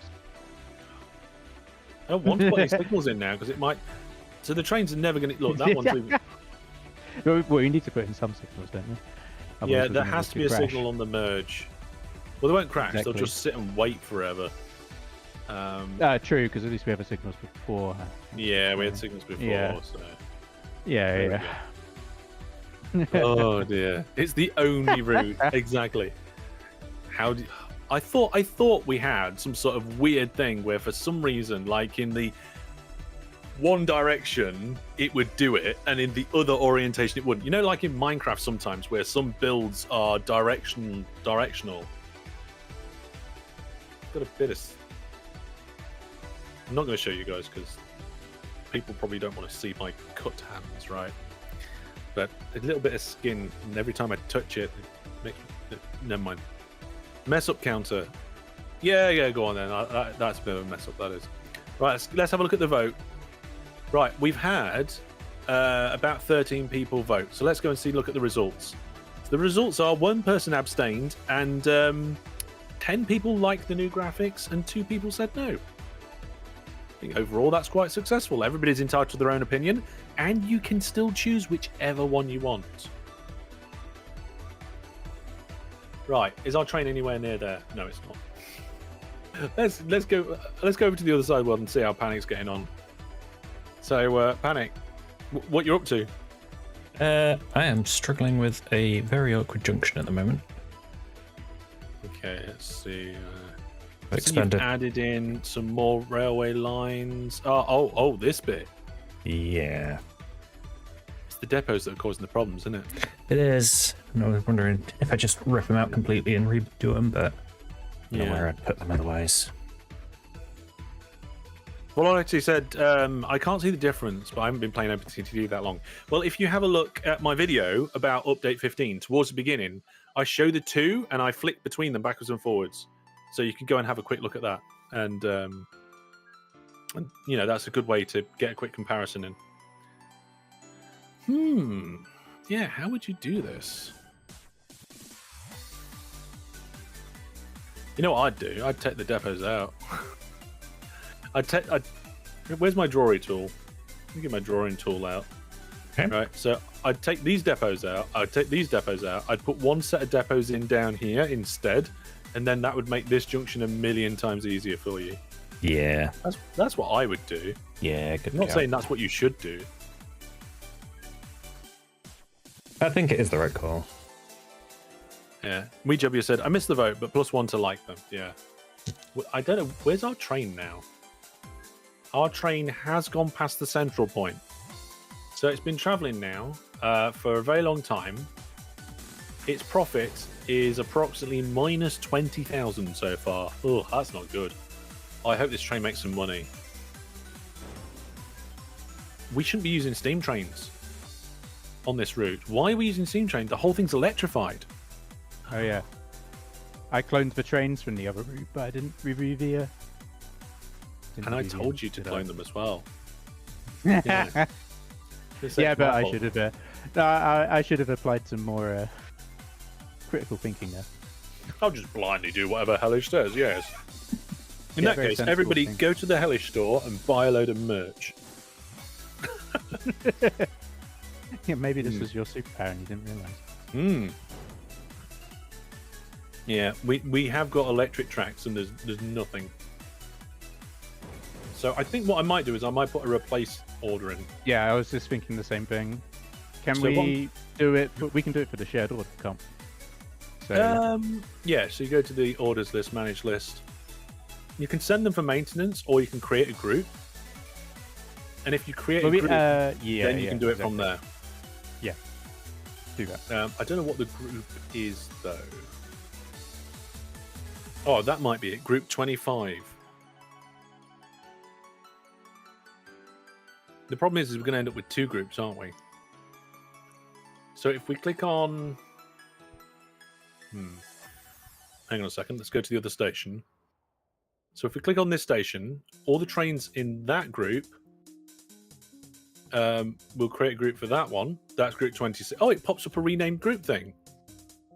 I don't want to put any signals in now because it might. So the trains are never going to look. That one's moving. Well, you need to put in some signals, don't you? Yeah, Otherwise we're there gonna has to be a crash. signal on the merge. Well, they won't crash. Exactly. They'll just sit and wait forever. True, because at least we have a signals before. Yeah, we had signals before. Yeah. So. Yeah. Oh dear, it's the only route. Exactly. I thought we had some sort of weird thing where for some reason, like in the one direction it would do it and in the other orientation it wouldn't. You know, like in Minecraft sometimes where some builds are directional. Got a bit of. I'm not going to show you guys because people probably don't want to see my cut hands, right? But a little bit of skin, and every time I touch it, never mind. Mess up counter. Yeah, go on then. That's a bit of a mess up, that is. Right, let's have a look at the vote. Right, we've had about 13 people vote. So let's go and look at the results. So the results are 1 person abstained, and 10 people liked the new graphics, and 2 people said no. I think overall that's quite successful. Everybody's entitled to their own opinion, and you can still choose whichever one you want. Right, is our train anywhere near there? No, it's not. Let's go over to the other side of the world and see how Panic's getting on. So, Panic, what you're up to? I am struggling with a very awkward junction at the moment. Okay, let's see. So Expanded. you've added in some more railway lines. Oh, this bit. Yeah, It's the depots that are causing the problems, isn't it? it is. I was wondering if I just rip them out completely and redo them, but I don't know where I'd put them otherwise. Well, I actually said I can't see the difference, but I haven't been playing OpenTTD that long. Well, if you have a look at my video about Update 15, towards the beginning, I show the two and I flick between them backwards and forwards. So you can go and have a quick look at that. And you know, that's a good way to get a quick comparison in. Yeah, how would you do this? You know what I'd do? I'd take the depots out. Where's my drawing tool? Let me get my drawing tool out. Okay. Right, so I'd take these depots out. I'd take these depots out. I'd put one set of depots in down here instead, and then that would make this junction 1,000,000 times easier for you. Yeah. That's what I would do. Yeah, good. I'm not saying that's what you should do. I think it is the right call. Yeah. WeW said, I missed the vote, but +1 to like them. Yeah. I don't know. Where's our train now? Our train has gone past the central point. So it's been traveling now for a very long time. Its profit is approximately minus 20,000 so far. Oh, that's not good. I hope this train makes some money. We shouldn't be using steam trains on this route. Why are we using steam trains? The whole thing's electrified. Oh yeah. I cloned the trains from the other route, but I didn't review the. And I told you to clone them as well. Yeah, Yeah, but I should have. No, I should have applied some more critical thinking there. I'll just blindly do whatever Hellish says, yes. In Yeah, that very case, sensible everybody thing. go to the Hellish store and buy a load of merch. Yeah, maybe this was your superpower and you didn't realize. Yeah, we have got electric tracks and there's nothing. So I think what I might do is I might put a replace order in. Yeah, I was just thinking the same thing. Can So we do it? We can do it for the shared order, can't we? So Yeah, so you go to the orders list, manage list. You can send them for maintenance or you can create a group. And if you create a group, then you can do it from there. Yeah, do that. I don't know what the group is though. Oh, that might be it. Group 25. The problem is we're going to end up with two groups, aren't we? So if we click on... Hang on a second. Let's go to the other station. So if we click on this station, all the trains in that group, we'll create a group for that one. That's group 26. Oh, it pops up a renamed group thing.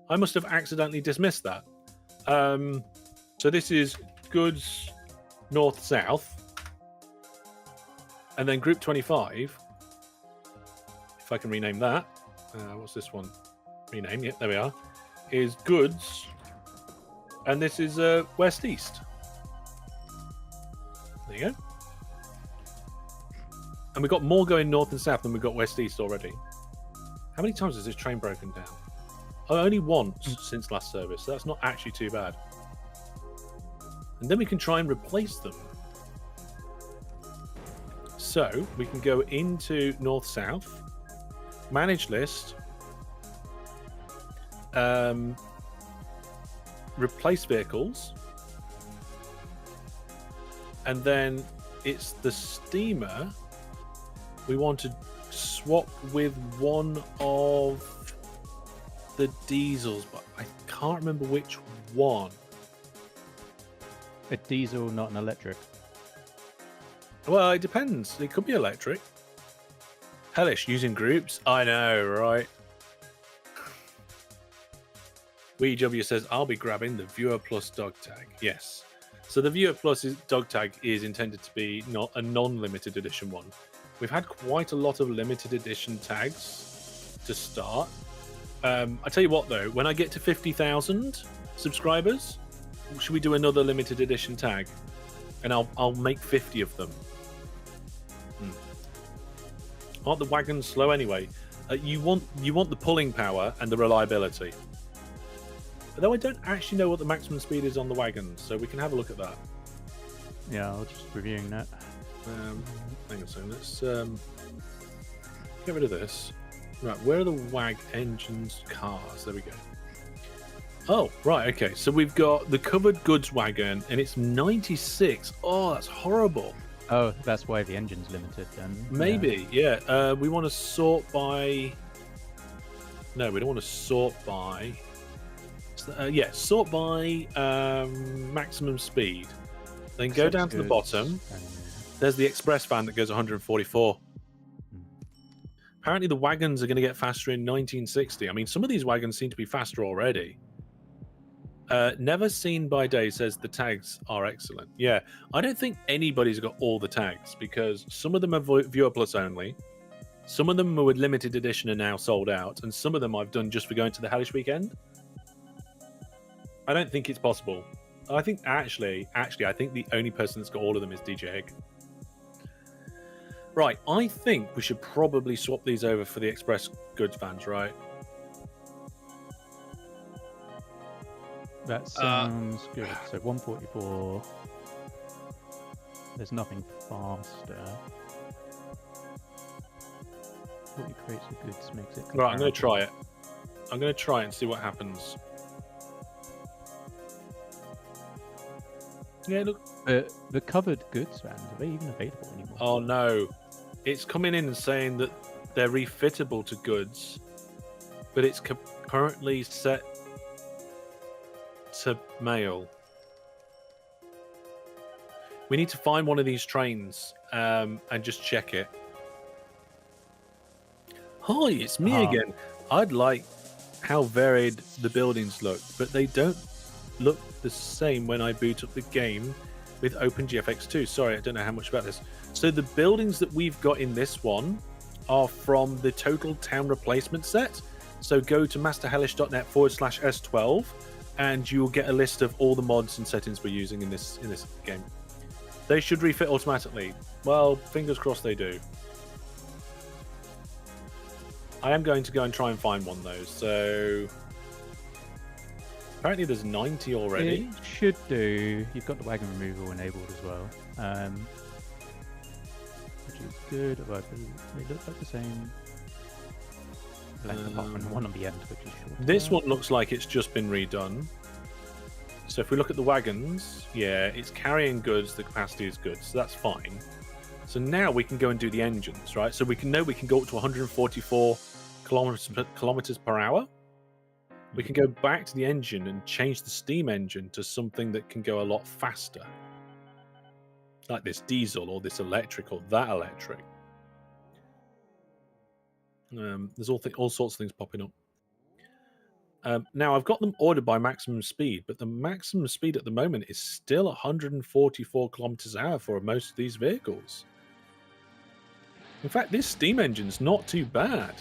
I must have accidentally dismissed that. So this is goods north-south. And then group 25, if I can rename that, what's this one? Rename, yeah, there we are, is goods, and this is west-east. There you go. And we've got more going north and south than we've got west-east already. How many times has this train broken down? Oh, only once since last service, so that's not actually too bad. And then we can try and replace them. So we can go into north-south, manage list, replace vehicles, and then it's the steamer. We want to swap with one of the diesels, but I can't remember which one. A diesel, not an electric. Well, it depends. It could be electric. Hellish, using groups? I know, right? WeW says, I'll be grabbing the Viewer Plus dog tag. Yes. So the Viewer Plus dog tag is intended to be not a non-limited edition one. We've had quite a lot of limited edition tags to start. I tell you what, though, when I get to 50,000 subscribers, should we do another limited edition tag? And I'll make 50 of them. Aren't the wagons slow anyway? You want the pulling power and the reliability. Although I don't actually know what the maximum speed is on the wagons, so we can have a look at that. Yeah, I was just reviewing that. Hang on a second. Let's get rid of this. Right, where are the WAG engines cars? There we go. Oh, right, okay. So we've got the covered goods wagon, and it's 96. Oh, that's horrible. Oh, that's why the engine's limited then. Maybe, yeah. We want to sort by... No, we don't want to sort by... yeah, sort by maximum speed. Then go down to the bottom. There's the express van that goes 144. Apparently the wagons are going to get faster in 1960. I mean, some of these wagons seem to be faster already. Never Seen by Day says the tags are excellent. Yeah, I don't think anybody's got all the tags because some of them are viewer plus only. Some of them were limited edition and now sold out. And some of them I've done just for going to the Hellish weekend. I don't think it's possible. I think actually, I think the only person that's got all of them is DJ Hig. Right, I think we should probably swap these over for the express goods vans, right? That sounds good. So 144. There's nothing faster. What creates the goods makes it. Right, I'm going to try it. I'm going to try it and see what happens. Yeah, look. The covered goods vans, are they even available anymore? Oh no. It's coming in and saying that they're refittable to goods, but it's currently set to mail. We need to find one of these trains and just check it. Hi, it's me again. I'd like how varied the buildings look, but they don't look the same when I boot up the game with OpenGFX2. Sorry, I don't know how much about this. So the buildings that we've got in this one are from the Total Town Replacement set. So go to masterhellish.net/S12 and you'll get a list of all the mods and settings we're using in this game. They should refit automatically. Well, fingers crossed they do. I am going to go and try and find one though. So apparently there's 90 already. It should do. You've got the wagon removal enabled as well, which is good. Well, they look like the same. Apart from the one on the end, which is short. This one looks like it's just been redone. So if we look at the wagons, yeah, it's carrying goods. The capacity is good, so that's fine. So now we can go and do the engines, right? So we can go up to 144 kilometers per hour. We can go back to the engine and change the steam engine to something that can go a lot faster. Like this diesel or this electric or that electric. There's all sorts of things popping up. Now, I've got them ordered by maximum speed, but the maximum speed at the moment is still 144 kilometers an hour for most of these vehicles. In fact, this steam engine's not too bad.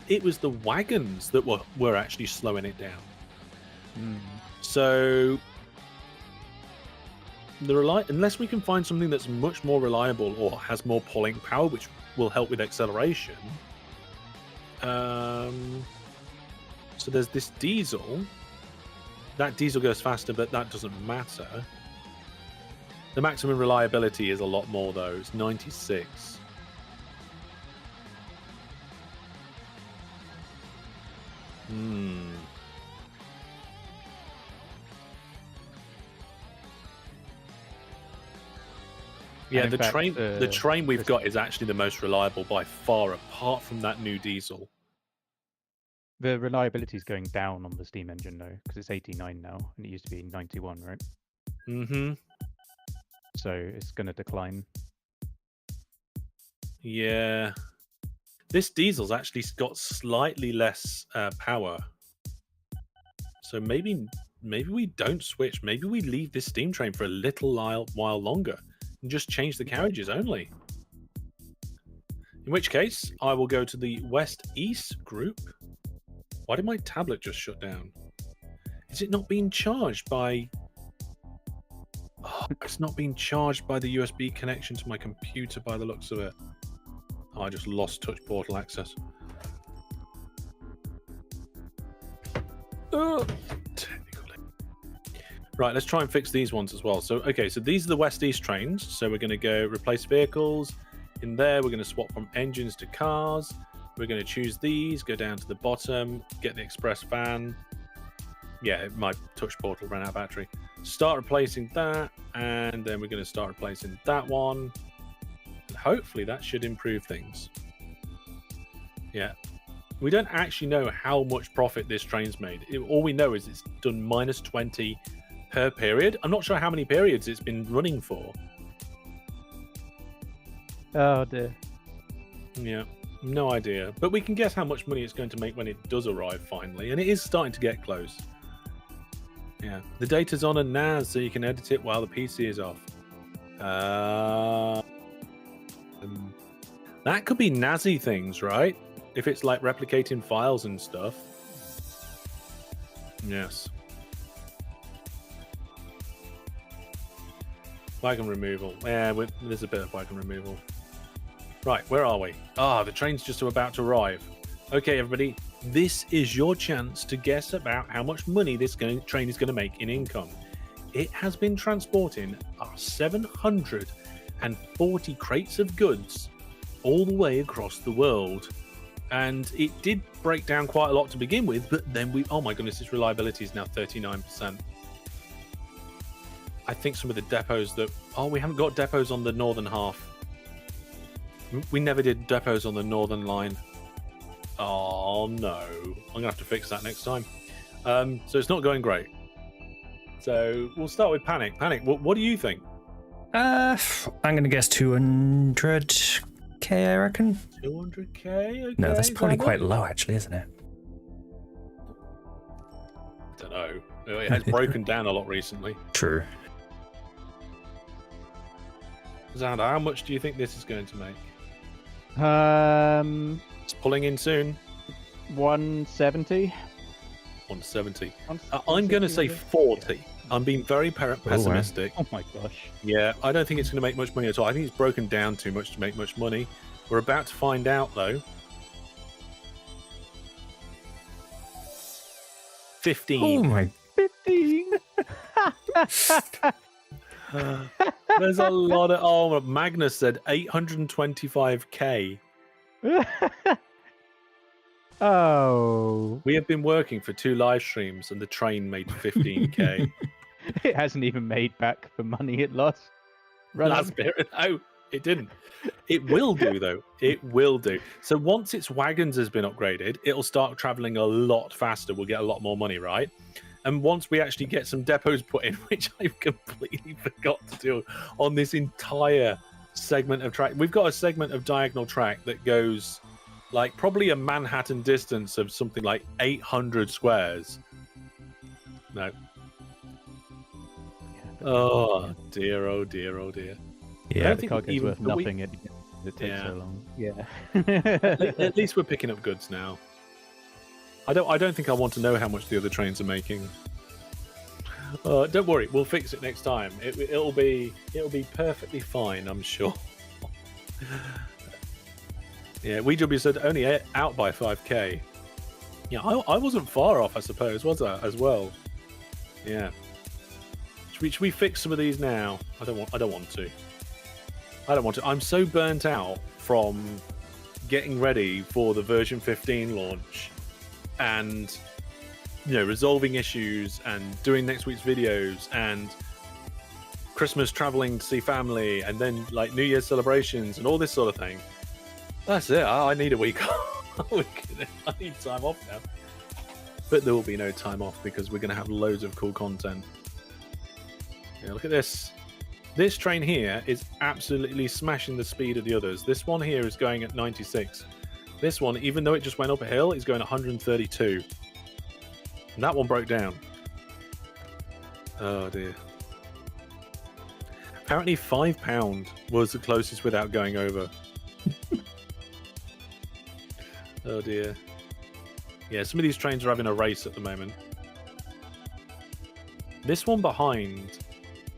It was the wagons that were actually slowing it down. So unless we can find something that's much more reliable or has more pulling power, which will help with acceleration. So there's this diesel. That diesel goes faster, but that doesn't matter. The maximum reliability is a lot more though. It's 96. Yeah, the train we've got is actually the most reliable by far, apart from that new diesel. The reliability is going down on the steam engine though, because it's 89 now, and it used to be 91, right? Mm-hmm. So it's going to decline. Yeah. This diesel's actually got slightly less power. So maybe we don't switch. Maybe we leave this steam train for a little while longer and just change the carriages only. In which case, I will go to the West-East group Why did my tablet just shut down? Is it not being charged by... Oh, it's not being charged by the USB connection to my computer by the looks of it. Oh, I just lost touch portal access. Oh, technically. Right, let's try and fix these ones as well. So, okay, so these are the west-east trains. So we're going to go replace vehicles. In there, we're going to swap from engines to cars. We're going to choose these, go down to the bottom, get the express van. Yeah, my touch portal ran out of battery. Start replacing that, and then we're going to start replacing that one. And hopefully that should improve things. Yeah. We don't actually know how much profit this train's made. All we know is it's done minus 20 per period. I'm not sure how many periods it's been running for. Oh dear. Yeah, no idea. But we can guess how much money it's going to make when it does arrive finally. And it is starting to get close. Yeah, the data's on a NAS, so you can edit it while the PC is off. That could be NASy things, right? If it's like replicating files and stuff. Yes. Wagon removal. Yeah, there's a bit of wagon removal. Right, where are we? Ah, the train's just about to arrive. Okay, everybody, this is your chance to guess about how much money this train is going to make in income. It has been transporting 740 crates of goods all the way across the world. And it did break down quite a lot to begin with, but then oh my goodness, its reliability is now 39%. I think some of the depots we haven't got depots on the northern half. We never did depots on the northern line. Oh no, I'm gonna have to fix that next time. So it's not going great. So we'll start with Panic. Panic, what do you think? I'm gonna guess 200k, I reckon. 200k? Okay, No, that's probably quite low, actually, isn't it? I don't know. It has broken down a lot recently. True. Xander, how much do you think this is going to make? It's pulling in soon. 170. 170. I'm going to say 40. I'm being very pessimistic. Oh my gosh. Yeah, I don't think it's going to make much money at all. I think it's broken down too much to make much money. We're about to find out, though. 15. Oh my. 15. There's a lot of... Oh, Magnus said 825k. Oh. We have been working for 2 live streams and the train made 15k. It hasn't even made back the money it lost. Last period. Oh, it didn't. It will do, though. It will do. So once its wagons has been upgraded, it'll start traveling a lot faster. We'll get a lot more money, right? And once we actually get some depots put in, which I've completely forgot to do on this entire segment of track. We've got a segment of diagonal track that goes like probably a Manhattan distance of something like 800 squares. No. Oh dear, oh dear, oh dear. Yeah, the cargo's worth nothing. It takes so long. Yeah. At least we're picking up goods now. I don't think I want to know how much the other trains are making. Don't worry, we'll fix it next time. It'll be perfectly fine, I'm sure. Yeah, WeW said only out by 5k. Yeah, I wasn't far off, I suppose, was I as well? Yeah. Should we fix some of these now? I don't want to. I'm so burnt out from getting ready for the version 15 launch and resolving issues and doing next week's videos and Christmas traveling to see family and then like New Year's celebrations and all this sort of thing. That's it. I need a week off. I need time off now. But there will be no time off because we're going to have loads of cool content. Yeah, look at this. This train here is absolutely smashing the speed of the others. This one here is going at 96. This one, even though it just went up a hill, is going 132. And that one broke down. Oh dear. Apparently £5 was the closest without going over. Oh dear. Yeah, some of these trains are having a race at the moment. This one behind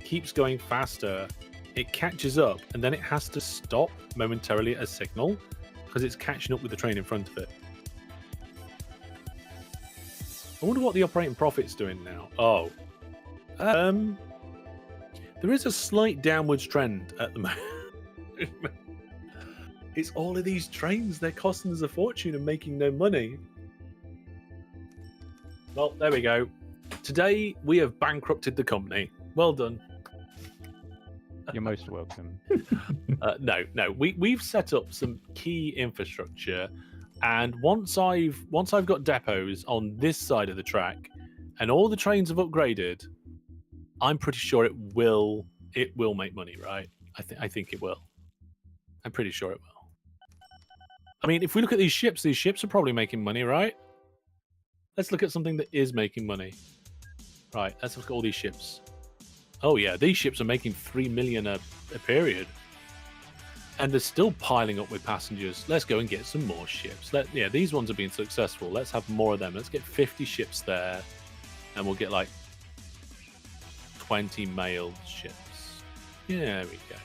keeps going faster. It catches up, and then it has to stop momentarily at a signal because it's catching up with the train in front of it. I wonder what the operating profit's doing now. Oh. There is a slight downwards trend at the moment. It's all of these trains. They're costing us a fortune and making no money. Well, there we go. Today, we have bankrupted the company. Well done. You're most welcome. No. We've set up some key infrastructure, and once I've got depots on this side of the track, and all the trains have upgraded, I'm pretty sure it will make money, right? I think it will. I'm pretty sure it will. I mean, if we look at these ships are probably making money, right? Let's look at something that is making money. Right, let's look at all these ships. Oh yeah, these ships are making 3 million a period. And they're still piling up with passengers. Let's go and get some more ships. Yeah, these ones have been successful. Let's have more of them. Let's get 50 ships there. And we'll get like 20 mailed ships. Yeah, there we go.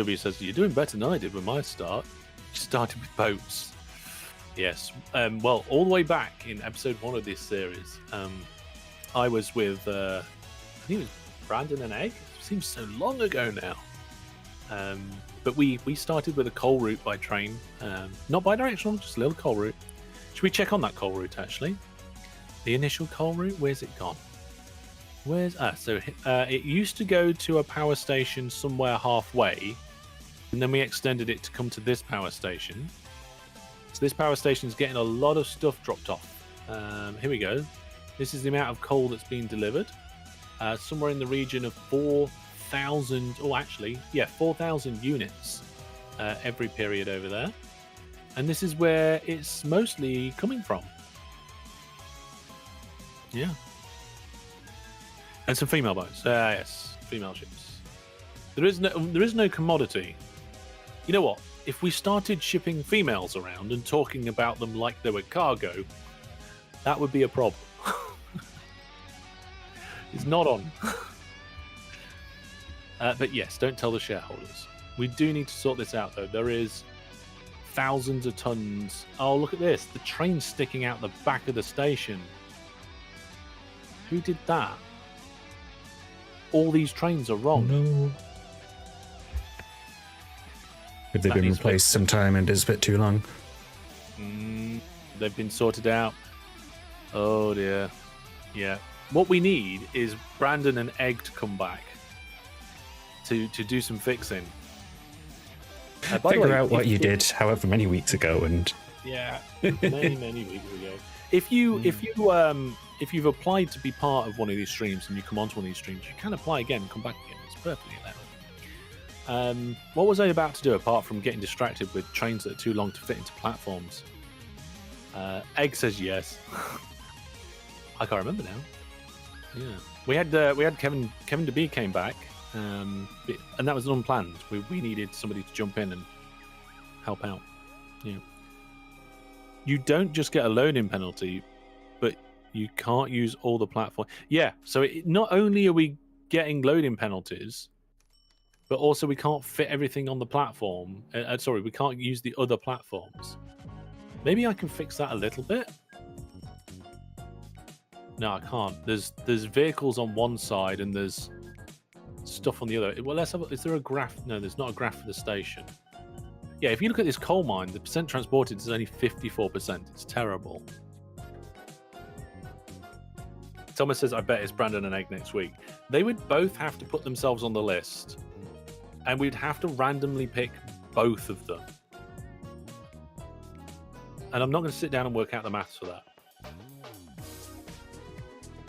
BW says, you're doing better than I did with my start. Started with boats. Yes. Well, all the way back in episode 1 of this series, I was with, I think it was Brandon and Egg. It seems so long ago now. But we started with a coal route by train. Not bi-directional, just a little coal route. Should we check on that coal route, actually? The initial coal route, where's it gone? It used to go to a power station somewhere halfway, and then we extended it to come to this power station. So this power station is getting a lot of stuff dropped off. Here we go. This is the amount of coal that's being delivered. Somewhere in the region of 4,000, 4,000 units every period over there. And this is where it's mostly coming from. Yeah. And some female boats. Yes, female ships. There is no commodity. You know what? If we started shipping females around and talking about them like they were cargo, that would be a problem. It's not on. But yes, don't tell the shareholders. We do need to sort this out, though. There is thousands of tons. Oh, look at this. The train's sticking out the back of the station. Who did that? All these trains are wrong. No. Have they been replaced sometime and is a bit too long? They've been sorted out. Oh dear. Yeah. What we need is Brandon and Egg to come back to do some fixing. Figure out what you did however many weeks ago and yeah, many weeks ago. If you've applied to be part of one of these streams and you come onto one of these streams, you can apply again and come back again. It's perfectly allowed. What was I about to do apart from getting distracted with trains that are too long to fit into platforms? Egg says yes. I can't remember now. Yeah, we had Kevin DeB came back, and that was unplanned. We needed somebody to jump in and help out. Yeah. You don't just get a loading penalty, but you can't use all the platform. Yeah, so not only are we getting loading penalties, but also we can't fit everything on the platform. We can't use the other platforms. Maybe I can fix that a little bit. No, I can't. There's vehicles on one side and there's stuff on the other. Well, let's have. Is there a graph? No, there's not a graph for the station. Yeah, if you look at this coal mine, the percent transported is only 54%. It's terrible. Thomas says, I bet it's Brandon and Egg next week. They would both have to put themselves on the list, and we'd have to randomly pick both of them. And I'm not going to sit down and work out the maths for that.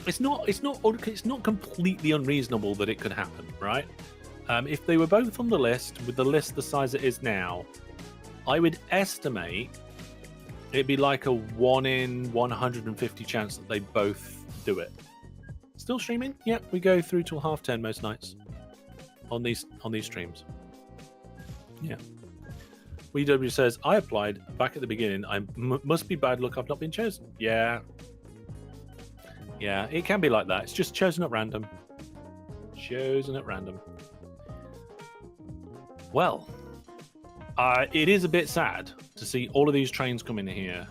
It's not completely unreasonable that it could happen, right? If they were both on the list, with the list the size it is now, I would estimate it'd be like a 1 in 150 chance that they both do it. Still streaming? Yep, we go through till 10:30 most nights on these streams. Yeah. WW says, I applied back at the beginning. Must be bad luck I've not been chosen. Yeah. Yeah, it can be like that. It's just chosen at random. Chosen at random. Well, it is a bit sad to see all of these trains come in here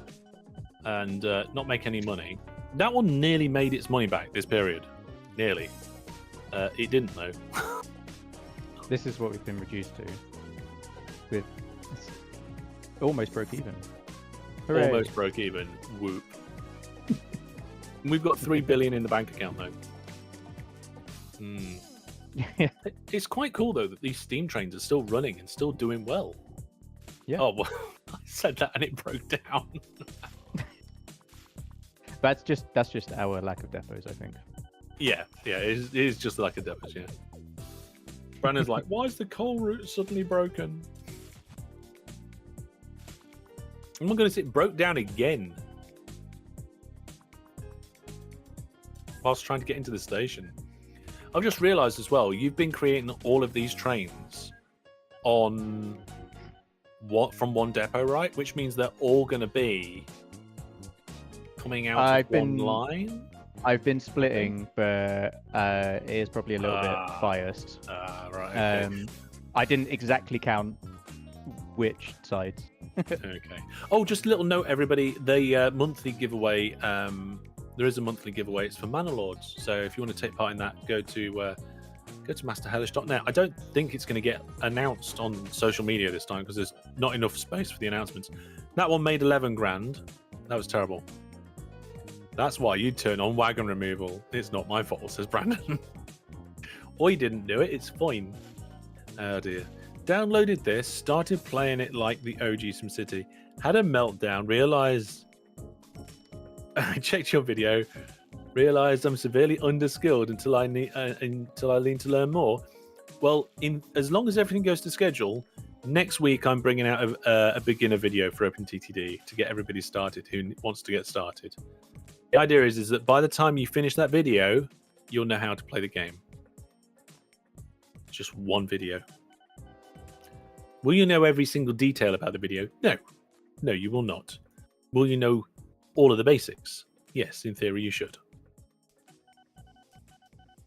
and not make any money. That one nearly made its money back this period. Nearly. It didn't, though. This is what we've been reduced to. With almost broke even. Hooray. Almost broke even. Whoop. We've got 3 billion in the bank account, though. Yeah. It's quite cool, though, that these steam trains are still running and still doing well. Yeah. Oh, well, I said that and it broke down. That's just our lack of depots, I think. Yeah, it is just like a depots, yeah. Brandon's like, why is the coal route suddenly broken? Oh my goodness, it broke down again. Whilst trying to get into the station. I've just realised as well, you've been creating all of these trains on from one depot, right? Which means they're all going to be coming out of one line? I've been splitting, but it is probably a little bit biased. Right. Okay. I didn't exactly count which sides. Okay. Oh, just a little note, everybody. The monthly giveaway. There is a monthly giveaway. It's for Manor Lords. So if you want to take part in that, go to masterhellish.net. I don't think it's going to get announced on social media this time because there's not enough space for the announcements. That one made 11 grand. That was terrible. That's why you turn on wagon removal. It's not my fault, says Brandon. Or you didn't do it. It's fine. Oh dear. Downloaded this, started playing it like the OG SimCity, had a meltdown, realised... I checked your video, realised I'm severely underskilled until I need to learn more. Well, as long as everything goes to schedule, next week I'm bringing out a beginner video for OpenTTD to get everybody started who wants to get started. The idea is that by the time you finish that video, you'll know how to play the game. Just one video. Will you know every single detail about the video? No. No, you will not. Will you know all of the basics? Yes, in theory you should.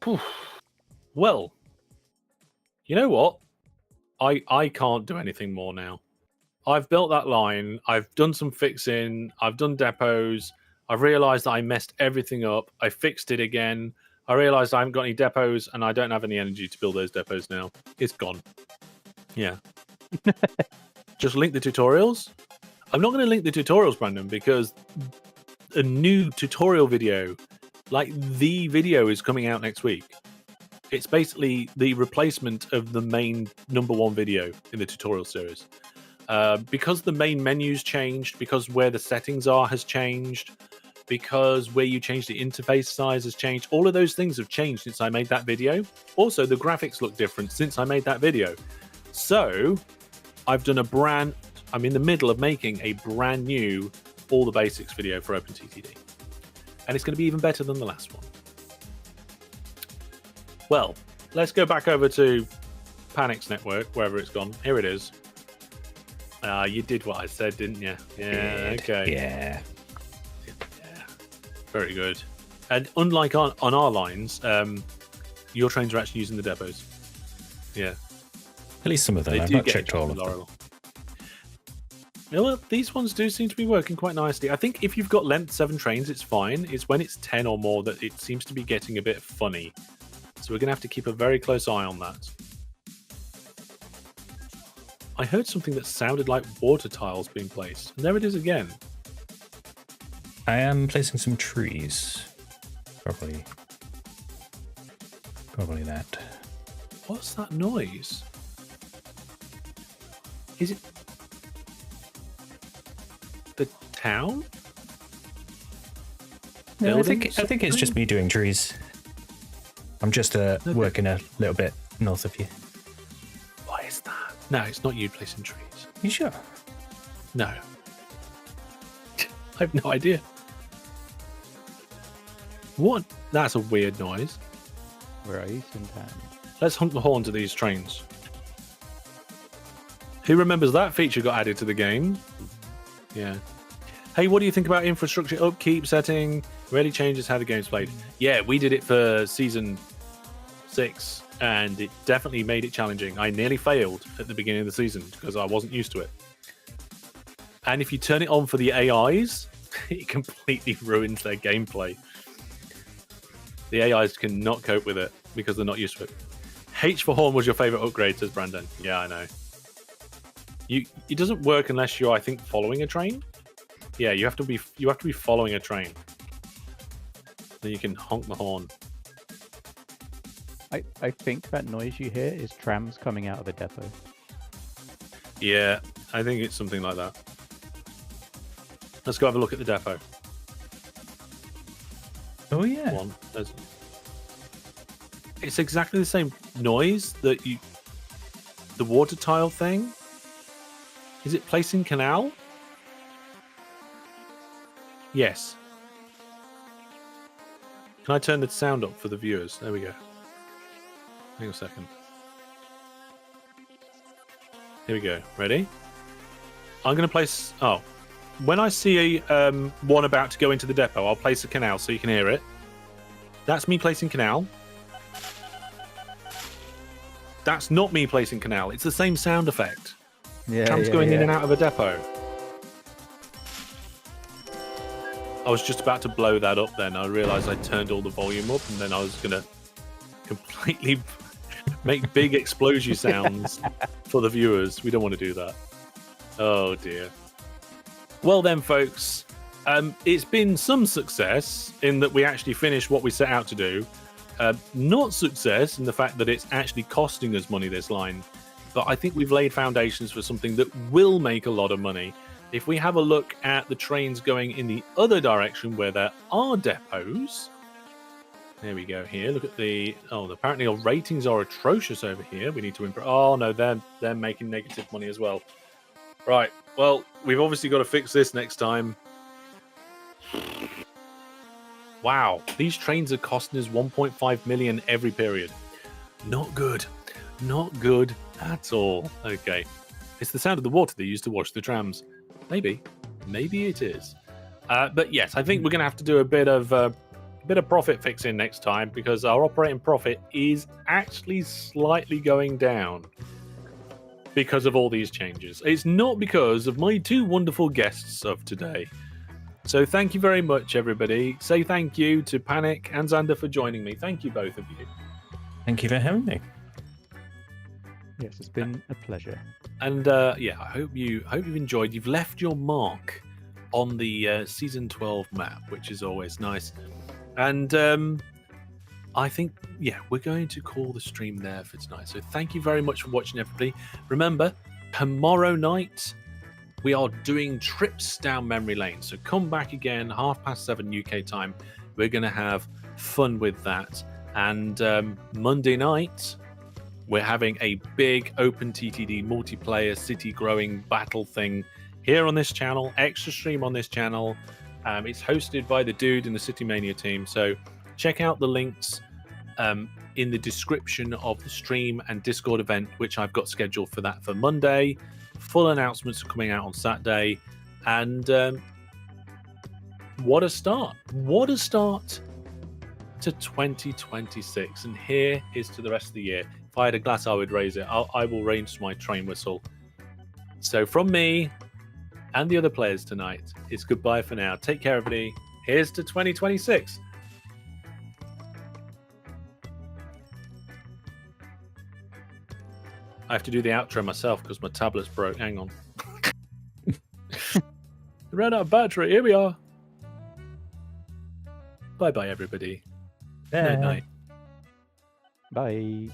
Whew. Well, you know what? I can't do anything more now. I've built that line. I've done some fixing. I've done depots. I've realised that I messed everything up. I fixed it again. I realised I haven't got any depots and I don't have any energy to build those depots now. It's gone. Yeah. Just link the tutorials. I'm not going to link the tutorials, Brandon, because a new tutorial video, like the video, is coming out next week. It's basically the replacement of the main #1 video in the tutorial series. Because the main menu's changed, because where the settings are has changed, because where you change the interface size has changed. All of those things have changed since I made that video. Also, the graphics look different since I made that video. So, I've done I'm in the middle of making a brand new all the basics video for OpenTTD. And it's going to be even better than the last one. Well, let's go back over to Panic's network, wherever it's gone. Here it is. You did what I said, didn't you? Yeah, okay. Yeah. Very good. And unlike on our lines, your trains are actually using the depots. Yeah. At least some of them. They I've do not get checked all of them. Laurel. You know what? These ones do seem to be working quite nicely. I think if you've got length 7 trains, it's fine. It's when it's 10 or more that it seems to be getting a bit funny. So we're going to have to keep a very close eye on that. I heard something that sounded like water tiles being placed. And there it is again. I am placing some trees. Probably that. What's that noise? Is it the town? No, I think it's just me doing trees. I'm just working a little bit north of you. Why is that? No, it's not you placing trees. You sure? No. I have no idea. What? That's a weird noise. Where are you, Sintan? Let's honk the horn to these trains. Who remembers that feature got added to the game? Yeah. Hey, what do you think about infrastructure upkeep setting? Really changes how the game's played. Yeah, we did it for season 6, and it definitely made it challenging. I nearly failed at the beginning of the season because I wasn't used to it. And if you turn it on for the AIs, it completely ruins their gameplay. The AIs cannot cope with it because they're not used to it. H for Horn was your favorite upgrade, says Brandon. Yeah, I know. It doesn't work unless you're, I think, following a train. Yeah, you have to be following a train. Then you can honk the horn. I think that noise you hear is trams coming out of the depot. Yeah, I think it's something like that. Let's go have a look at the depot. Oh yeah. It's exactly the same noise that the water tile thing. Is it placing canal? Yes. Can I turn the sound up for the viewers? There we go. Hang on a second. Here we go. Ready? I'm going to place... Oh. When I see a one about to go into the depot, I'll place a canal so you can hear it. That's me placing canal. That's not me placing canal. It's the same sound effect. Yeah, Trams going in and out of a depot. I was just about to blow that up then. I realised I turned all the volume up and then I was going to completely make big explosion sounds for the viewers. We don't want to do that. Oh dear. Well then, folks, it's been some success in that we actually finished what we set out to do. Not success in the fact that it's actually costing us money, this line. But I think we've laid foundations for something that will make a lot of money. If we have a look at the trains going in the other direction where there are depots. There we go here. Look at the... Oh, apparently our ratings are atrocious over here. We need to improve. Oh, no, they're making negative money as well. Right. Well, we've obviously got to fix this next time. Wow. These trains are costing us 1.5 million every period. Not good. Not good at all. Okay. It's the sound of the water they use to wash the trams. Maybe. Maybe it is. But yes, I think we're going to have to do a bit of profit fixing next time because our operating profit is actually slightly going down because of all these changes. It's not because of my two wonderful guests of today. So thank you very much, everybody. Say thank you to Panic and Xander for joining me. Thank you, both of you. Thank you for having me. Yes, it's been a pleasure. And yeah, I hope you've enjoyed. You've left your mark on the season 12 map, which is always nice. And I think, yeah, we're going to call the stream there for tonight. So thank you very much for watching, everybody. Remember, tomorrow night we are doing trips down memory lane. So come back again, 7:30 UK time. We're going to have fun with that. And Monday night, we're having a big OpenTTD multiplayer city growing battle thing here on this channel, extra stream on this channel. It's hosted by the dude in the City Mania team. So check out the links in the description of the stream and Discord event, which I've got scheduled for that for Monday. Full announcements are coming out on Saturday. And what a start. What a start to 2026. And here is to the rest of the year. If I had a glass, I would raise it. I will raise my train whistle. So from me and the other players tonight, it's goodbye for now. Take care, everybody. Here's to 2026. I have to do the outro myself because my tablet's broke. Hang on. Ran out of battery. Here we are. Bye-bye, everybody. Bye. Night-night. Bye.